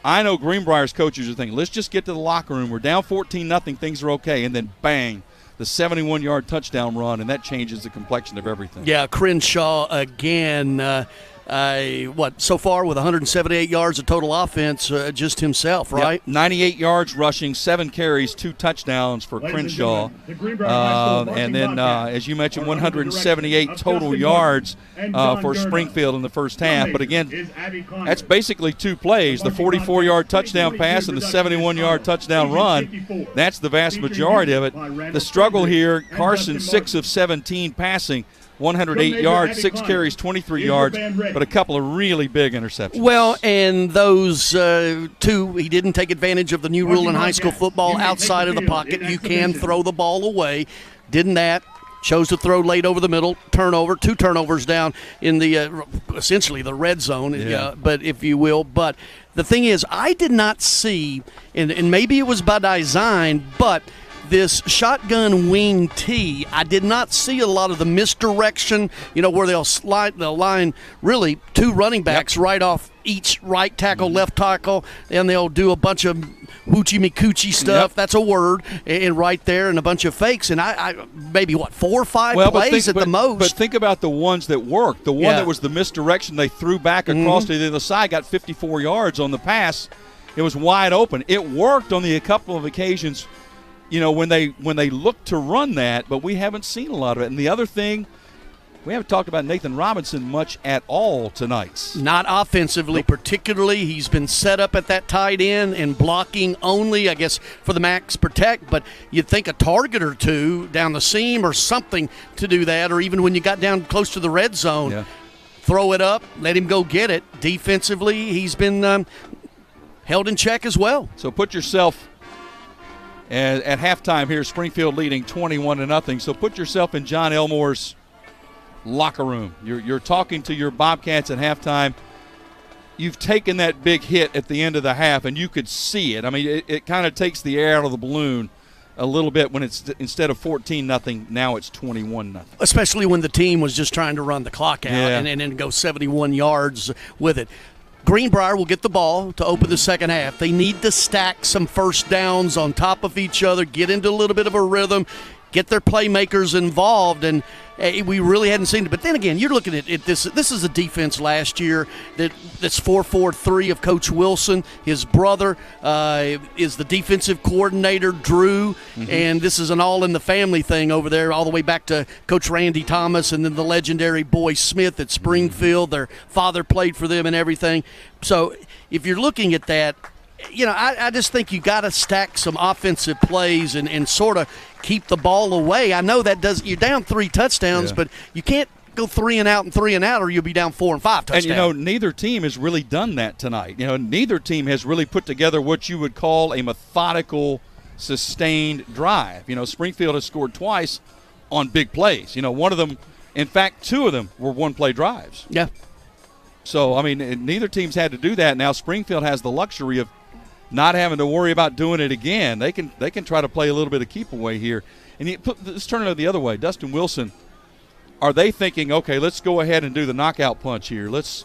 [SPEAKER 1] I know Greenbrier's coaches are thinking, let's just get to the locker room. We're down 14-0, things are okay. And then, bang, the 71-yard touchdown run, and that changes the complexion of everything.
[SPEAKER 2] Yeah, Crenshaw again. So far with 178 yards of total offense, just himself, right?
[SPEAKER 1] Yep. 98 yards rushing, 7 carries, 2 touchdowns for Crenshaw. And then, as you mentioned, 178 total yards for Springfield in the first half. But again, that's basically 2 plays, the 44-yard touchdown pass and the 71-yard touchdown run. That's the vast majority of it. The struggle here, Carson 6 of 17 passing, 108 yards, 6 carries, 23 yards, but a couple of really big interceptions.
[SPEAKER 2] Well, and those 2, he didn't take advantage of the new rule in high school football outside of the pocket. You can throw the ball away. Didn't that. Chose to throw late over the middle, turnover, 2 turnovers down in the essentially the red zone, but if you will. But the thing is, I did not see, and maybe it was by design, but this shotgun wing tee, I did not see a lot of the misdirection, where they'll line really 2 running backs right off each right tackle, left tackle, and they'll do a bunch of hoochie-me-coochie stuff. That's a word, and right there, and a bunch of fakes. And I maybe, 4 or 5 plays at the most.
[SPEAKER 1] But think about the ones that worked. The one that was the misdirection they threw back across to the other side, got 54 yards on the pass. It was wide open. It worked on a couple of occasions, when they look to run that, but we haven't seen a lot of it. And the other thing, we haven't talked about Nathan Robinson much at all tonight.
[SPEAKER 2] Not offensively, particularly. He's been set up at that tight end and blocking only, I guess, for the max protect. But you'd think a target or 2 down the seam or something to do that, or even when you got down close to the red zone, throw it up, let him go get it. Defensively, he's been held in check as well.
[SPEAKER 1] So put yourself at halftime here, Springfield leading 21-0. So put yourself in John Elmore's locker room. You're talking to your Bobcats at halftime. You've taken that big hit at the end of the half, and you could see it. I mean, it kind of takes the air out of the balloon a little bit when it's instead of 14-0, now it's 21-0.
[SPEAKER 2] Especially when the team was just trying to run the clock out and then go 71 yards with it. Greenbrier will get the ball to open the second half. They need to stack some first downs on top of each other, get into a little bit of a rhythm, get their playmakers involved, and we really hadn't seen it. But then again, you're looking at it. This is a defense last year that's 4-4-3 of Coach Wilson. His brother is the defensive coordinator, Drew, and this is an all-in-the-family thing over there, all the way back to Coach Randy Thomas and then the legendary Boy Smith at Springfield. Their father played for them and everything. So if you're looking at that, I just think you got to stack some offensive plays and sort of keep the ball away. I know that you're down 3 touchdowns, but you can't go 3 and out, or you'll be down 4 and 5 touchdowns.
[SPEAKER 1] And, neither team has really done that tonight. Neither team has really put together what you would call a methodical, sustained drive. Springfield has scored twice on big plays. One of them, in fact, 2 of them were one-play drives.
[SPEAKER 2] Yeah.
[SPEAKER 1] So, neither team's had to do that. Now Springfield has the luxury of not having to worry about doing it again. They can try to play a little bit of keep away here. And let's turn it the other way. Dustin Wilson, are they thinking, okay, let's go ahead and do the knockout punch here. Let's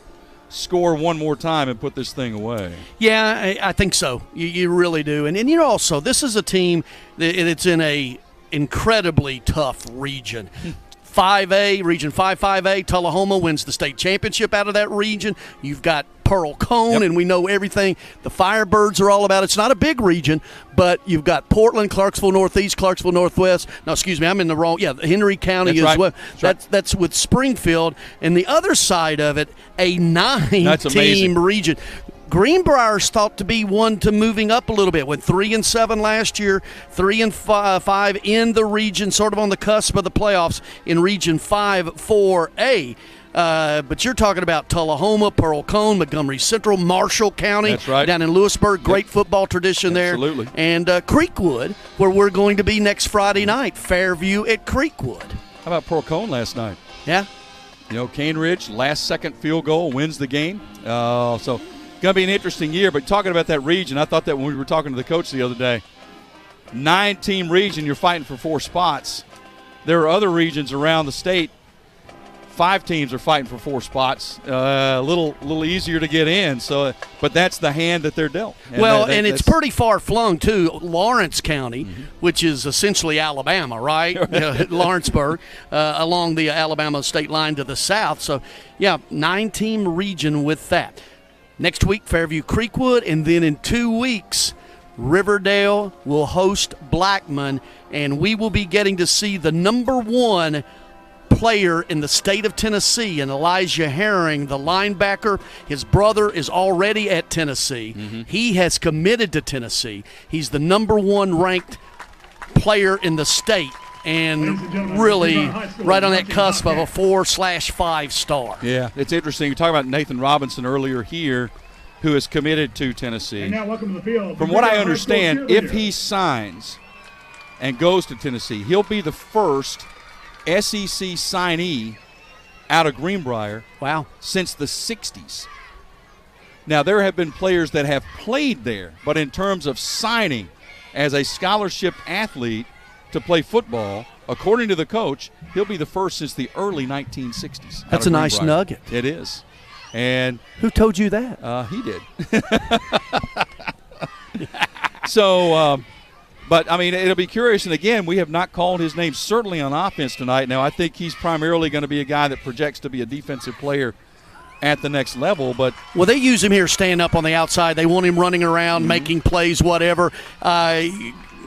[SPEAKER 1] score one more time and put this thing away?
[SPEAKER 2] Yeah, I think so. You really do. And also, this is a team that's in a incredibly tough region. 5A, Region 5A, Tullahoma wins the state championship out of that region. You've got Pearl Cone, and we know everything the Firebirds are all about. It's not a big region, but you've got Portland, Clarksville Northeast, Clarksville Northwest. No, excuse me, I'm in the wrong. Yeah, Henry County
[SPEAKER 1] That's
[SPEAKER 2] as
[SPEAKER 1] right.
[SPEAKER 2] well. That's with Springfield. And the other side of it, a 9-team region. Greenbrier's thought to be one to moving up a little bit. Went 3-7 last year, 3-5 in the region, sort of on the cusp of the playoffs in Region 5-4A. But you're talking about Tullahoma, Pearl Cone, Montgomery Central, Marshall County.
[SPEAKER 1] That's right.
[SPEAKER 2] Down in Lewisburg. Great football tradition there.
[SPEAKER 1] Absolutely.
[SPEAKER 2] And Creekwood, where we're going to be next Friday night. Fairview at Creekwood.
[SPEAKER 1] How about Pearl Cone last night?
[SPEAKER 2] Yeah.
[SPEAKER 1] Cane Ridge, last-second field goal, wins the game. So going to be an interesting year. But talking about that region, I thought that when we were talking to the coach the other day, 9-team region, you're fighting for 4 spots. There are other regions around the state. 5 teams are fighting for 4 spots. A little easier to get in. So, but that's the hand that they're dealt. And
[SPEAKER 2] it's pretty far flung too. Lawrence County, which is essentially Alabama, right? Lawrenceburg, along the Alabama state line to the south. So, yeah, 9-team region with that. Next week, Fairview Creekwood, and then in 2 weeks, Riverdale will host Blackman, and we will be getting to see the number 1 player in the state of Tennessee, and Elijah Herring, the linebacker. His brother is already at Tennessee. He has committed to Tennessee. He's the number 1 ranked player in the state, and really right on that cusp of a 4/5 star.
[SPEAKER 1] Yeah, it's interesting. We talked about Nathan Robinson earlier here, who is committed to Tennessee.
[SPEAKER 10] And now welcome to the field.
[SPEAKER 1] From what I understand, if he signs and goes to Tennessee, he'll be the first SEC signee out of Greenbrier since the 60s. Now, there have been players that have played there, but in terms of signing as a scholarship athlete to play football, according to the coach, he'll be the first since the early 1960s.
[SPEAKER 2] That's a nice nugget.
[SPEAKER 1] It is. And
[SPEAKER 2] who told you that?
[SPEAKER 1] He did. So, but, I mean, it'll be curious. And, again, we have not called his name certainly on offense tonight. Now, I think he's primarily going to be a guy that projects to be a defensive player at the next level. But
[SPEAKER 2] well, they use him here staying up on the outside. They want him running around, making plays, whatever.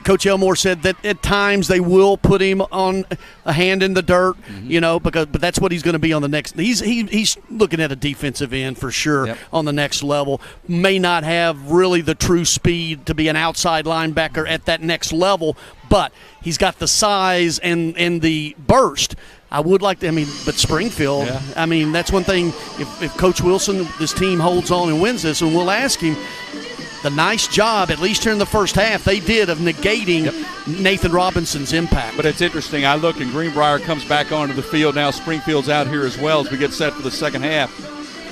[SPEAKER 2] Coach Elmore said that at times they will put him on a hand in the dirt, but that's what he's going to be on the next. He's looking at a defensive end for sure on the next level. May not have really the true speed to be an outside linebacker at that next level, but he's got the size and the burst. I would like to, but Springfield, that's one thing. If Coach Wilson, this team holds on and wins this, and we'll ask him, the nice job, at least here in the first half, they did of negating Nathan Robinson's impact.
[SPEAKER 1] But it's interesting. I look, and Greenbrier comes back onto the field. Now Springfield's out here as well as we get set for the second half.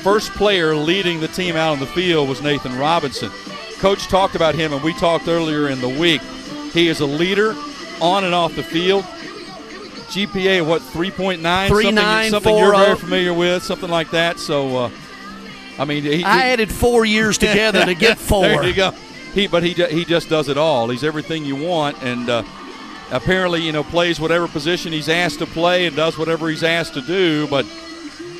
[SPEAKER 1] First player leading the team out on the field was Nathan Robinson. Coach talked about him, and we talked earlier in the week. He is a leader on and off the field. GPA, 3.9?
[SPEAKER 2] 3.9,
[SPEAKER 1] something you're very familiar with, something like that. So, I
[SPEAKER 2] added 4 years together to get 4.
[SPEAKER 1] There you go. He just does it all. He's everything you want, and apparently, plays whatever position he's asked to play and does whatever he's asked to do. But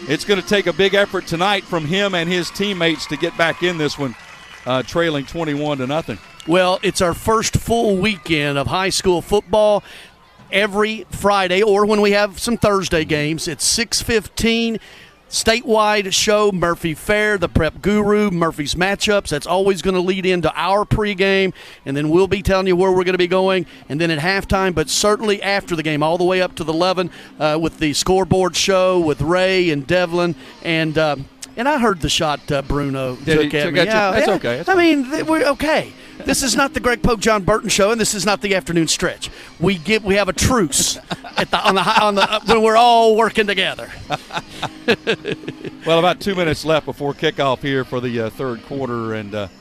[SPEAKER 1] it's going to take a big effort tonight from him and his teammates to get back in this one, trailing 21-0.
[SPEAKER 2] Well, it's our first full weekend of high school football. Every Friday, or when we have some Thursday games, it's 6:15. Statewide show, Murphy Fair, the Prep Guru, Murphy's Matchups. That's always going to lead into our pregame, and then we'll be telling you where we're going to be going, and then at halftime, but certainly after the game, all the way up to the 11 with the scoreboard show with Ray and Devlin. And I heard the shot Bruno took at me.
[SPEAKER 1] That's okay.
[SPEAKER 2] We're okay. This is not the Greg Pope, John Burton show, and this is not the afternoon stretch. We have a truce when we're all working together.
[SPEAKER 1] Well, about 2 minutes left before kickoff here for the third quarter, and going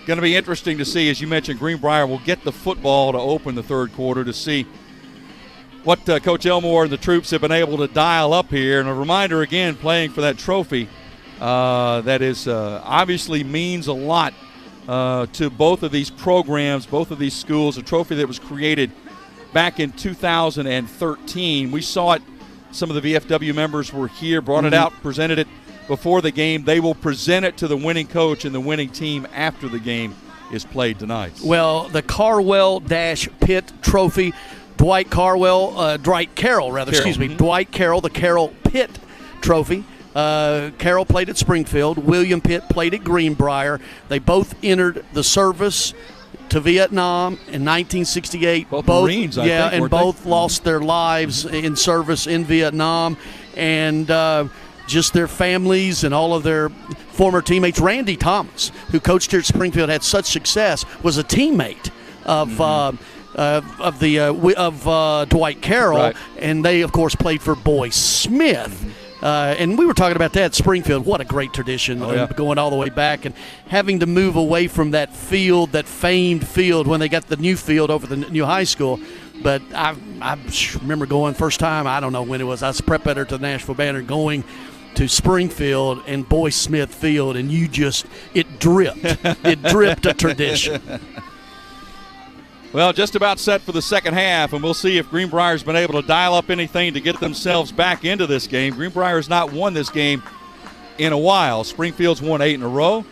[SPEAKER 1] to be interesting to see, as you mentioned, Greenbrier will get the football to open the third quarter to see what Coach Elmore and the troops have been able to dial up here. And a reminder again, playing for that trophy that is obviously means a lot to both of these programs, both of these schools, a trophy that was created back in 2013. We saw it. Some of the VFW members were here, brought it out, presented it before the game. They will present it to the winning coach and the winning team after the game is played tonight.
[SPEAKER 2] Well, the Carwell-Pitt Trophy, Dwight Carroll, the Carroll Pitt Trophy. Carroll played at Springfield. William Pitt played at Greenbrier. They both entered the service to Vietnam in 1968.
[SPEAKER 1] Both Marines, I think,
[SPEAKER 2] and
[SPEAKER 1] weren't
[SPEAKER 2] both
[SPEAKER 1] they?
[SPEAKER 2] lost their lives in service in Vietnam. And just their families and all of their former teammates. Randy Thomas, who coached here at Springfield, had such success, was a teammate of Dwight Carroll,
[SPEAKER 1] Right.
[SPEAKER 2] and they, of course, played for Boy Smith. And we were talking about that at Springfield. What a great tradition, going all the way back, and having to move away from that field, that famed field, when they got the new field over the new high school. But I remember going first time, I don't know when it was, I was prep editor to the Nashville Banner, going to Springfield and Boy Smith Field, and it dripped. It dripped a tradition.
[SPEAKER 1] Well, just about set for the second half, and we'll see if Greenbrier's been able to dial up anything to get themselves back into this game. Greenbrier has not won this game in a while. Springfield's won 8 in a row.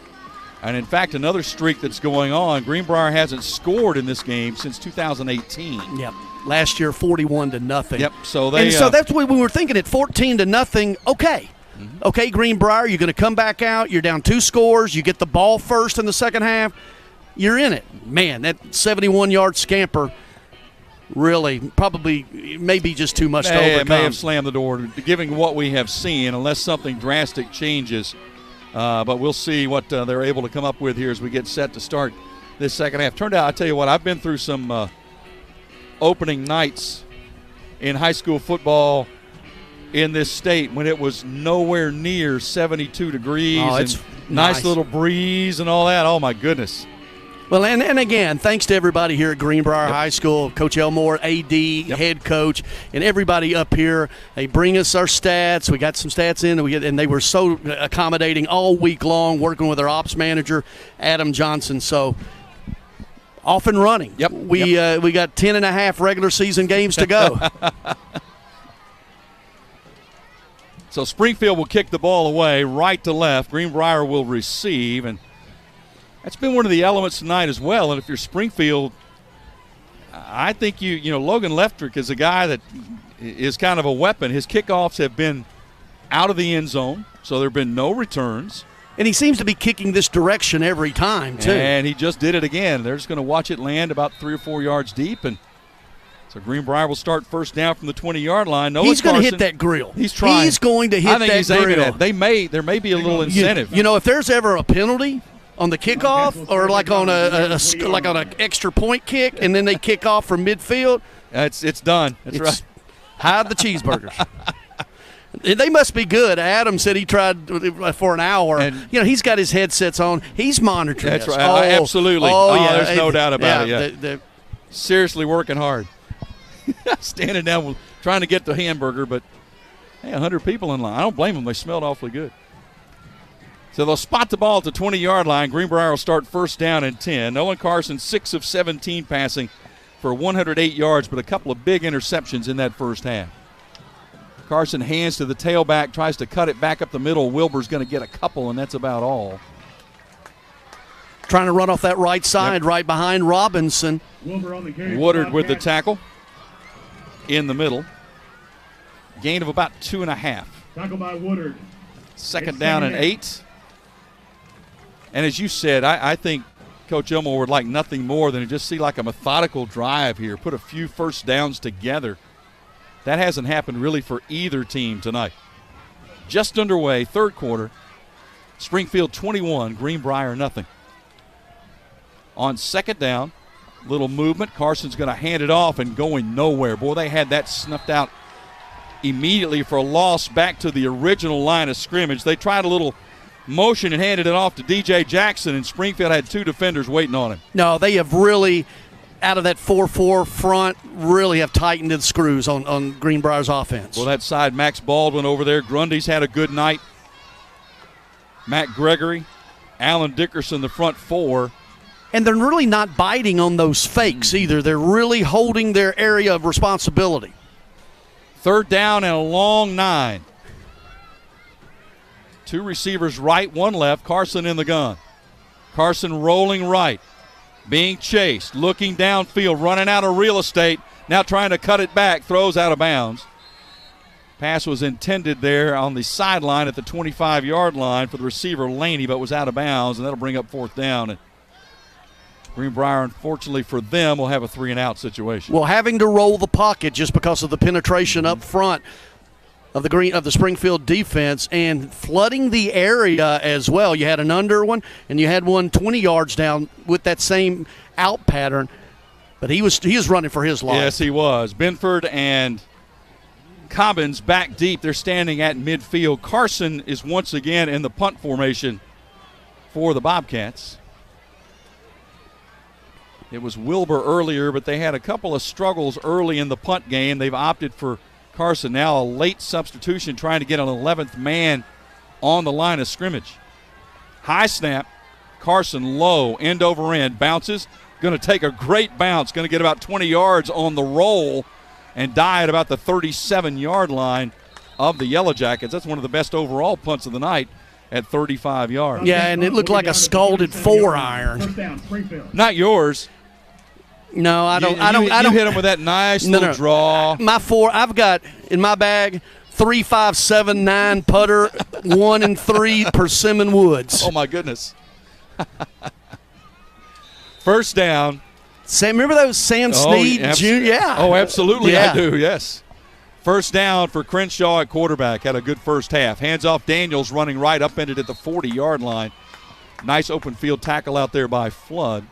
[SPEAKER 1] And, in fact, another streak that's going on. Greenbrier hasn't scored in this game since 2018.
[SPEAKER 2] Yep. Last year, 41-0.
[SPEAKER 1] Yep. So
[SPEAKER 2] that's what we were thinking at 14-0. Okay.
[SPEAKER 1] Mm-hmm.
[SPEAKER 2] Okay, Greenbrier, you're going to come back out. You're down 2 scores. You get the ball first in the second half. You're in it. Man, that 71-yard scamper really probably maybe just too much to overcome.
[SPEAKER 1] It may have slammed the door, given what we have seen, unless something drastic changes. But we'll see what they're able to come up with here as we get set to start this second half. Turned out, I tell you what, I've been through some opening nights in high school football in this state when it was nowhere near 72 degrees and nice little breeze and all that. Oh, my goodness.
[SPEAKER 2] Well, and again, thanks to everybody here at Greenbrier High School, Coach Elmore, AD, head coach, and everybody up here. They bring us our stats. We got some stats in, and they were so accommodating all week long, working with our ops manager, Adam Johnson. So, off and running.
[SPEAKER 1] Yep.
[SPEAKER 2] We got 10 and a half regular season games to go.
[SPEAKER 1] So Springfield will kick the ball away right to left. Greenbrier will receive, and that's been one of the elements tonight as well. And if you're Springfield, I think Logan Leftrick is a guy that is kind of a weapon. His kickoffs have been out of the end zone, so there have been no returns.
[SPEAKER 2] And he seems to be kicking this direction every time, too.
[SPEAKER 1] And he just did it again. They're just going to watch it land about 3 or 4 yards deep, and so Greenbrier will start first down from the 20-yard line.
[SPEAKER 2] He's going to hit that grill.
[SPEAKER 1] He's trying.
[SPEAKER 2] He's going to hit that grill.
[SPEAKER 1] I think he's aiming at it. There may be a little incentive.
[SPEAKER 2] If there's ever a penalty on the kickoff, or like on an extra point kick, and then they kick off from midfield,
[SPEAKER 1] it's done. That's right.
[SPEAKER 2] Hide the cheeseburgers. They must be good. Adam said he tried for an hour. And he's got his headsets on. He's monitoring.
[SPEAKER 1] That's
[SPEAKER 2] us.
[SPEAKER 1] right. Absolutely.
[SPEAKER 2] Yeah.
[SPEAKER 1] There's no doubt about it. Seriously working hard. Standing down, trying to get the hamburger, but 100 people in line. I don't blame them. They smelled awfully good. So they'll spot the ball at the 20-yard line. Greenbrier will start first down and 10. Nolan Carson, 6 of 17 passing for 108 yards, but a couple of big interceptions in that first half. Carson hands to the tailback, tries to cut it back up the middle. Wilbur's going to get a couple, and that's about all.
[SPEAKER 2] Trying to run off that right side, right behind Robinson.
[SPEAKER 1] Woodard with the tackle in the middle. Gain of about 2.5.
[SPEAKER 10] Tackle by Woodard.
[SPEAKER 1] Second down and 8. And as you said, I think Coach Elmore would like nothing more than to just see like a methodical drive here, put a few first downs together. That hasn't happened really for either team tonight. Just underway, third quarter. Springfield 21, Greenbrier nothing. On second down, little movement. Carson's going to hand it off and going nowhere. Boy, they had that snuffed out immediately for a loss back to the original line of scrimmage. They tried a little motion and handed it off to DJ Jackson, and Springfield had 2 defenders waiting on him.
[SPEAKER 2] No, they have really, out of that 4-4 front, really have tightened the screws on Greenbrier's offense.
[SPEAKER 1] Well, that side, Max Baldwin over there. Grundy's had a good night. Matt Gregory, Alan Dickerson, the front 4.
[SPEAKER 2] And they're really not biting on those fakes either. They're really holding their area of responsibility.
[SPEAKER 1] 3rd down and a long 9. 2 receivers right, 1 left. Carson in the gun. Carson rolling right, being chased, looking downfield, running out of real estate, now trying to cut it back, throws out of bounds. Pass was intended there on the sideline at the 25-yard line for the receiver, Laney, but was out of bounds, and that'll bring up 4th down. And Greenbrier, unfortunately for them, will have a 3-and-out situation.
[SPEAKER 2] Well, having to roll the pocket just because of the penetration up front of the Springfield defense and flooding the area as well. You had an under one, and you had one 20 yards down with that same out pattern, but he was running for his life.
[SPEAKER 1] Yes, he was. Benford and Cobbins back deep. They're standing at midfield. Carson is once again in the punt formation for the Bobcats. It was Wilbur earlier, but they had a couple of struggles early in the punt game. They've opted for Carson now, a late substitution, trying to get an 11th man on the line of scrimmage. High snap, Carson low, end over end, bounces, going to take a great bounce, going to get about 20 yards on the roll and die at about the 37-yard line of the Yellow Jackets. That's one of the best overall punts of the night at 35 yards.
[SPEAKER 2] Yeah, and it looked like a scalded 4-iron.
[SPEAKER 1] Not yours.
[SPEAKER 2] No, I don't.
[SPEAKER 1] You hit him with that nice little draw.
[SPEAKER 2] My 4, I've got in my bag 3, 5, 7, 9 putter, 1 and 3 Persimmon Woods.
[SPEAKER 1] Oh my goodness! First down.
[SPEAKER 2] Sam, remember those Sam Snead Jr.? Yeah.
[SPEAKER 1] Oh, absolutely,
[SPEAKER 2] yeah.
[SPEAKER 1] I do. Yes. First down for Crenshaw at quarterback. Had a good first half. Hands off Daniels, running right, upended at the 40-yard line. Nice open field tackle out there by Flood.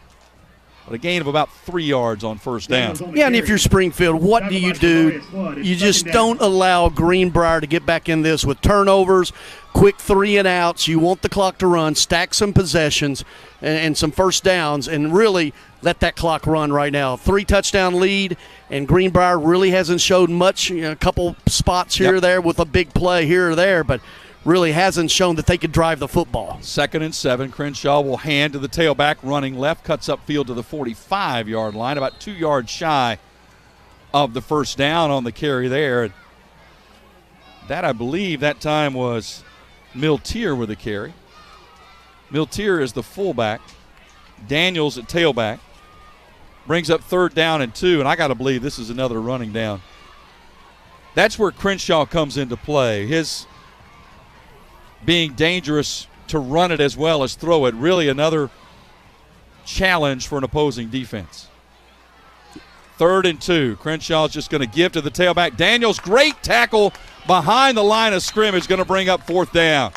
[SPEAKER 1] But a gain of about 3 yards on first down.
[SPEAKER 2] Yeah, and if you're Springfield, what do? You just don't allow Greenbrier to get back in this with turnovers, quick 3-and-outs. You want the clock to run, stack some possessions and some first downs, and really let that clock run right now. 3-touchdown lead, and Greenbrier really hasn't showed much. A couple spots here or there with a big play here or there, but really hasn't shown that they could drive the football.
[SPEAKER 1] 2nd and 7. Crenshaw will hand to the tailback, running left, cuts upfield to the 45-yard line, about 2 yards shy of the first down on the carry there. That, I believe, that time was Miltier with the carry. Miltier is the fullback. Daniels at tailback. Brings up 3rd down and 2, and I got to believe this is another running down. That's where Crenshaw comes into play. His being dangerous to run it as well as throw it. Really another challenge for an opposing defense. 3rd and 2. Crenshaw's just going to give to the tailback. Daniels, great tackle behind the line of scrimmage, going to bring up 4th down.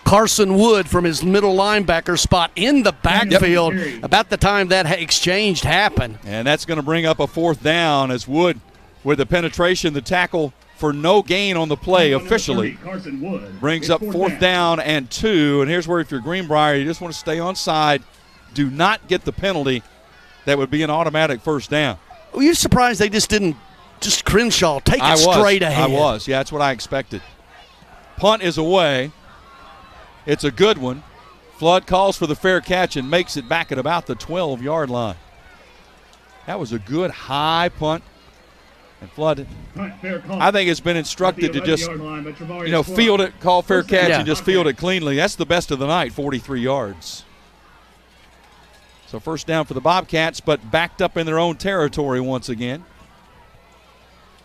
[SPEAKER 2] Carson Wood from his middle linebacker spot in the backfield about the time that exchange happened.
[SPEAKER 1] And that's going to bring up a 4th down as Wood, with the penetration, the tackle for no gain on the play officially, brings up 4th down and 2. And here's where, if you're Greenbrier, you just want to stay on side. Do not get the penalty. That would be an automatic first down.
[SPEAKER 2] Were you surprised they just didn't Crenshaw take it straight ahead?
[SPEAKER 1] I was. Yeah, that's what I expected. Punt is away. It's a good one. Flood calls for the fair catch and makes it back at about the 12-yard line. That was a good high punt. And Flood, I think, has been instructed to just, field it, call fair catch, and just field it cleanly. That's the best of the night, 43 yards. So first down for the Bobcats, but backed up in their own territory once again.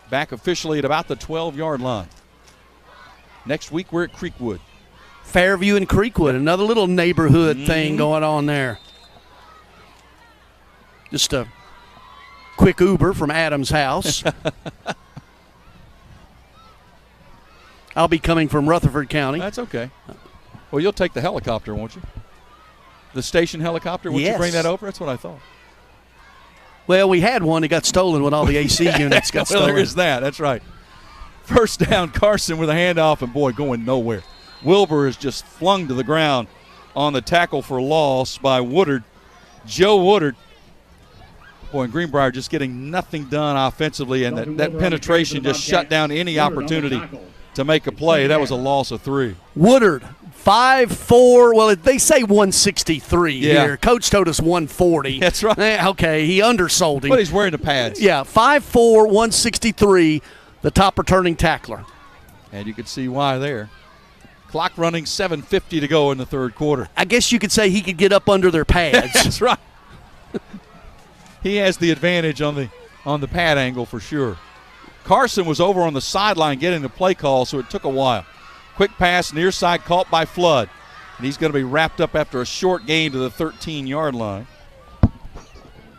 [SPEAKER 1] Back officially at about the 12-yard line. Next week, we're at Creekwood.
[SPEAKER 2] Fairview and Creekwood, another little neighborhood thing going on there. Just a quick Uber from Adam's house. I'll be coming from Rutherford County.
[SPEAKER 1] That's okay. Well, you'll take the helicopter, won't you? The station helicopter? Won't you bring that over? That's what I thought.
[SPEAKER 2] Well, we had one that got stolen when all the AC units got stolen.
[SPEAKER 1] Well, there is that. That's right. First down, Carson with a handoff, and, boy, going nowhere. Wilbur is just flung to the ground on the tackle for loss by Woodard. Joe Woodard. Boy, and Greenbrier just getting nothing done offensively, and that penetration just shut down any opportunity to make a play. That was a loss of 3.
[SPEAKER 2] Woodard, 5'4". Well, they say 163 here. Coach told us 140.
[SPEAKER 1] That's right.
[SPEAKER 2] Okay, he undersold him.
[SPEAKER 1] But he's wearing the pads.
[SPEAKER 2] Yeah, 5'4", 163, the top returning tackler.
[SPEAKER 1] And you can see why there. Clock running, 7:50 to go in the third quarter.
[SPEAKER 2] I guess you could say he could get up under their pads.
[SPEAKER 1] That's right. He has the advantage on the pad angle for sure. Carson was over on the sideline getting the play call, so it took a while. Quick pass, near side, caught by Flood. And he's going to be wrapped up after a short gain to the 13-yard line.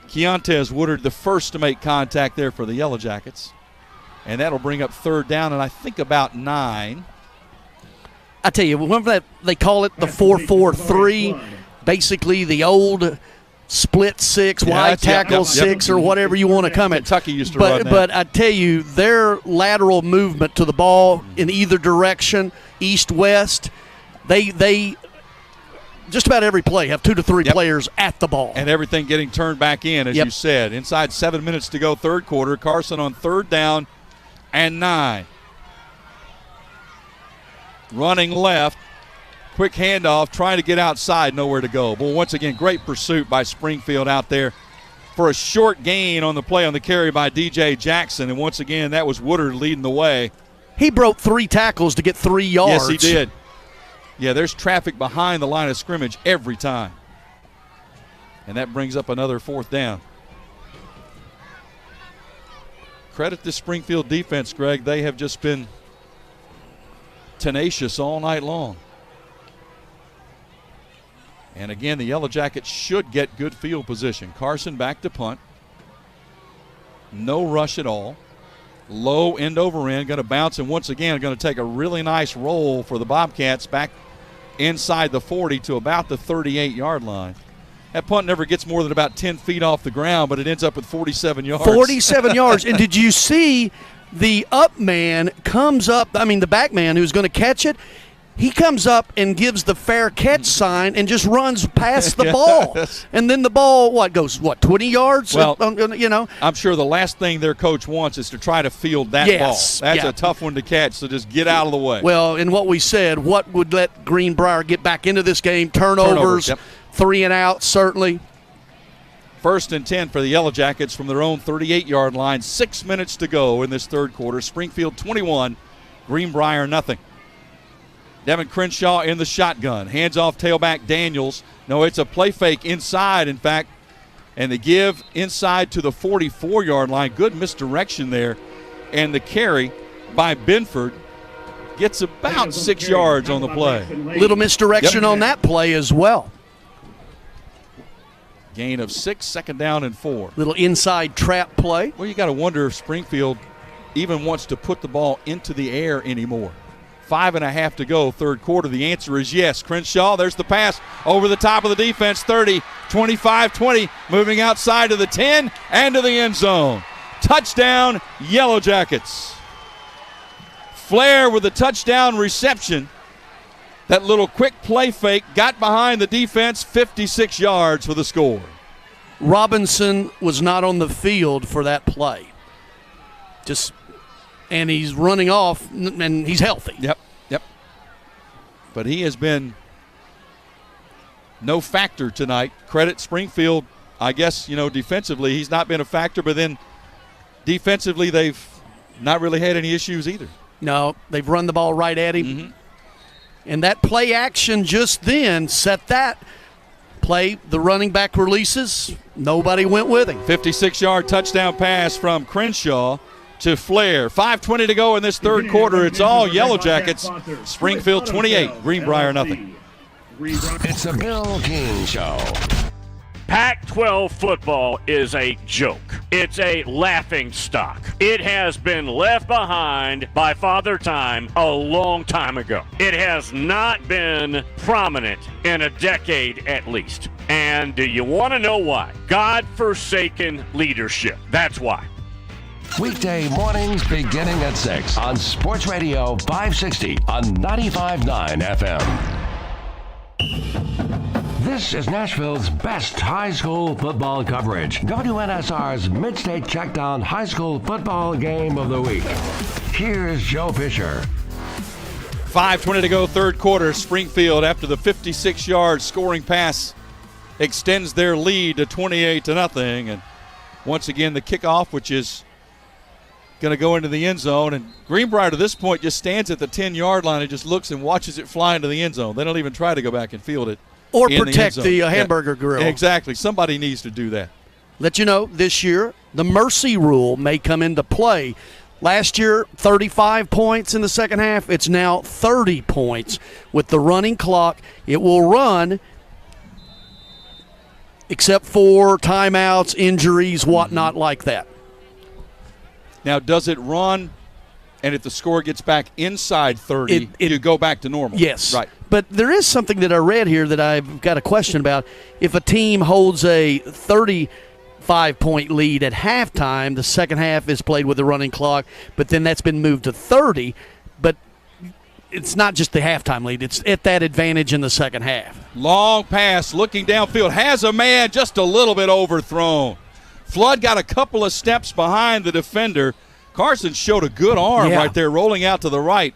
[SPEAKER 1] Keontae Woodard, the first to make contact there for the Yellow Jackets. And that'll bring up third down, and I think about 9.
[SPEAKER 2] I tell you, remember that they call it the 4-4-3, basically the old split 6, wide tackle 6, or whatever you want to come at.
[SPEAKER 1] Kentucky used to run that.
[SPEAKER 2] But I tell you, their lateral movement to the ball in either direction, east-west, they just about every play have 2 to 3 players at the ball.
[SPEAKER 1] And everything getting turned back in, as you said. Inside 7 minutes to go, third quarter. Carson on third down and 9. Running left. Quick handoff, trying to get outside, nowhere to go. But once again, great pursuit by Springfield out there for a short gain on the play on the carry by D.J. Jackson. And once again, that was Woodard leading the way.
[SPEAKER 2] He broke 3 tackles to get 3 yards.
[SPEAKER 1] Yes, he did. Yeah, there's traffic behind the line of scrimmage every time. And that brings up another fourth down. Credit the Springfield defense, Greg. They have just been tenacious all night long. And again, the Yellow Jackets should get good field position. Carson back to punt. No rush at all. Low end over end, going to bounce, and once again going to take a really nice roll for the Bobcats back inside the 40 to about the 38-yard line. That punt never gets more than about 10 feet off the ground, but it ends up with 47 yards.
[SPEAKER 2] 47 yards. And did you see the up man comes up, the back man who's going to catch it, he comes up and gives the fair catch sign and just runs past the ball. And then the ball, goes 20 yards?
[SPEAKER 1] Well, I'm sure the last thing their coach wants is to try to field that ball. That's a tough one to catch, so just get out of the way.
[SPEAKER 2] Well, and what we said, what would let Greenbrier get back into this game? Turnovers, 3 and out, certainly.
[SPEAKER 1] First and 10 for the Yellow Jackets from their own 38-yard line. 6 minutes to go in this third quarter. Springfield 21, Greenbrier nothing. Devin Crenshaw in the shotgun. Hands off tailback Daniels. No, it's a play fake inside, in fact. And the give inside to the 44-yard line. Good misdirection there. And the carry by Benford gets about 6 yards on the play.
[SPEAKER 2] Little misdirection on that play as well.
[SPEAKER 1] Gain of 6, second down and 4.
[SPEAKER 2] Little inside trap play.
[SPEAKER 1] Well, you got to wonder if Springfield even wants to put the ball into the air anymore. 5.5 to go, third quarter. The answer is yes. Crenshaw, there's the pass over the top of the defense. 30, 25, 20, moving outside to the 10 and to the end zone. Touchdown, Yellow Jackets. Flair with a touchdown reception. That little quick play fake got behind the defense, 56 yards for the score.
[SPEAKER 2] Robinson was not on the field for that play. And he's running off, and he's healthy.
[SPEAKER 1] Yep. But he has been no factor tonight. Credit Springfield, I guess, defensively. He's not been a factor, but then defensively they've not really had any issues either.
[SPEAKER 2] No, they've run the ball right at him. Mm-hmm. And that play action just then set that play. The running back releases. Nobody went with him.
[SPEAKER 1] 56-yard touchdown pass from Crenshaw to Flair. 5:20 to go in this third quarter. It's all Yellow Jackets. Springfield 28, Greenbrier nothing.
[SPEAKER 5] It's a Bill King Show.
[SPEAKER 6] Pac-12 football is a joke. It's a laughing stock. It has been left behind by Father Time a long time ago. It has not been prominent in a decade at least. And do you want to know why? God-forsaken leadership. That's why.
[SPEAKER 5] Weekday mornings beginning at 6 on Sports Radio 560 on 95.9 FM. This is Nashville's best high school football coverage. WNSR's Mid-State Checkdown High School Football Game of the Week. Here's Joe Fisher.
[SPEAKER 1] 5:20 to go, third quarter. Springfield, after the 56-yard scoring pass, extends their lead to 28-0. And once again, the kickoff, which is going to go into the end zone. And Greenbrier, to this point, just stands at the 10-yard line and just looks and watches it fly into the end zone. They don't even try to go back and field it.
[SPEAKER 2] Or protect the hamburger grill.
[SPEAKER 1] Exactly. Somebody needs to do that.
[SPEAKER 2] Let you know, this year, the mercy rule may come into play. Last year, 35 points in the second half. It's now 30 points with the running clock. It will run except for timeouts, injuries, whatnot like that.
[SPEAKER 1] Now, does it run, and if the score gets back inside 30, you go back to normal?
[SPEAKER 2] Yes.
[SPEAKER 1] Right.
[SPEAKER 2] But there is something that I read here that I've got a question about. If a team holds a 35-point lead at halftime, the second half is played with the running clock, but then that's been moved to 30. But it's not just the halftime lead. It's at that advantage in the second half.
[SPEAKER 1] Long pass, looking downfield, has a man just a little bit overthrown. Flood got a couple of steps behind the defender. Carson showed a good arm right there, rolling out to the right.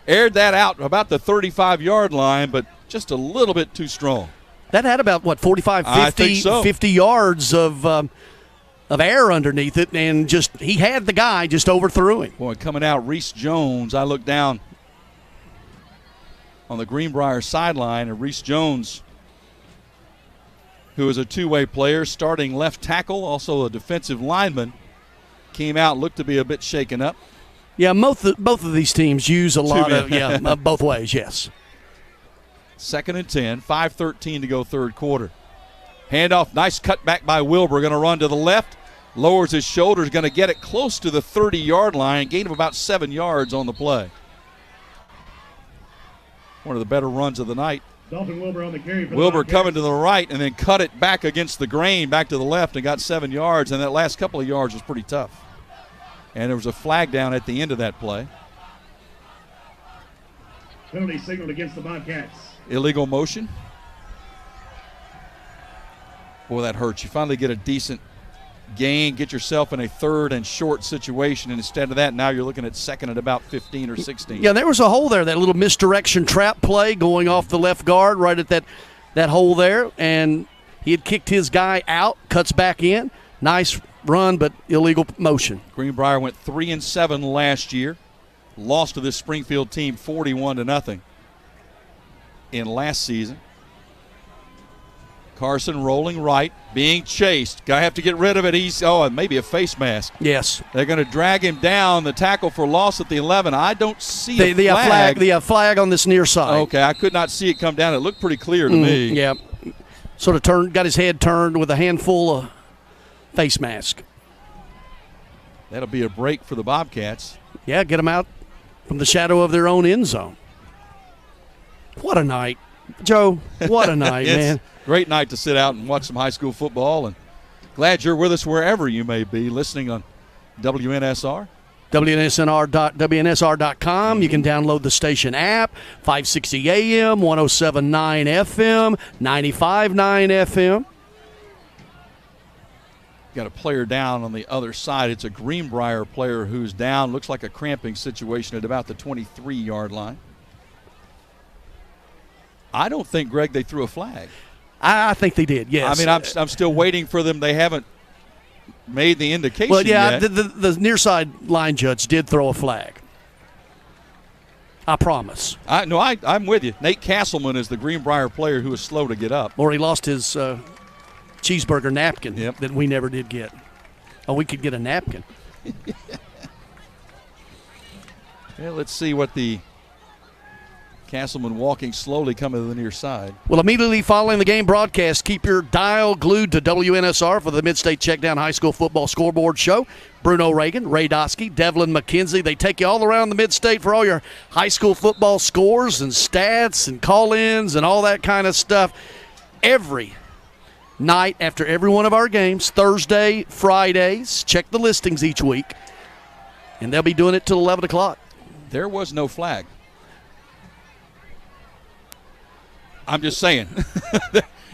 [SPEAKER 1] Aired that out about the 35-yard line, but just a little bit too strong.
[SPEAKER 2] That had about, 45, 50 yards of air underneath it, and he had the guy, just overthrew him.
[SPEAKER 1] Boy, coming out, Reese Jones, I looked down on the Greenbrier sideline, and Reese Jones, who is a two-way player, starting left tackle, also a defensive lineman, came out, looked to be a bit shaken up.
[SPEAKER 2] Yeah, both of these teams use a lot of, both ways, yes.
[SPEAKER 1] 2nd and 10, 5:13 to go, third quarter. Handoff, nice cutback by Wilbur, going to run to the left, lowers his shoulders, going to get it close to the 30-yard line, gain of about 7 yards on the play. One of the better runs of the night.
[SPEAKER 10] Dalton Wilbur on the carry.
[SPEAKER 1] Wilbur coming to the right and then cut it back against the grain, back to the left, and got 7 yards, and that last couple of yards was pretty tough. And there was a flag down at the end of that play.
[SPEAKER 10] Penalty signaled against the Bobcats.
[SPEAKER 1] Illegal motion. Boy, that hurts. You finally get a decent gain, get yourself in a third and short situation, and instead of that, now you're looking at second at about 15 or 16.
[SPEAKER 2] Yeah, there was a hole there, that little misdirection trap play going off the left guard right at that hole there, and he had kicked his guy out, cuts back in. Nice run, but illegal motion.
[SPEAKER 1] Greenbrier went 3-7 last year, lost to this Springfield team 41-0 in last season. Carson rolling right, being chased. Guy have to get rid of it. Maybe a face mask.
[SPEAKER 2] Yes.
[SPEAKER 1] They're going to drag him down. The tackle for loss at the 11. I don't see a flag.
[SPEAKER 2] The flag on this near side.
[SPEAKER 1] Okay, I could not see it come down. It looked pretty clear to me.
[SPEAKER 2] Yeah. Sort of got his head turned with a handful of face mask.
[SPEAKER 1] That'll be a break for the Bobcats.
[SPEAKER 2] Yeah, get them out from the shadow of their own end zone. What a night. Joe, what a night, man.
[SPEAKER 1] Great night to sit out and watch some high school football, and glad you're with us wherever you may be listening on WNSR.
[SPEAKER 2] WNSR.com. You can download the station app, 560 AM, 107.9 FM, 95.9 FM.
[SPEAKER 1] Got a player down on the other side. It's a Greenbrier player who's down. Looks like a cramping situation at about the 23-yard line. I don't think, Greg, they threw a flag.
[SPEAKER 2] I think they did, yes.
[SPEAKER 1] I mean, I'm still waiting for them. They haven't made the indication
[SPEAKER 2] yet.
[SPEAKER 1] Well, yeah,
[SPEAKER 2] the near side line judge did throw a flag. I promise.
[SPEAKER 1] I'm with you. Nate Castleman is the Greenbrier player who was slow to get up.
[SPEAKER 2] Or he lost his cheeseburger napkin that we never did get. Oh, we could get a napkin.
[SPEAKER 1] Yeah, let's see what the Castleman walking slowly coming to the near side.
[SPEAKER 2] Well, immediately following the game broadcast, keep your dial glued to WNSR for the Mid-State Checkdown High School Football Scoreboard Show. Bruno Reagan, Ray Doskey, Devlin McKenzie, they take you all around the Mid-State for all your high school football scores and stats and call-ins and all that kind of stuff. Every night after every one of our games, Thursday, Fridays, check the listings each week, and they'll be doing it till 11 o'clock.
[SPEAKER 1] There was no flag. I'm just saying.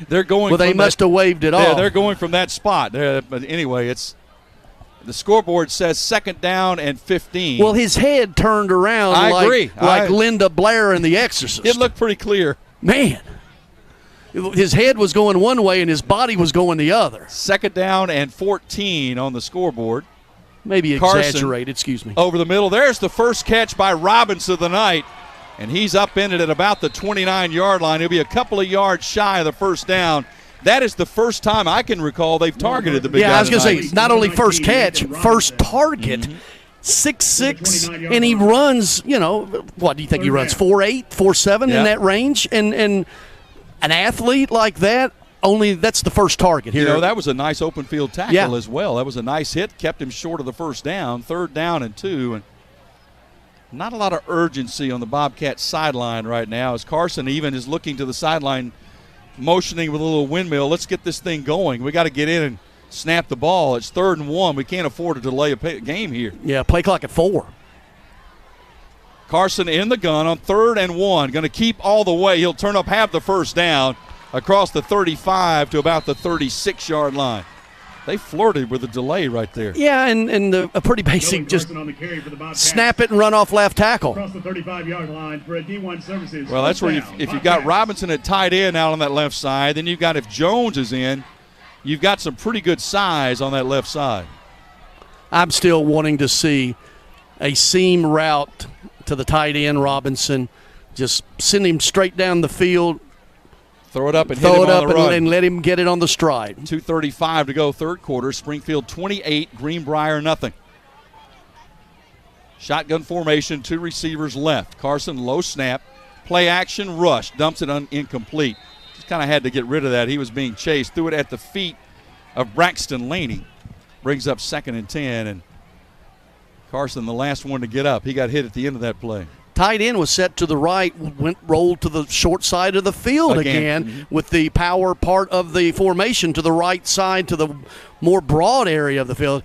[SPEAKER 1] They're going.
[SPEAKER 2] Well, they must have waved it off.
[SPEAKER 1] They're going from that spot. But anyway, The scoreboard says 2nd down and 15.
[SPEAKER 2] Well, his head turned around
[SPEAKER 1] I agree.
[SPEAKER 2] Like Linda Blair in The Exorcist.
[SPEAKER 1] It looked pretty clear.
[SPEAKER 2] Man. His head was going one way and his body was going the other.
[SPEAKER 1] 2nd down and 14 on the scoreboard.
[SPEAKER 2] Maybe exaggerated, excuse me.
[SPEAKER 1] Over the middle. There's the first catch by Robinson of the night, and he's up in it at about the 29-yard line. He'll be a couple of yards shy of the first down. That is the first time I can recall they've targeted the big guy.
[SPEAKER 2] Yeah, I was going
[SPEAKER 1] tonight.
[SPEAKER 2] to say, not only first catch, first target. 6'6", and he runs, what do you think he runs, 4'8", 4'7", in that range? And an athlete like that, only that's the first target here.
[SPEAKER 1] That was a nice open field tackle as well. That was a nice hit, kept him short of the first down, 3rd down and 2. And not a lot of urgency on the Bobcats sideline right now as Carson even is looking to the sideline, motioning with a little windmill. Let's get this thing going. We got to get in and snap the ball. It's 3rd and 1. We can't afford to delay a game here.
[SPEAKER 2] Yeah, play clock at 4.
[SPEAKER 1] Carson in the gun on 3rd and 1. Going to keep all the way. He'll turn up half the first down across the 35 to about the 36-yard line. They flirted with a delay right there.
[SPEAKER 2] Yeah, and a pretty basic just snap it and run off left tackle.
[SPEAKER 10] Across the 35-yard line for a D1 services.
[SPEAKER 1] Well, that's where if you've got Robinson at tight end out on that left side, then you've got if Jones is in, you've got some pretty good size on that left side.
[SPEAKER 2] I'm still wanting to see a seam route to the tight end, Robinson. Just send him straight down the field.
[SPEAKER 1] Throw it up and hit him on the run.
[SPEAKER 2] And let him get it on the stride.
[SPEAKER 1] 2:35 to go, 3rd quarter. Springfield 28, Greenbrier nothing. Shotgun formation, 2 receivers left. Carson, low snap, play action, rush, dumps it incomplete. Just kind of had to get rid of that. He was being chased, threw it at the feet of Braxton Laney. Brings up 2nd and 10, and Carson, the last one to get up. He got hit at the end of that play.
[SPEAKER 2] Tight end was set to the right, rolled to the short side of the field again with the power part of the formation to the right side, to the more broad area of the field.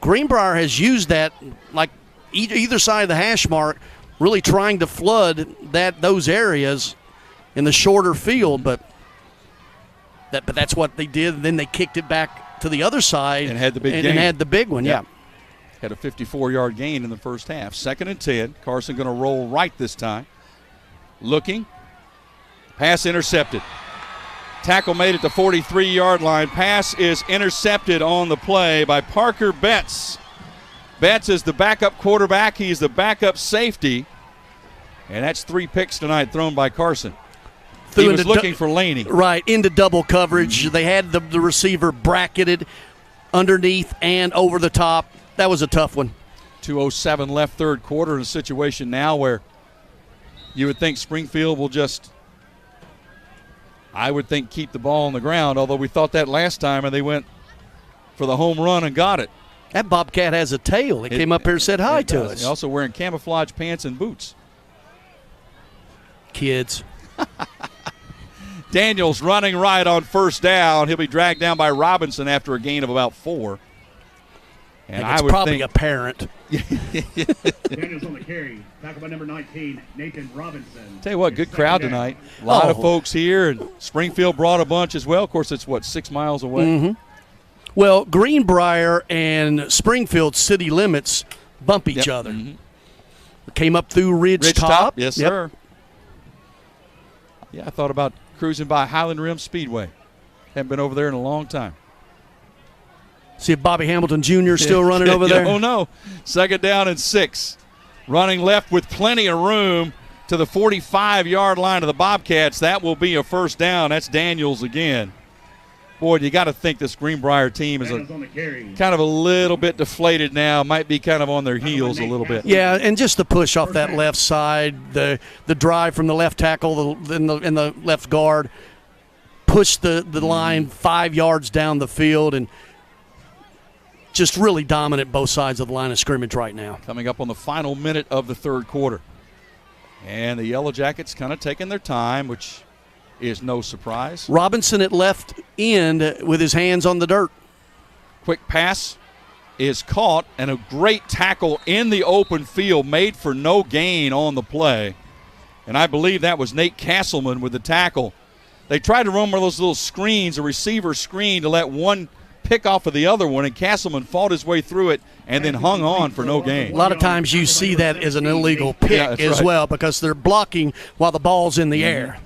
[SPEAKER 2] Greenbrier has used that, like either side of the hash mark, really trying to flood those areas in the shorter field, but that's what they did. Then they kicked it back to the other side
[SPEAKER 1] and had the big
[SPEAKER 2] and had the big one. Yeah.
[SPEAKER 1] Had a 54-yard gain in the first half. 2nd and 10. Carson going to roll right this time. Looking. Pass intercepted. Tackle made at the 43-yard line. Pass is intercepted on the play by Parker Betts. Betts is the backup quarterback. He's the backup safety. And that's 3 picks tonight thrown by Carson. He was looking for Laney.
[SPEAKER 2] Right, into double coverage. They had the receiver bracketed underneath and over the top. That was a tough one.
[SPEAKER 1] 2:07 left, 3rd quarter, in a situation now where you would think Springfield will just, I would think, keep the ball on the ground, although we thought that last time and they went for the home run and got it.
[SPEAKER 2] That Bobcat has a tail. It came up here and said hi to us.
[SPEAKER 1] He's also wearing camouflage pants and boots.
[SPEAKER 2] Kids.
[SPEAKER 1] Daniels running right on 1st down. He'll be dragged down by Robinson after a gain of about 4.
[SPEAKER 2] And I would probably a parent.
[SPEAKER 10] Daniels on the carry. Tackle by number 19, Nathan Robinson.
[SPEAKER 1] Tell you what, good crowd tonight. A lot of folks here, and Springfield brought a bunch as well. Of course, it's, 6 miles away?
[SPEAKER 2] Mm-hmm. Well, Greenbrier and Springfield city limits bump each other. Mm-hmm. Came up through Ridge Top.
[SPEAKER 1] Yes, sir. Yeah, I thought about cruising by Highland Rim Speedway. Haven't been over there in a long time.
[SPEAKER 2] See if Bobby Hamilton Jr. is still running over there.
[SPEAKER 1] Oh, no. 2nd down and 6. Running left with plenty of room to the 45-yard line of the Bobcats. That will be a 1st down. That's Daniels again. Boy, you got to think this Greenbrier team is kind of a little bit deflated now. Might be kind of on their heels a little bit.
[SPEAKER 2] Yeah, and just the push off that left side, the drive from the left tackle and the left guard, push the line 5 yards down the field, and just really dominant both sides of the line of scrimmage right now.
[SPEAKER 1] Coming up on the final minute of the 3rd quarter. And the Yellow Jackets kind of taking their time, which is no surprise.
[SPEAKER 2] Robinson at left end with his hands on the dirt.
[SPEAKER 1] Quick pass is caught, and a great tackle in the open field made for no gain on the play. And I believe that was Nate Castleman with the tackle. They tried to run one of those little screens, a receiver screen, to let one pick off of the other one, and Castleman fought his way through it and then hung on for no gain.
[SPEAKER 2] A lot of times you see that as an illegal pick as well because they're blocking while the ball's in the air.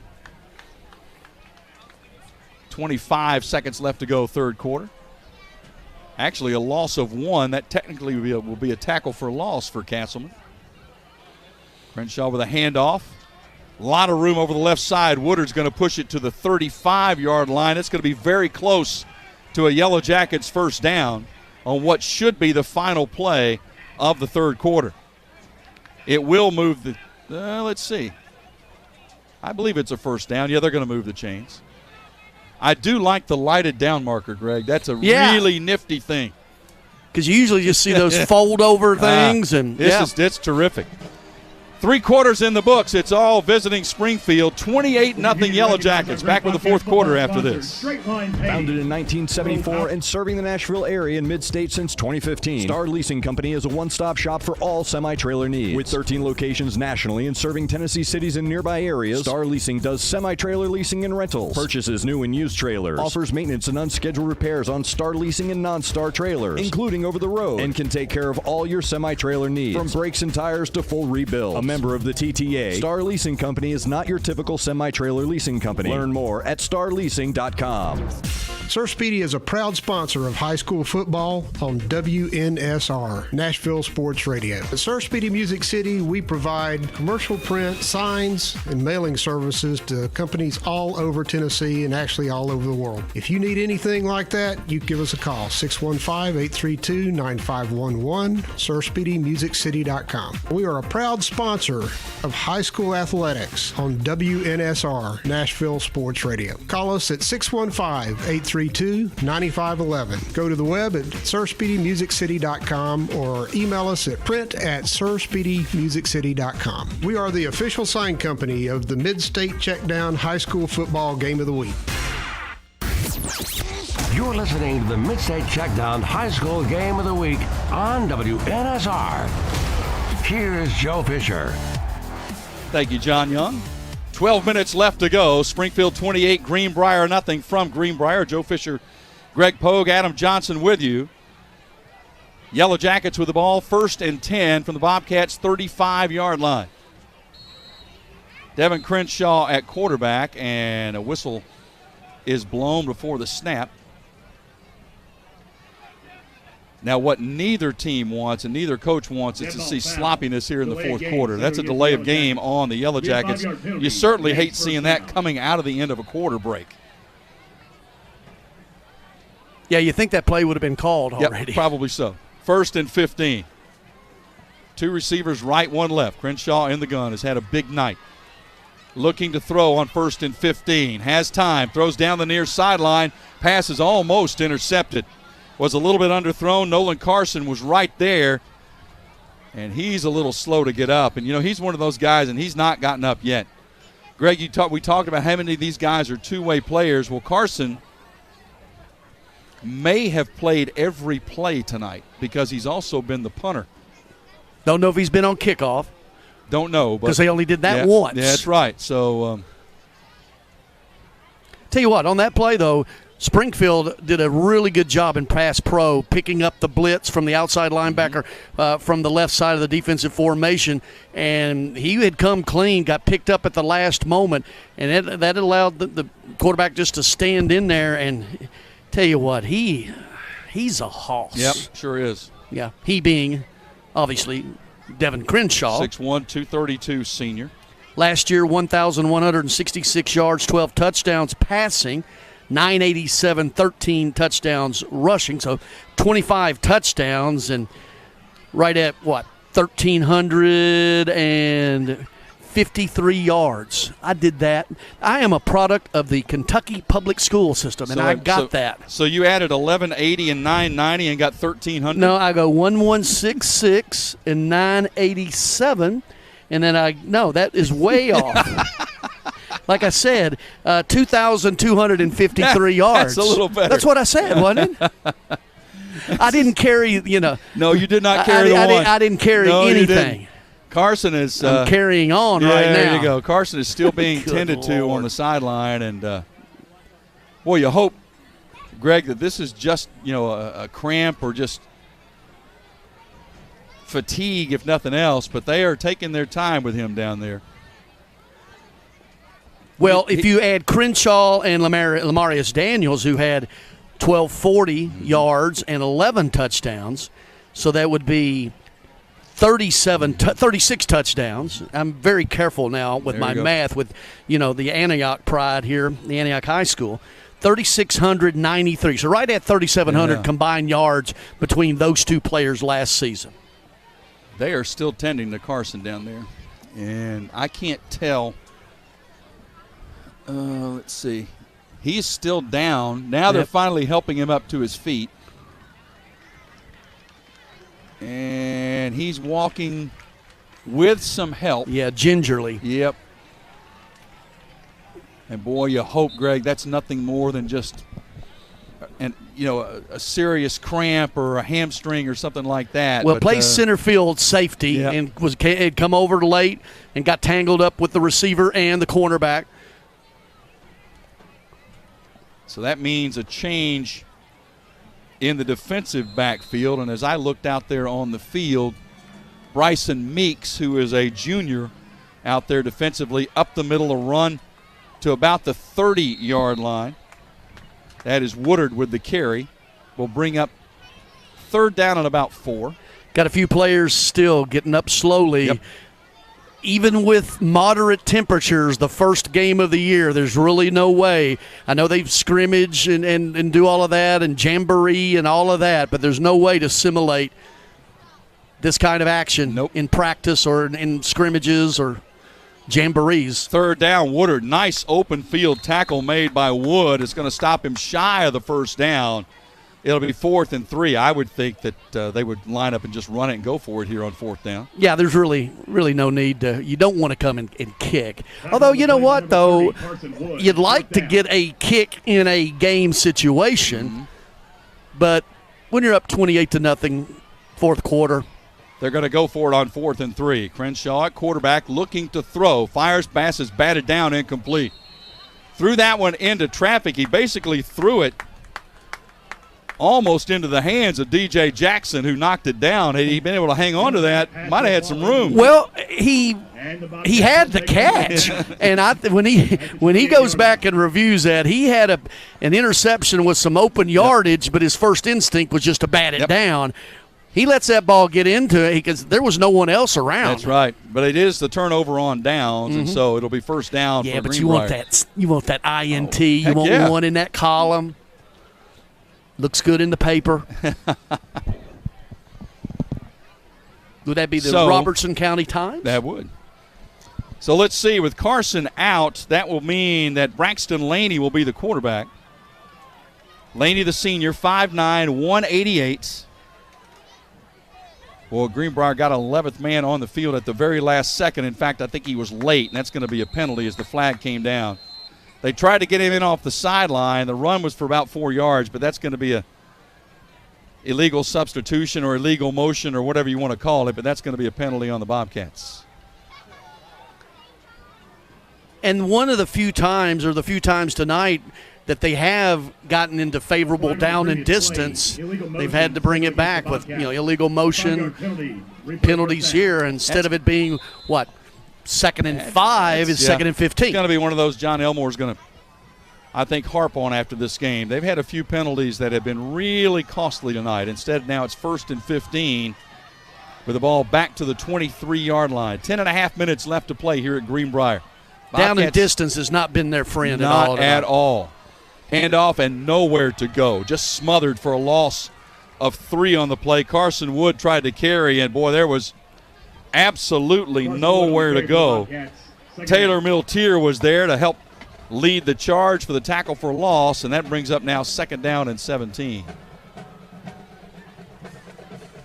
[SPEAKER 1] 25 seconds left to go, third quarter. Actually, a loss of 1. That technically will be a tackle for loss for Castleman. Crenshaw with a handoff. A lot of room over the left side. Woodard's going to push it to the 35-yard line. It's going to be very close to a Yellow Jackets first down on what should be the final play of the third quarter. It will move the let's see. I believe it's a first down. Yeah, they're going to move the chains. I do like the lighted down marker, Greg. That's a really nifty thing.
[SPEAKER 2] Because you usually just see those fold-over things.
[SPEAKER 1] It's terrific. 3 quarters in the books. It's all visiting Springfield. 28-0 Yellow Jackets. Back with the fourth quarter after this.
[SPEAKER 3] Founded in 1974 and serving the Nashville area in Mid-State since 2015, Star Leasing Company is a one-stop shop for all semi-trailer needs. With 13 locations nationally and serving Tennessee cities and nearby areas, Star Leasing does semi-trailer leasing and rentals, purchases new and used trailers, offers maintenance and unscheduled repairs on Star Leasing and non-Star trailers, including over the road, and can take care of all your semi-trailer needs, from brakes and tires to full rebuild. Member of the TTA, Star Leasing Company is not your typical semi-trailer leasing company. Learn more at starleasing.com.
[SPEAKER 8] Sir Speedy is a proud sponsor of high school football on WNSR, Nashville Sports Radio. At Sir Speedy Music City, we provide commercial print, signs, and mailing services to companies all over Tennessee and actually all over the world. If you need anything like that, you give us a call, 615-832-9511, SirSpeedyMusicCity.com. We are a proud sponsor of high school athletics on WNSR, Nashville Sports Radio. Call us at 615-832-9511. Go to the web at SirSpeedyMusicCity.com or email us at print@SirSpeedyMusicCity.com. We are the official sign company of the Mid-State Checkdown High School Football Game of the Week.
[SPEAKER 5] You're listening to the Mid-State Checkdown High School Game of the Week on WNSR. Here's Joe Fisher.
[SPEAKER 1] Thank you, John Young. 12 minutes left to go. Springfield 28, Greenbrier nothing from Greenbrier. Joe Fisher, Greg Pogue, Adam Johnson with you. Yellow Jackets with the ball, 1st and 10 from the Bobcats' 35-yard line. Devin Crenshaw at quarterback, and a whistle is blown before the snap. Now, what neither team wants and neither coach wants is to see sloppiness here in the fourth quarter. That's a delay of game on the Yellow Jackets. You certainly hate seeing that coming out of the end of a quarter break.
[SPEAKER 2] Yeah, you think that play would have been called already.
[SPEAKER 1] Yep, probably so. 1st and 15. 2 receivers right, 1 left. Crenshaw in the gun has had a big night. Looking to throw on 1st and 15. Has time. Throws down the near sideline. Pass is almost intercepted. Was a little bit underthrown. Nolan Carson was right there, and he's a little slow to get up. And, he's one of those guys, and he's not gotten up yet. Greg, we talked about how many of these guys are two-way players. Well, Carson may have played every play tonight because he's also been the punter.
[SPEAKER 2] Don't know if he's been on kickoff.
[SPEAKER 1] Don't know.
[SPEAKER 2] Because they only did that once.
[SPEAKER 1] Yeah, that's right. So,
[SPEAKER 2] tell you what, on that play, though, Springfield did a really good job in pass pro, picking up the blitz from the outside linebacker from the left side of the defensive formation, and he had come clean, got picked up at the last moment, and that allowed the quarterback just to stand in there. And tell you what, he's a hoss.
[SPEAKER 1] Yep, sure is.
[SPEAKER 2] Yeah, he being obviously Devin Crenshaw.
[SPEAKER 1] 6'1", 232 senior.
[SPEAKER 2] Last year, 1,166 yards, 12 touchdowns passing. 987, 13 touchdowns rushing, so 25 touchdowns and right at, 1,353 yards. I did that. I am a product of the Kentucky public school system, and I got that.
[SPEAKER 1] So you added 1180 and 990 and got 1,300?
[SPEAKER 2] No, I go 1166 and 987, and then that is way off. Like I said, 2,253 yards.
[SPEAKER 1] That's a little better.
[SPEAKER 2] That's what I said, wasn't it? I didn't carry,
[SPEAKER 1] No, you did not carry the one.
[SPEAKER 2] I didn't carry anything.
[SPEAKER 1] Carson is
[SPEAKER 2] I'm carrying on right now.
[SPEAKER 1] There you go. Carson is still being tended to on the sideline. And, you hope Greg, that this is just, a cramp or just fatigue, if nothing else, but they are taking their time with him down there.
[SPEAKER 2] Well, if you add Crenshaw and Lamarius Daniels, who had 1,240 yards and 11 touchdowns, so that would be 36 touchdowns. I'm very careful now with my math, with the Antioch pride here, the Antioch High School. 3,693. So right at 3,700 combined yards between those two players last season.
[SPEAKER 1] They are still tending to Carson down there, and I can't tell. Let's see. He's still down. Now they're finally helping him up to his feet. And he's walking with some help.
[SPEAKER 2] Yeah, gingerly.
[SPEAKER 1] Yep. And, boy, you hope, Greg, that's nothing more than just a serious cramp or a hamstring or something like that.
[SPEAKER 2] Well, plays center field safety and had come over late and got tangled up with the receiver and the cornerback.
[SPEAKER 1] So that means a change in the defensive backfield. And as I looked out there on the field, Bryson Meeks, who is a junior out there defensively, up the middle, a run to about the 30-yard line. That is Woodard with the carry. Will bring up third down and about 4.
[SPEAKER 2] Got a few players still getting up slowly.
[SPEAKER 1] Yep.
[SPEAKER 2] Even with moderate temperatures, the first game of the year, there's really no way. I know they've scrimmage and do all of that and jamboree and all of that, but there's no way to simulate this kind of action in practice or in scrimmages or jamborees.
[SPEAKER 1] Third down, Woodard. Nice open field tackle made by Wood. It's going to stop him shy of the first down. It'll be 4th and 3. I would think that they would line up and just run it and go for it here on 4th down.
[SPEAKER 2] Yeah, there's really no need to. You don't want to come and kick. Although, you know what, though? You'd like to get a kick in a game situation, but when you're up 28-0, fourth quarter.
[SPEAKER 1] They're going to go for it on 4th and 3. Crenshaw at quarterback looking to throw. Fires, pass is batted down, incomplete. Threw that one into traffic. He basically threw it almost into the hands of DJ Jackson, who knocked it down. Had he been able to hang on to that, might have had some room.
[SPEAKER 2] Well, he had the catch, and when he goes back and reviews that, he had an interception with some open yardage, but his first instinct was just to bat it down. He lets that ball get into it because there was no one else around.
[SPEAKER 1] That's right, but it is the turnover on downs, and so it'll be first down.
[SPEAKER 2] Yeah,
[SPEAKER 1] for
[SPEAKER 2] but
[SPEAKER 1] Greenbrier.
[SPEAKER 2] you want that INT. You want one in that column. Looks good in the paper. Would that be the Robertson County Times?
[SPEAKER 1] That would. So let's see. With Carson out, that will mean that Braxton Laney will be the quarterback. Laney, the senior, 5'9", 188. Well, Greenbrier got an 11th man on the field at the very last second. In fact, I think he was late, and that's going to be a penalty as the flag came down. They tried to get him in off the sideline. The run was for about 4 yards, but that's going to be a illegal substitution or illegal motion or whatever you want to call it, but that's going to be a penalty on the Bobcats.
[SPEAKER 2] And one of the few times tonight that they have gotten into favorable down and distance, they've had to bring it back with illegal motion penalties here instead of it being, 2nd and 5 is 2nd and 15.
[SPEAKER 1] It's going to be one of those John Elmore's going to, I think, harp on after this game. They've had a few penalties that have been really costly tonight. Instead, now it's 1st and 15 with the ball back to the 23-yard line. 10.5 minutes left to play here at Greenbrier.
[SPEAKER 2] Down and distance has not been their friend
[SPEAKER 1] not at all. Handoff and nowhere to go. Just smothered for a loss of 3 on the play. Carson Wood tried to carry, and, boy, there was absolutely nowhere to go. Taylor Miltier was there to help lead the charge for the tackle for loss, and that brings up now 2nd down and 17.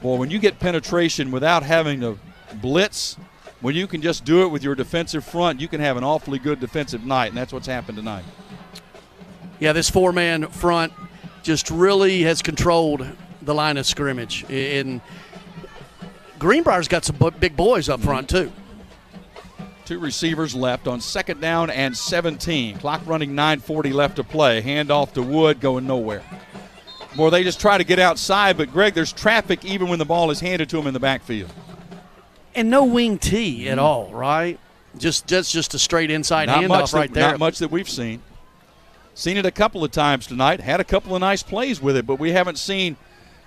[SPEAKER 1] Boy, when you get penetration without having to blitz, when you can just do it with your defensive front, you can have an awfully good defensive night, and that's what's happened tonight.
[SPEAKER 2] Yeah, this 4-man front just really has controlled the line of scrimmage. And Greenbrier's got some big boys up front, too.
[SPEAKER 1] Two receivers left on 2nd down and 17. Clock running, 9:40 left to play. Handoff to Wood, going nowhere. Boy, they just try to get outside, but, Greg, there's traffic even when the ball is handed to them in the backfield.
[SPEAKER 2] And no wing T at all, right? Just a straight inside handoff right there.
[SPEAKER 1] Not much that we've seen. Seen it a couple of times tonight. Had a couple of nice plays with it, but we haven't seen,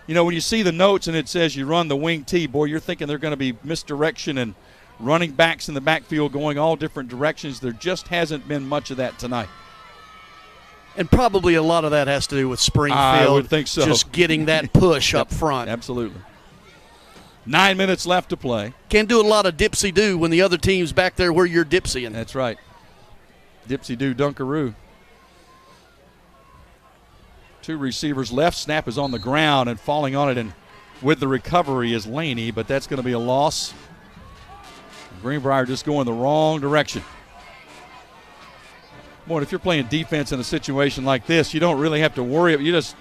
[SPEAKER 1] when you see the notes and it says you run the wing T, boy, you're thinking they're going to be misdirection and running backs in the backfield going all different directions. There just hasn't been much of that tonight.
[SPEAKER 2] And probably a lot of that has to do with Springfield.
[SPEAKER 1] I would think so.
[SPEAKER 2] Just getting that push up front.
[SPEAKER 1] Absolutely. 9 minutes left to play.
[SPEAKER 2] Can't do a lot of dipsy-do when the other team's back there where you're dipsying.
[SPEAKER 1] That's right. Dipsy-do dunkaroo. Two receivers left. Snap is on the ground and falling on it, and with the recovery is Laney, but that's going to be a loss. Greenbrier just going the wrong direction. Boy, if you're playing defense in a situation like this, you don't really have to worry. You just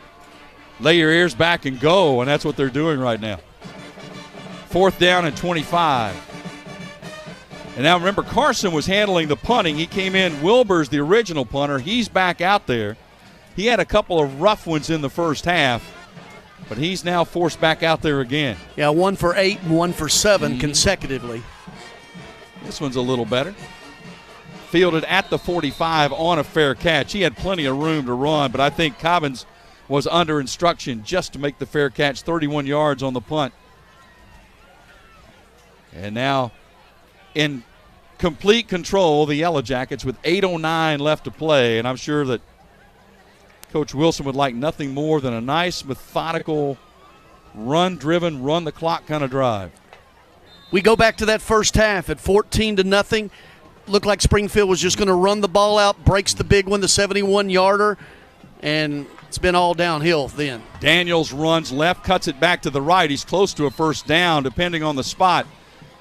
[SPEAKER 1] lay your ears back and go, and that's what they're doing right now. 4th down and 25. And now remember, Carson was handling the punting. He came in. Wilbur's the original punter. He's back out there. He had a couple of rough ones in the first half, but he's now forced back out there again.
[SPEAKER 2] Yeah, 1 for 8 and 1 for 7 consecutively.
[SPEAKER 1] This one's a little better. Fielded at the 45 on a fair catch. He had plenty of room to run, but I think Cobbins was under instruction just to make the fair catch. 31 yards on the punt. And now in complete control, the Yellow Jackets with 8:09 left to play, and I'm sure that Coach Wilson would like nothing more than a nice, methodical, run-driven, run-the-clock kind of drive.
[SPEAKER 2] We go back to that first half at 14-0. Looked like Springfield was just going to run the ball out, breaks the big one, the 71-yarder, and it's been all downhill then.
[SPEAKER 1] Daniels runs left, cuts it back to the right. He's close to a first down, depending on the spot.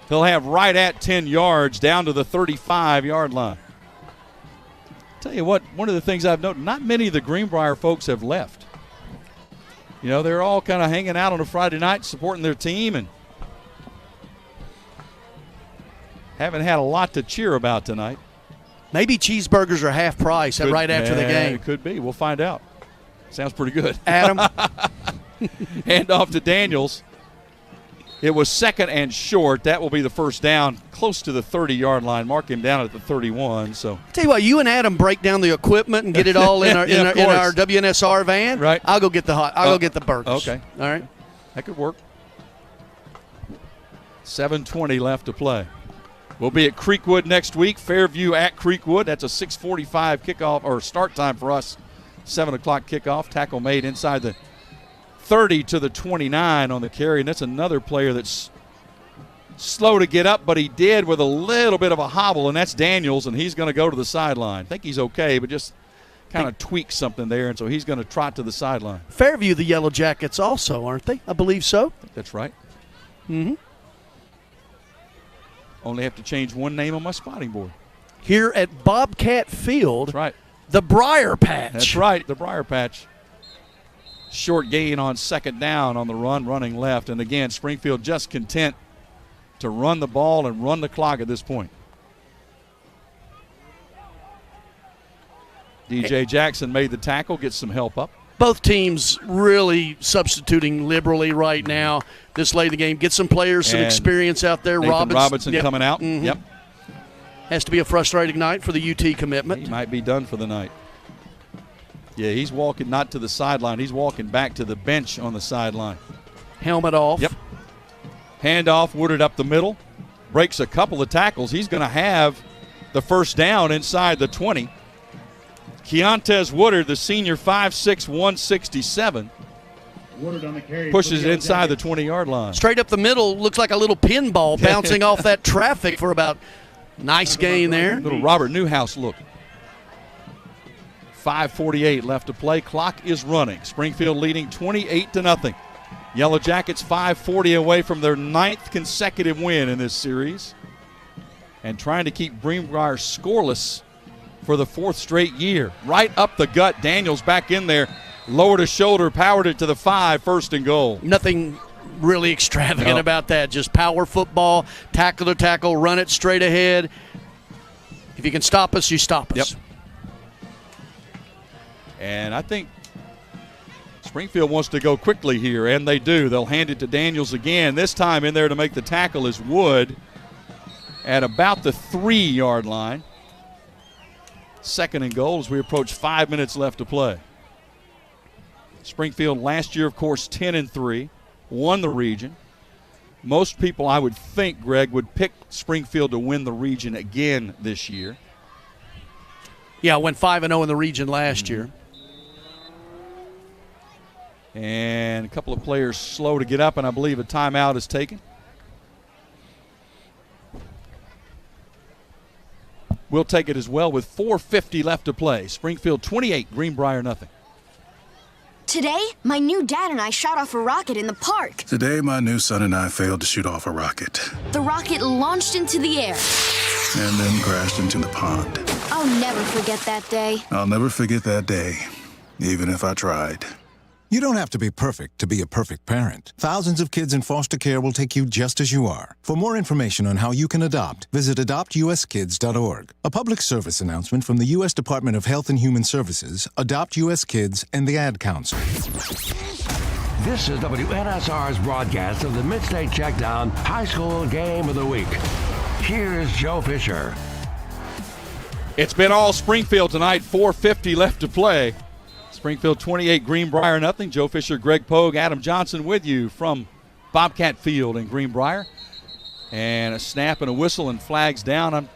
[SPEAKER 1] He'll have right at 10 yards down to the 35-yard line. Tell you what, one of the things I've noted, not many of the Greenbrier folks have left. They're all kind of hanging out on a Friday night, supporting their team, and haven't had a lot to cheer about tonight.
[SPEAKER 2] Maybe cheeseburgers are half price right after the game.
[SPEAKER 1] It could be. We'll find out. Sounds pretty good.
[SPEAKER 2] Adam.
[SPEAKER 1] Hand off to Daniels. It was 2nd and short. That will be the first down, close to the 30-yard line. Mark him down at the 31. So,
[SPEAKER 2] tell you what, you and Adam break down the equipment and get it all in our in our WNSR van.
[SPEAKER 1] Right.
[SPEAKER 2] I'll go get go get the burgers.
[SPEAKER 1] Okay.
[SPEAKER 2] All right.
[SPEAKER 1] That could work. 7:20 left to play. We'll be at Creekwood next week. Fairview at Creekwood. That's a 6:45 kickoff or start time for us. 7 o'clock kickoff. Tackle made inside the 30 to the 29 on the carry, and that's another player that's slow to get up, but he did with a little bit of a hobble, and that's Daniels, and he's going to go to the sideline. I think he's okay, but just kind of tweaked something there, and so he's going to trot to the sideline.
[SPEAKER 2] Fairview, the Yellow Jackets also, aren't they? I believe so.
[SPEAKER 1] I think that's right.
[SPEAKER 2] Mm-hmm.
[SPEAKER 1] Only have to change one name on my spotting board.
[SPEAKER 2] Here at Bobcat Field,
[SPEAKER 1] that's right.
[SPEAKER 2] The Briar Patch.
[SPEAKER 1] That's right, the Briar Patch. Short gain on 2nd down on the run, running left. And again, Springfield just content to run the ball and run the clock at this point. DJ Jackson made the tackle, gets some help up.
[SPEAKER 2] Both teams really substituting liberally right now. This late in the game. Get some players, some experience out there.
[SPEAKER 1] Nathan Robinson coming out.
[SPEAKER 2] Mm-hmm.
[SPEAKER 1] Yep.
[SPEAKER 2] Has to be a frustrating night for the UT commitment.
[SPEAKER 1] He might be done for the night. Yeah, he's walking not to the sideline. He's walking back to the bench on the sideline.
[SPEAKER 2] Helmet off.
[SPEAKER 1] Yep. Handoff, Woodard up the middle. Breaks a couple of tackles. He's going to have the first down inside the 20. Keontae Woodard, the senior, 5'6", 167.
[SPEAKER 10] Woodard on the carry.
[SPEAKER 1] Pushes it inside the 20-yard line.
[SPEAKER 2] Straight up the middle, looks like a little pinball bouncing off that traffic for about nice gain there.
[SPEAKER 1] Little Robert Newhouse look. 5:48 left to play. Clock is running. Springfield leading 28-0. Yellow Jackets 5:40 away from their 9th consecutive win in this series, and trying to keep Greenbrier scoreless for the 4th straight year. Right up the gut. Daniels back in there. Lowered his shoulder, powered it to the 5, 1st and goal.
[SPEAKER 2] Nothing really extravagant about that. Just power football, tackle to tackle, run it straight ahead. If you can stop us, you stop us.
[SPEAKER 1] Yep. And I think Springfield wants to go quickly here, and they do. They'll hand it to Daniels again. This time in there to make the tackle is Wood at about the 3-yard line. 2nd and goal as we approach 5 minutes left to play. Springfield last year, of course, 10-3, won the region. Most people, I would think, Greg, would pick Springfield to win the region again this year.
[SPEAKER 2] Yeah, went 5-0 in the region last year.
[SPEAKER 1] And a couple of players slow to get up, and I believe a timeout is taken. We'll take it as well with 4:50 left to play. Springfield 28, Greenbrier nothing.
[SPEAKER 9] Today, my new dad and I shot off a rocket in the park.
[SPEAKER 14] Today, my new son and I failed to shoot off a rocket.
[SPEAKER 9] The rocket launched into the air.
[SPEAKER 14] And then crashed into the pond.
[SPEAKER 9] I'll never forget that day.
[SPEAKER 14] I'll never forget that day, even if I tried.
[SPEAKER 15] You don't have to be perfect to be a perfect parent. Thousands of kids in foster care will take you just as you are. For more information on how you can adopt, visit adoptuskids.org. A public service announcement from the U.S. Department of Health and Human Services, Adopt U.S. Kids, and the Ad Council.
[SPEAKER 5] This is WNSR's broadcast of the Mid-State Checkdown High School Game of the Week. Here's Joe Fisher.
[SPEAKER 1] It's been all Springfield tonight, 4:50 left to play. Springfield 28, Greenbrier nothing. Joe Fisher, Greg Pogue, Adam Johnson with you from Bobcat Field in Greenbrier. And a snap and a whistle and flags down. I'm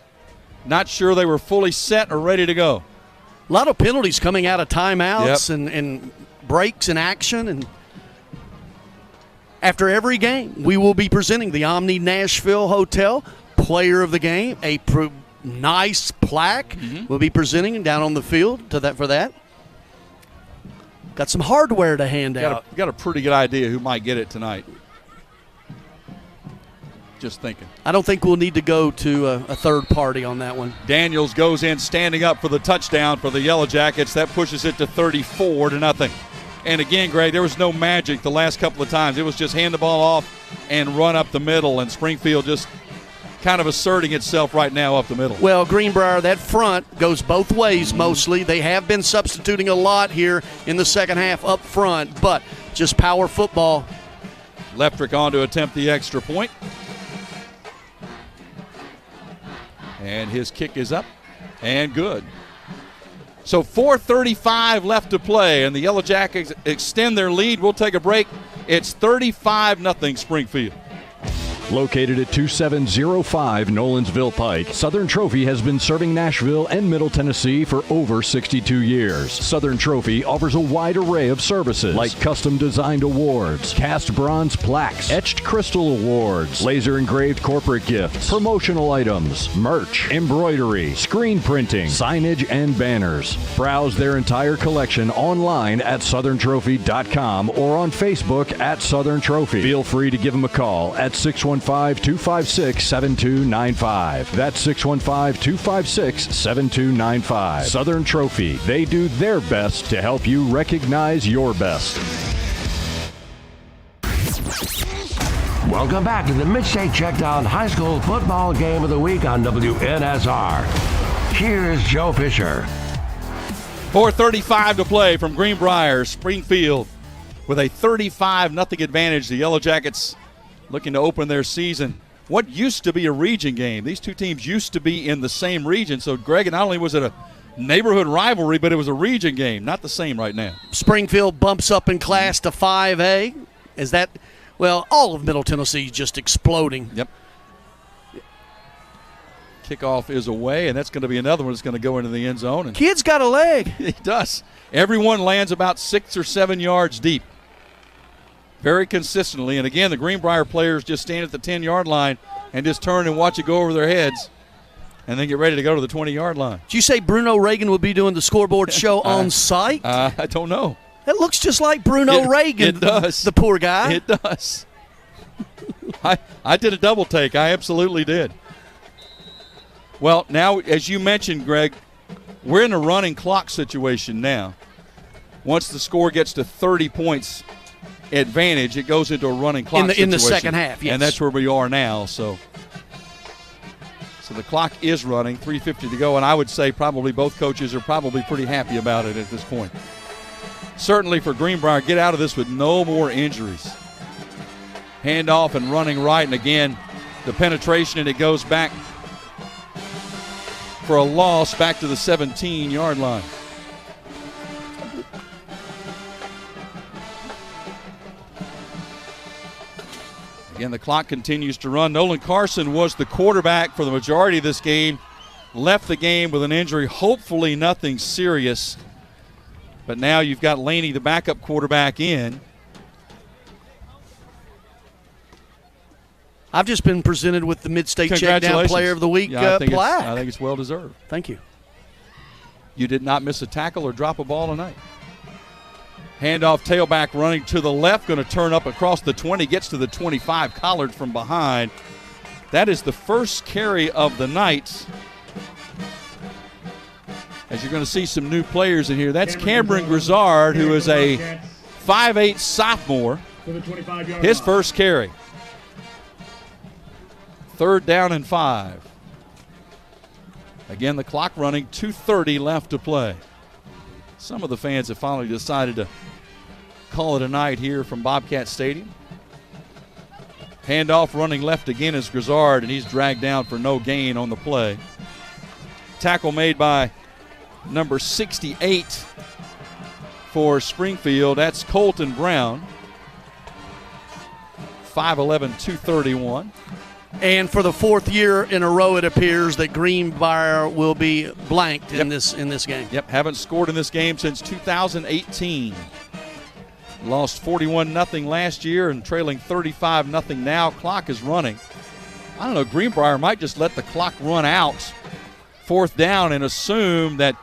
[SPEAKER 1] not sure they were fully set or ready to go.
[SPEAKER 2] A lot of penalties coming out of timeouts and breaks in action. And after every game, we will be presenting the Omni Nashville Hotel Player of the Game. A nice plaque will be presenting down on the field for that. Got some hardware to hand out.
[SPEAKER 1] Got a pretty good idea who might get it tonight. Just thinking.
[SPEAKER 2] I don't think we'll need to go to a third party on that one.
[SPEAKER 1] Daniels goes in standing up for the touchdown for the Yellow Jackets. That pushes it to 34-0. And again, Greg, there was no magic the last couple of times. It was just hand the ball off and run up the middle, and Springfield just kind of asserting itself right now up the middle.
[SPEAKER 2] Well, Greenbrier, that front goes both ways mostly. They have been substituting a lot here in the second half up front, but just power football.
[SPEAKER 1] Leptrick on to attempt the extra point. And his kick is up and good. So 4:35 left to play, and the Yellow Jackets extend their lead. We'll take a break. It's 35-0 Springfield.
[SPEAKER 3] Located at 2705 Nolensville Pike, Southern Trophy has been serving Nashville and Middle Tennessee for over 62 years. Southern Trophy offers a wide array of services like custom-designed awards, cast bronze plaques, etched crystal awards, laser-engraved corporate gifts, promotional items, merch, embroidery, screen printing, signage, and banners. Browse their entire collection online at southerntrophy.com or on Facebook at Southern Trophy. Feel free to give them a call at 615-256-7295. That's 615-256-7295. Southern Trophy. They do their best to help you recognize your best.
[SPEAKER 5] Welcome back to the Mid-State Checkdown High School Football Game of the Week on WNSR. Here's Joe Fisher.
[SPEAKER 1] 4:35 to play from Greenbrier. Springfield with a 35-0 advantage. The Yellow Jackets looking to open their season. What used to be a region game. These two teams used to be in the same region. So, Greg, not only was it a neighborhood rivalry, but it was a region game. Not the same right now.
[SPEAKER 2] Springfield bumps up in class to 5A. Is that, well, all of Middle Tennessee just exploding.
[SPEAKER 1] Yep. Kickoff is away, and that's going to be another one that's going to go into the end zone. And
[SPEAKER 2] Kid's got a leg.
[SPEAKER 1] He does. Everyone lands about 6 or 7 yards deep. Very consistently. And again, the Greenbrier players just stand at the 10-yard line and just turn and watch it go over their heads and then get ready to go to the 20-yard line.
[SPEAKER 2] Did you say Bruno Reagan will be doing the scoreboard show on site?
[SPEAKER 1] I don't know.
[SPEAKER 2] That looks just like Bruno Reagan.
[SPEAKER 1] It does.
[SPEAKER 2] The poor guy.
[SPEAKER 1] It does. I did a double take. I absolutely did. Well, now, as you mentioned, Greg, we're in a running clock situation now. Once the score gets to 30 points advantage, it goes into a running clock situation.
[SPEAKER 2] In the second half, yes.
[SPEAKER 1] And that's where we are now. So So the clock is running, 3:50 to go, and I would say probably both coaches are probably pretty happy about it at this point. Certainly for Greenbrier, get out of this with no more injuries. Handoff and running right, and again, the penetration, and it goes back for a loss back to the 17-yard line. Again, the clock continues to run. Nolan Carson was the quarterback for the majority of this game. Left the game with an injury, hopefully nothing serious. But now you've got Laney, the backup quarterback, in.
[SPEAKER 2] I've just been presented with the Mid-State Checkdown Player of the Week plaque.
[SPEAKER 1] I think it's well deserved.
[SPEAKER 2] Thank you.
[SPEAKER 1] You did not miss a tackle or drop a ball tonight. Handoff, tailback running to the left, going to turn up across the 20, gets to the 25, collared from behind. That is the first carry of the night. As you're going to see some new players in here. That's Cameron Grizzard, who is a 5'8" sophomore. His first carry. 3rd down and 5. Again, the clock running, 2:30 left to play. Some of the fans have finally decided to call it a night here from Bobcat Stadium. Handoff running left again is Grizzard, and he's dragged down for no gain on the play. Tackle made by number 68 for Springfield. That's Colton Brown. 5'11", 231.
[SPEAKER 2] And for the 4th year in a row, it appears that Greenbrier will be blanked in this game.
[SPEAKER 1] Yep, haven't scored in this game since 2018. Lost 41-0 last year and trailing 35-0 now. Clock is running. I don't know, Greenbrier might just let the clock run out 4th down and assume that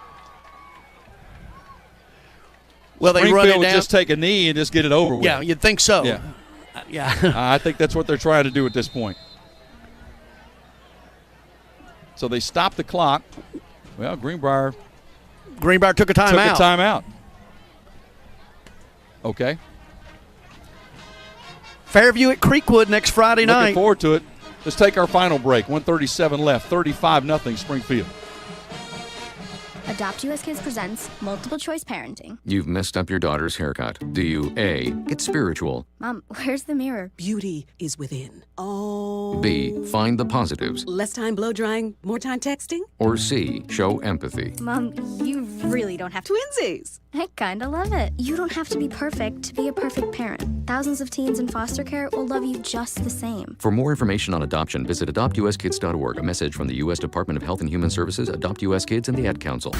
[SPEAKER 2] they
[SPEAKER 1] Springfield
[SPEAKER 2] run it down.
[SPEAKER 1] Would just take a knee and just get it over with.
[SPEAKER 2] Yeah, you'd think so.
[SPEAKER 1] Yeah. I think that's what they're trying to do at this point. So they stopped the clock. Well, Greenbrier
[SPEAKER 2] took a timeout.
[SPEAKER 1] Okay.
[SPEAKER 2] Fairview at Creekwood next Friday night.
[SPEAKER 1] Looking forward to it. Let's take our final break. 1:37 left. 35-0 Springfield.
[SPEAKER 9] Adopt US Kids presents multiple choice parenting.
[SPEAKER 13] You've messed up your daughter's haircut. Do you A, get spiritual?
[SPEAKER 9] Mom, where's the mirror?
[SPEAKER 16] Beauty is within. Oh.
[SPEAKER 13] B, find the positives?
[SPEAKER 16] Less time blow drying, more time texting?
[SPEAKER 13] Or C, show empathy?
[SPEAKER 9] Mom, you really don't have to.
[SPEAKER 16] Twinsies.
[SPEAKER 9] I kinda love it. You don't have to be perfect to be a perfect parent. Thousands of teens in foster care will love you just the same.
[SPEAKER 13] For more information on adoption, visit adoptuskids.org. A message from the U.S. Department of Health and Human Services, Adopt U.S. Kids, and the Ad Council.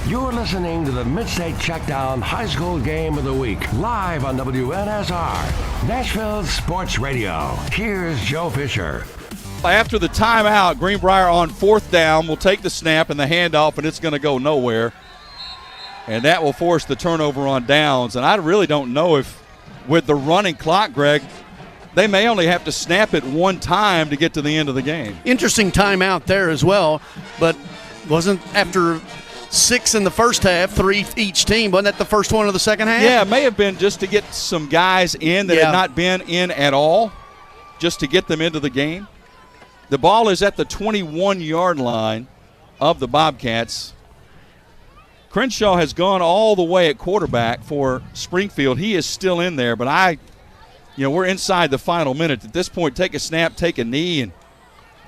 [SPEAKER 5] You're listening to the Mid-State Checkdown High School Game of the Week, live on WNSR, Nashville Sports Radio. Here's Joe Fisher.
[SPEAKER 1] After the timeout, Greenbrier on 4th down will take the snap and the handoff, and it's going to go nowhere. And that will force the turnover on downs. And I really don't know if, with the running clock, Greg, they may only have to snap it one time to get to the end of the game.
[SPEAKER 2] Interesting timeout there as well, but wasn't after 6 in the first half, 3 each team. Wasn't that the first one of the second half?
[SPEAKER 1] Yeah, it may have been just to get some guys in that had not been in at all, just to get them into the game. The ball is at the 21-yard line of the Bobcats. Crenshaw has gone all the way at quarterback for Springfield. He is still in there, but we're inside the final minute. At this point, take a snap, take a knee, and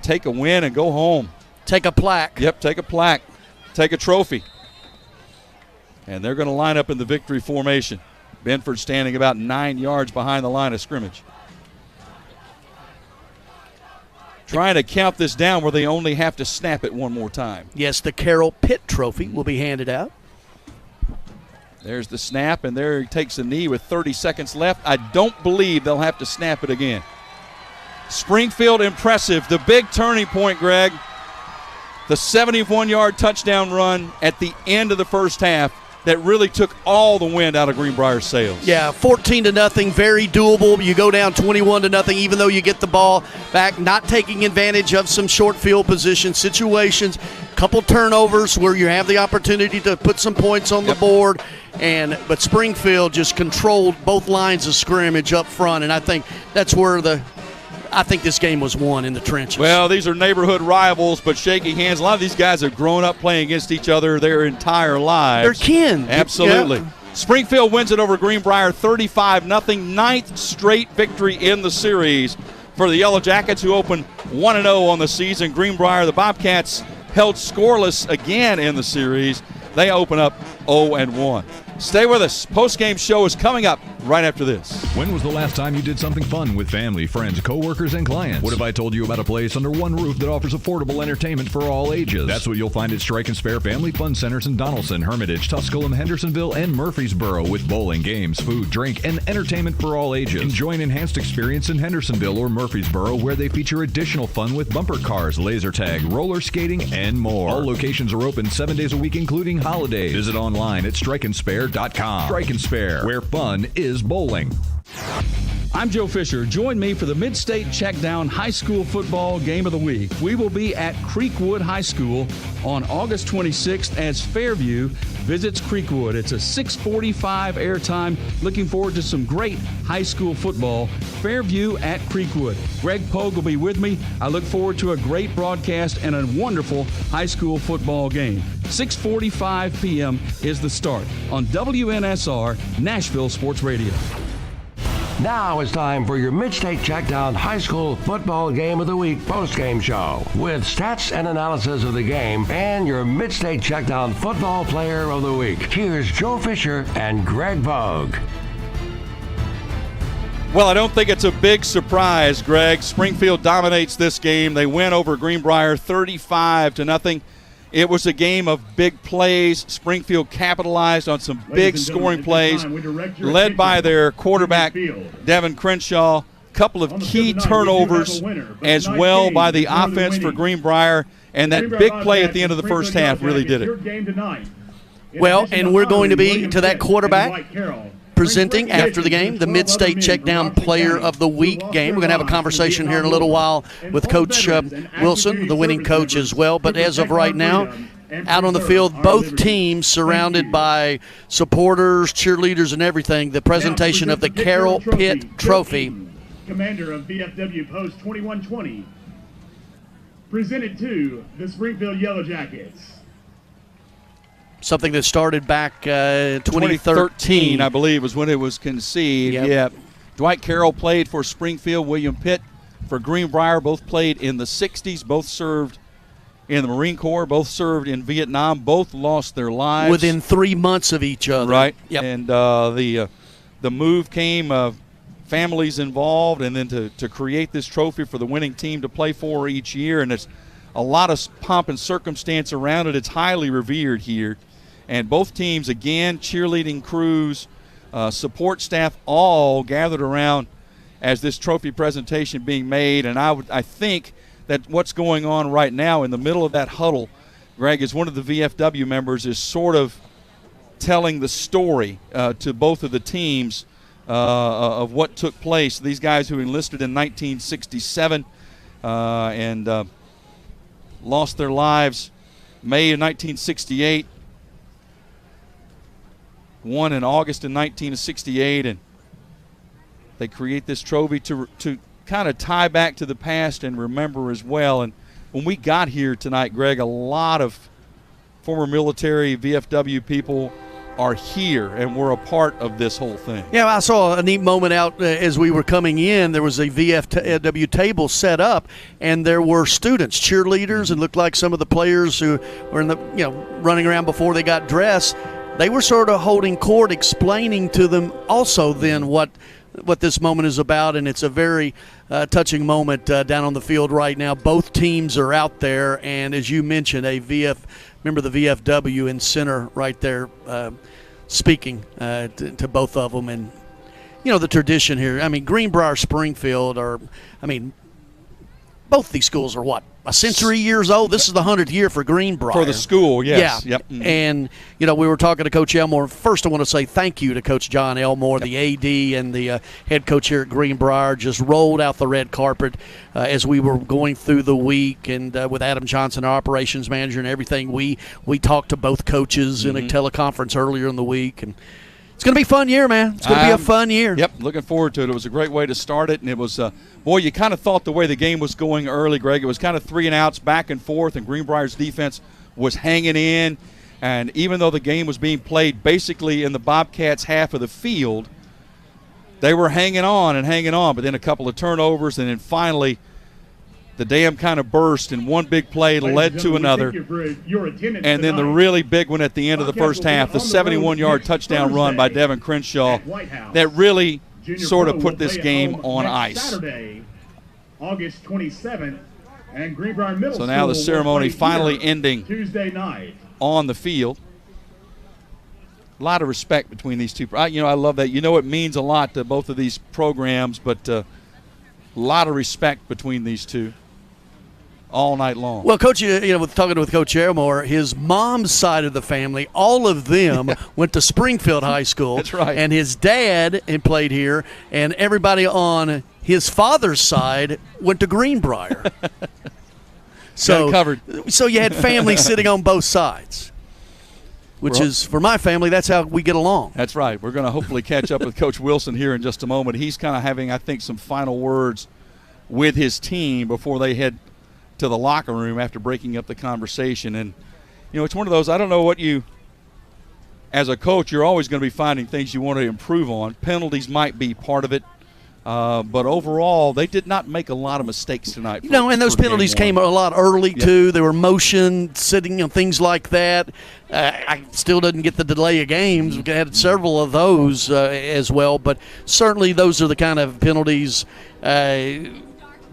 [SPEAKER 1] take a win and go home.
[SPEAKER 2] Take a plaque.
[SPEAKER 1] Yep, take a plaque. Take a trophy. And they're going to line up in the victory formation. Benford standing about 9 yards behind the line of scrimmage. Trying to count this down where they only have to snap it one more time.
[SPEAKER 2] Yes, the Carroll Pitt Trophy will be handed out.
[SPEAKER 1] There's the snap, and there he takes a knee with 30 seconds left. I don't believe they'll have to snap it again. Springfield impressive. The big turning point, Greg. The 71-yard touchdown run at the end of the first half that really took all the wind out of Greenbrier's sails.
[SPEAKER 2] Yeah, 14-0, very doable. You go down 21-0, even though you get the ball back, not taking advantage of some short field position situations, couple turnovers where you have the opportunity to put some points on the board, but Springfield just controlled both lines of scrimmage up front, and I think that's where I think this game was won in the trenches.
[SPEAKER 1] Well, these are neighborhood rivals, but shaking hands. A lot of these guys have grown up playing against each other their entire lives.
[SPEAKER 2] They're kin.
[SPEAKER 1] Absolutely.
[SPEAKER 2] Yeah.
[SPEAKER 1] Springfield wins it over Greenbrier 35-0, ninth straight victory in the series for the Yellow Jackets, who open 1-0 on the season. Greenbrier, the Bobcats, held scoreless again in the series. They open up 0-1. Stay with us. Post-game show is coming up right after this.
[SPEAKER 3] When was the last time you did something fun with family, friends, coworkers, and clients? What if I told you about a place under one roof that offers affordable entertainment for all ages? That's what you'll find at Strike and Spare Family Fun Centers in Donaldson, Hermitage, Tusculum, Hendersonville, and Murfreesboro, with bowling, games, food, drink, and entertainment for all ages. Enjoy an enhanced experience in Hendersonville or Murfreesboro, where they feature additional fun with bumper cars, laser tag, roller skating, and more. All locations are open 7 days a week, including holidays. Visit online at strikeandspare.com. Strike and Spare, where fun is bowling.
[SPEAKER 1] I'm Joe Fisher. Join me for the Mid-State Checkdown High School Football Game of the Week. We will be at Creekwood High School on August 26th as Fairview visits Creekwood. It's a 6:45 airtime. Looking forward to some great high school football. Fairview at Creekwood. Greg Pogue will be with me. I look forward to a great broadcast and a wonderful high school football game. 6:45 p.m. is the start on WNSR, Nashville Sports Radio.
[SPEAKER 5] Now it's time for your Mid-State Checkdown High School Football Game of the Week post-game show with stats and analysis of the game and your Mid-State Checkdown Football Player of the Week. Here's Joe Fisher and Greg Vogue.
[SPEAKER 1] Well, I don't think it's a big surprise, Greg. Springfield dominates this game. They win over Greenbrier 35-0. It was a game of big plays. Springfield capitalized on some big scoring plays, led by their quarterback, Devin Crenshaw. A couple of key turnovers as well by the offense for Greenbrier, and that big play at the end of the first half really did it.
[SPEAKER 2] Well, and we're going to be to that quarterback presenting after the game the Mid-State Checkdown Player of the Week game. We're going to have a conversation here in a little while with Coach Wilson, the winning coach as well. But as of right now, out on the field, both teams surrounded by supporters, cheerleaders, and everything. The presentation of the Carroll Pitt Trophy.
[SPEAKER 10] Commander of VFW Post 2120, presented to the Springfield Yellow Jackets.
[SPEAKER 2] Something that started back 2013,
[SPEAKER 1] I believe, was when it was conceived.
[SPEAKER 2] Yep.
[SPEAKER 1] Yeah. Dwight Carroll played for Springfield. William Pitt for Greenbrier. Both played in the 60s. Both served in the Marine Corps. Both served in Vietnam. Both lost their lives
[SPEAKER 2] within 3 months of each other.
[SPEAKER 1] Right.
[SPEAKER 2] Yep.
[SPEAKER 1] And the move came of families involved, and then to create this trophy for the winning team to play for each year. And it's a lot of pomp and circumstance around it. It's highly revered here. And both teams, again, cheerleading crews, support staff, all gathered around as this trophy presentation being made. And I think that what's going on right now in the middle of that huddle, Greg, is one of the VFW members is sort of telling the story to both of the teams of what took place. These guys who enlisted in 1967 and lost their lives May of 1968. Won in August in 1968, and they create this trophy to kind of tie back to the past and remember as well. And when we got here tonight, Greg, a lot of former military VFW people are here and were a part of this whole thing.
[SPEAKER 2] Yeah, I saw a neat moment out as we were coming in. There was a VFW table set up, and there were students, cheerleaders, and looked like some of the players who were in the running around before they got dressed. They were sort of holding court, explaining to them also then what this moment is about, and it's a very touching moment down on the field right now. Both teams are out there, and as you mentioned, member of the VFW in center right there speaking to both of them. And, the tradition here, Greenbrier, Springfield both these schools are what? A century years old. This is the 100th year for Greenbrier.
[SPEAKER 1] For the school, yes.
[SPEAKER 2] Yeah.
[SPEAKER 1] Yep.
[SPEAKER 2] And, we were talking to Coach Elmore. First, I want to say thank you to Coach John Elmore, the AD and the head coach here at Greenbrier. Just rolled out the red carpet as we were going through the week. And with Adam Johnson, our operations manager, and everything, we talked to both coaches in a teleconference earlier in the week. And It's going to be a fun year, man. It's going to be a fun year.
[SPEAKER 1] Yep, looking forward to it. It was a great way to start it, and it was, boy, you kind of thought the way the game was going early, Greg, it was kind of 3 and outs back and forth, and Greenbrier's defense was hanging in. And even though the game was being played basically in the Bobcats' half of the field, they were hanging on. But then a couple of turnovers, and then finally the dam kind of burst, and one big play led to another. And then the really big one at the end of the first half, the 71-yard touchdown run by Devin Crenshaw, that really sort of put this game on ice.
[SPEAKER 10] Saturday, August 27th, and Greenbrier Middle
[SPEAKER 1] So now the ceremony finally ending
[SPEAKER 10] Tuesday night
[SPEAKER 1] on the field. A lot of respect between these two. I love that. It means a lot to both of these programs, but a lot of respect between these two all night long.
[SPEAKER 2] Well, Coach, talking with Coach Elmore, his mom's side of the family, all of them went to Springfield High School.
[SPEAKER 1] That's right.
[SPEAKER 2] And his dad had played here, and everybody on his father's side went to Greenbrier. So
[SPEAKER 1] covered.
[SPEAKER 2] So you had family sitting on both sides, which is, for my family, that's how we get along.
[SPEAKER 1] That's right. We're going to hopefully catch up with Coach Wilson here in just a moment. He's kind of having, I think, some final words with his team before they head to the locker room after breaking up the conversation. And, it's one of those, I don't know what you, as a coach, you're always going to be finding things you want to improve on. Penalties might be part of it. But overall, they did not make a lot of mistakes tonight.
[SPEAKER 2] And those penalties came a lot early, too. There were motion, sitting, things like that. I still didn't get the delay of games. We had several of those as well. But certainly those are the kind of penalties,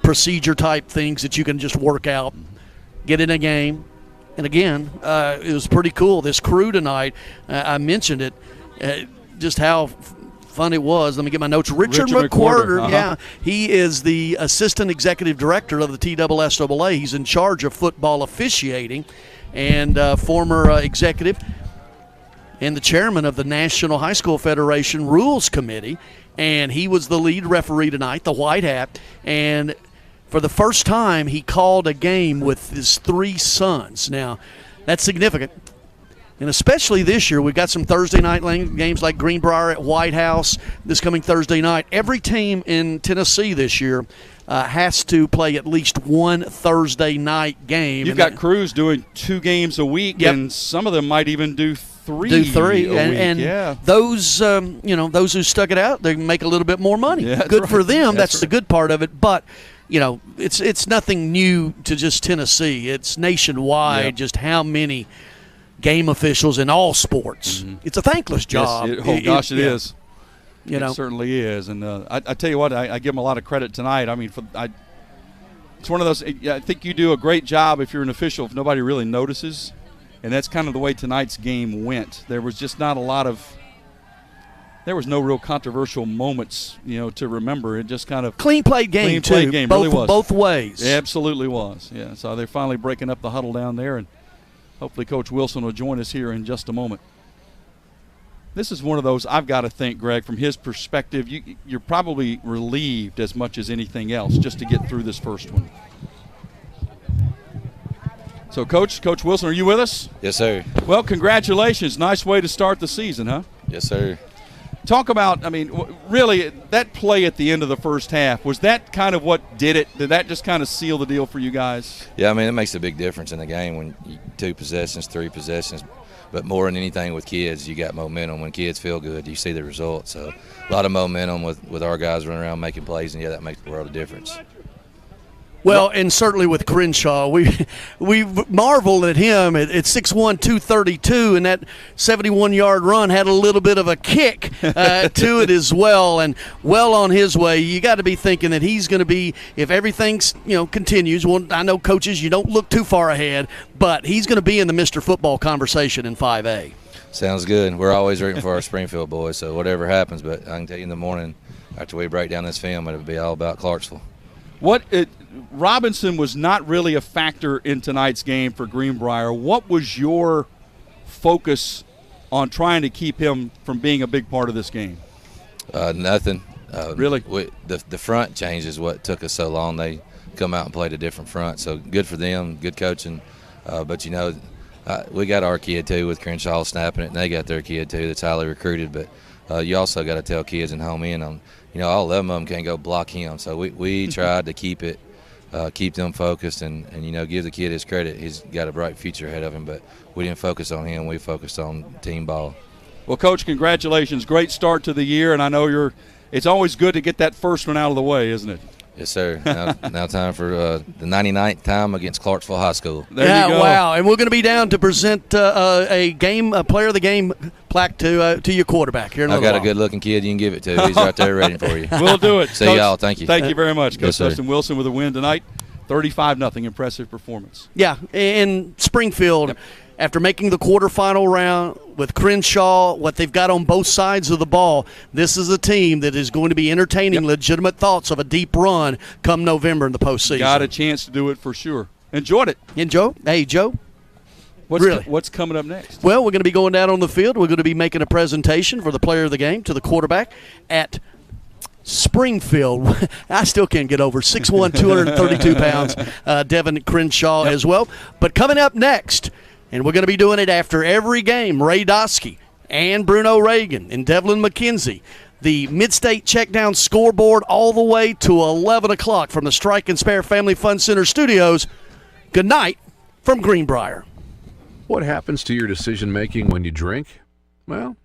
[SPEAKER 2] procedure-type things that you can just work out, get in a game. And, again, it was pretty cool. This crew tonight, I mentioned it, just how fun it was. Let me get my notes. Richard McWhorter, yeah. He is the assistant executive director of the TSSAA. He's in charge of football officiating and former executive and the chairman of the National High School Federation Rules Committee. And he was the lead referee tonight, the white hat. And for the first time, he called a game with his 3 sons. Now, that's significant. And especially this year, we've got some Thursday night games like Greenbrier at White House this coming Thursday night. Every team in Tennessee this year has to play at least one Thursday night game.
[SPEAKER 1] You've got crews doing 2 games a week, and some of them might even do 3 a week.
[SPEAKER 2] And those, those who stuck it out, they make a little bit more money.
[SPEAKER 1] Yeah,
[SPEAKER 2] good for them. That's the good part of it. But it's nothing new to just Tennessee. It's nationwide. Just how many game officials in all sports. It's a thankless job.
[SPEAKER 1] Yes, it is. It certainly is. And I tell you what, I give them a lot of credit tonight. I mean, it's one of those, I think you do a great job if you're an official, if nobody really notices. And that's kind of the way tonight's game went. There was just not a lot of, there was no real controversial moments, to remember. It just kind of
[SPEAKER 2] clean played game, too.
[SPEAKER 1] Game,
[SPEAKER 2] both,
[SPEAKER 1] really was.
[SPEAKER 2] Both ways.
[SPEAKER 1] It absolutely was. Yeah. So they're finally breaking up the huddle down there, and hopefully Coach Wilson will join us here in just a moment. This is one of those, I've got to think, Greg, from his perspective, you're probably relieved as much as anything else just to get through this first one. So, Coach Wilson, are you with us?
[SPEAKER 11] Yes, sir.
[SPEAKER 1] Well, congratulations. Nice way to start the season, huh?
[SPEAKER 11] Yes, sir.
[SPEAKER 1] Talk about, really, that play at the end of the first half, was that kind of what did it? Did that just kind of seal the deal for you guys?
[SPEAKER 11] Yeah, it makes a big difference in the game when 2 possessions, 3 possessions. But more than anything with kids, you got momentum. When kids feel good, you see the results. So a lot of momentum with our guys running around making plays, and, that makes a world of difference.
[SPEAKER 2] Well, and certainly with Crenshaw, we marveled at him at 6'1", 232, and that 71-yard run had a little bit of a kick to it as well, and well on his way. You got to be thinking that he's going to be, if everything continues. Well, I know coaches, you don't look too far ahead, but he's going to be in the Mr. Football conversation in 5A.
[SPEAKER 11] Sounds good. We're always rooting for our Springfield boys, so whatever happens. But I can tell you in the morning after we break down this film, it'll be all about Clarksville.
[SPEAKER 1] Robinson was not really a factor in tonight's game for Greenbrier. What was your focus on trying to keep him from being a big part of this game?
[SPEAKER 11] Nothing.
[SPEAKER 1] Really?
[SPEAKER 11] The front change is what took us so long. They come out and played a different front, so good for them, good coaching. But, we got our kid, too, with Crenshaw snapping it, and they got their kid, too, that's highly recruited. But you also got to tell kids and home in on, all 11 of them can't go block him. So we tried to keep them focused and give the kid his credit. He's got a bright future ahead of him, but we didn't focus on him. We focused on team ball. Well,
[SPEAKER 1] Coach, congratulations. Great start to the year, and I know it's always good to get that first one out of the way, isn't it?
[SPEAKER 11] Yes, sir. Now time for the 99th time against Clarksville High School.
[SPEAKER 1] There you go.
[SPEAKER 2] Wow. And we're going to be down to present a player of the game plaque to your quarterback here in a
[SPEAKER 11] I've
[SPEAKER 2] little
[SPEAKER 11] got
[SPEAKER 2] while.
[SPEAKER 11] a good-looking kid you can give it to. He's right there ready for you.
[SPEAKER 1] We'll do it.
[SPEAKER 11] See
[SPEAKER 1] Coach,
[SPEAKER 11] y'all. Thank you.
[SPEAKER 1] Thank you very much, Coach.
[SPEAKER 11] Yes, sir.
[SPEAKER 1] Dustin Wilson with a win tonight. 35-0. Impressive performance.
[SPEAKER 2] Yeah, in Springfield, after making the quarterfinal round with Crenshaw, what they've got on both sides of the ball, this is a team that is going to be entertaining legitimate thoughts of a deep run come November in the postseason.
[SPEAKER 1] Got a chance to do it for sure. Enjoyed it.
[SPEAKER 2] And Joe? Hey, Joe?
[SPEAKER 1] What's coming up next?
[SPEAKER 2] Well, we're going to be going down on the field. We're going to be making a presentation for the player of the game to the quarterback at Springfield. I still can't get over 6'1", 232 pounds, Devin Crenshaw as well. But coming up next, and we're going to be doing it after every game, Ray Doskey and Bruno Reagan and Devlin McKenzie. The Mid-State Checkdown scoreboard all the way to 11 o'clock from the Strike and Spare Family Fun Center studios. Good night from Greenbrier.
[SPEAKER 4] What happens to your decision-making when you drink? Well,